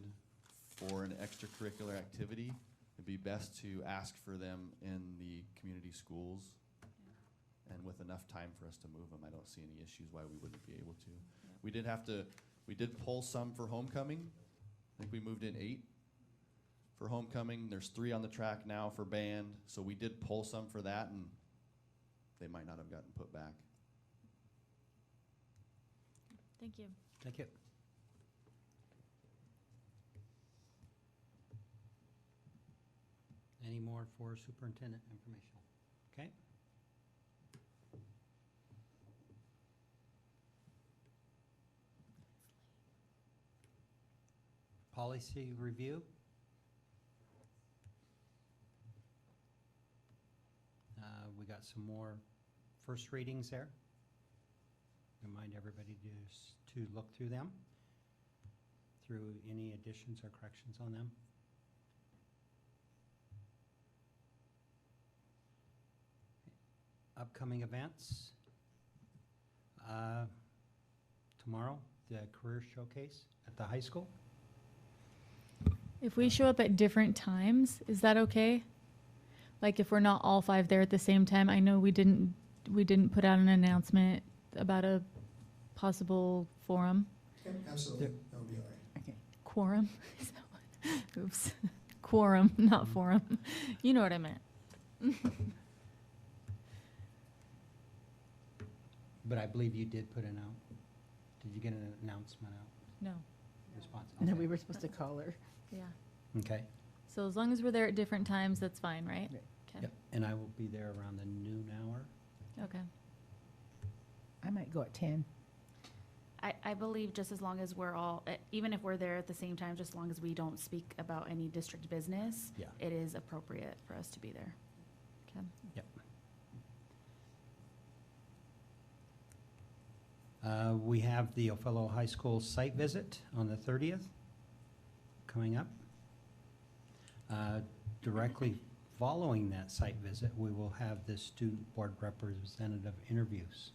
for an extracurricular activity, it'd be best to ask for them in the community schools. And with enough time for us to move them, I don't see any issues why we wouldn't be able to. We did pull some for homecoming. I think we moved in 8 for homecoming. There's 3 on the track now for band. So we did pull some for that, and they might not have gotten put back. Thank you. Thank you. Any more for superintendent informational? Okay. Policy review. We got some more first readings there. Remind everybody to look through them, through any additions or corrections on them. Upcoming events. Tomorrow, the career showcase at the high school. If we show up at different times, is that okay? Like if we're not all 5 there at the same time? I know we didn't put out an announcement about a possible forum. Yep, absolutely. That would be all right. Okay. Quorum? Is that what? Oops. Quorum, not forum. You know what I meant. But I believe you did put it out. Did you get an announcement out? No. Response? No, Okay. we were supposed to call her. Yeah. Okay. So as long as we're there at different times, that's fine, right? Right. Okay. Yep. And I will be there around the noon hour. Okay. I might go at 10. I believe just as long as we're all, even if we're there at the same time, just as long as we don't speak about any district business, Yeah. it is appropriate for us to be there. Okay. Yep. We have the Othello High School site visit on the 30th coming up. Directly following that site visit, we will have the student board representative interviews.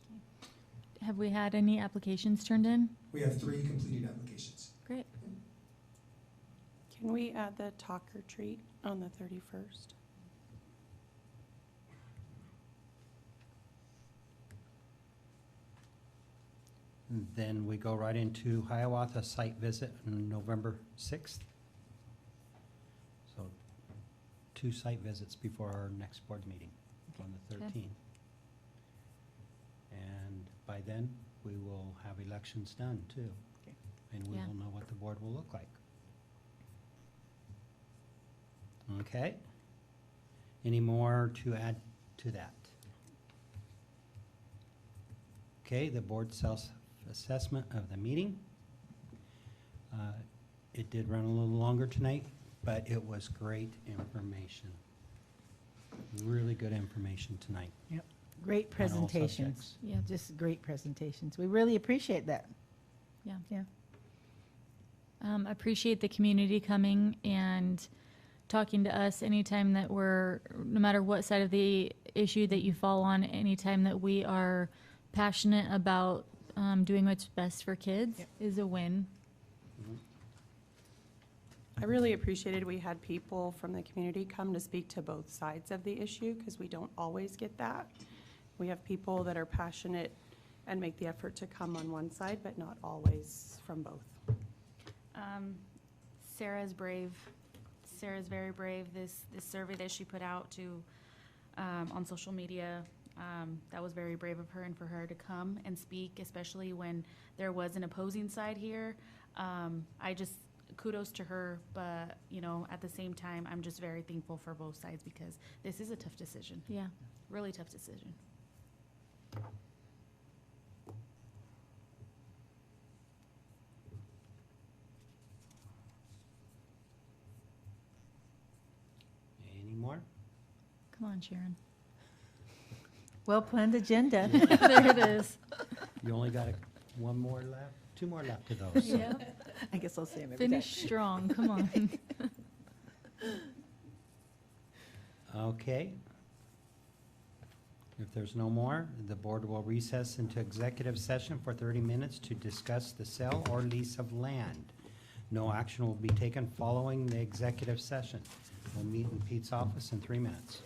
Have we had any applications turned in? We have 3 completed applications. Great. Can we add the talk or treat on the 31st? And then we go right into Hiawatha site visit on November 6th. So 2 site visits before our next board meeting on the Okay. 13th. And by then, we will have elections done too. Okay. And we Yeah. will know what the board will look like. Okay? Any more to add to that? Okay, the board self-assessment of the meeting. It did run a little longer tonight, but it was great information. Really good information tonight. Yep. Great on all presentations. subjects. Yeah. Just great presentations. We really appreciate that. Yeah. Yeah. Appreciate the community coming and talking to us anytime that we're, no matter what side of the issue that you fall on, anytime that we are passionate about doing what's best for kids Yep. is a win. I really appreciated we had people from the community come to speak to both sides of the issue, because we don't always get that. We have people that are passionate and make the effort to come on one side, but not always from both. Sarah's brave. Sarah's very brave. This survey that she put out to on social media, that was very brave of her, and for her to come and speak, especially when there was an opposing side here. I just kudos to her, but you know, at the same time, I'm just very thankful for both sides because this is a tough decision. Yeah. Really tough decision. Any more? Come on, Sharon. Well-planned agenda. There it is. You only got one more left, 2 more left of those. Yep. I guess I'll say them every time. Finish strong. Come on. Okay. If there's no more, the board will recess into executive session for 30 minutes to discuss the sale or lease of land. No action will be taken following the executive session. We'll meet in Pete's office in 3 minutes.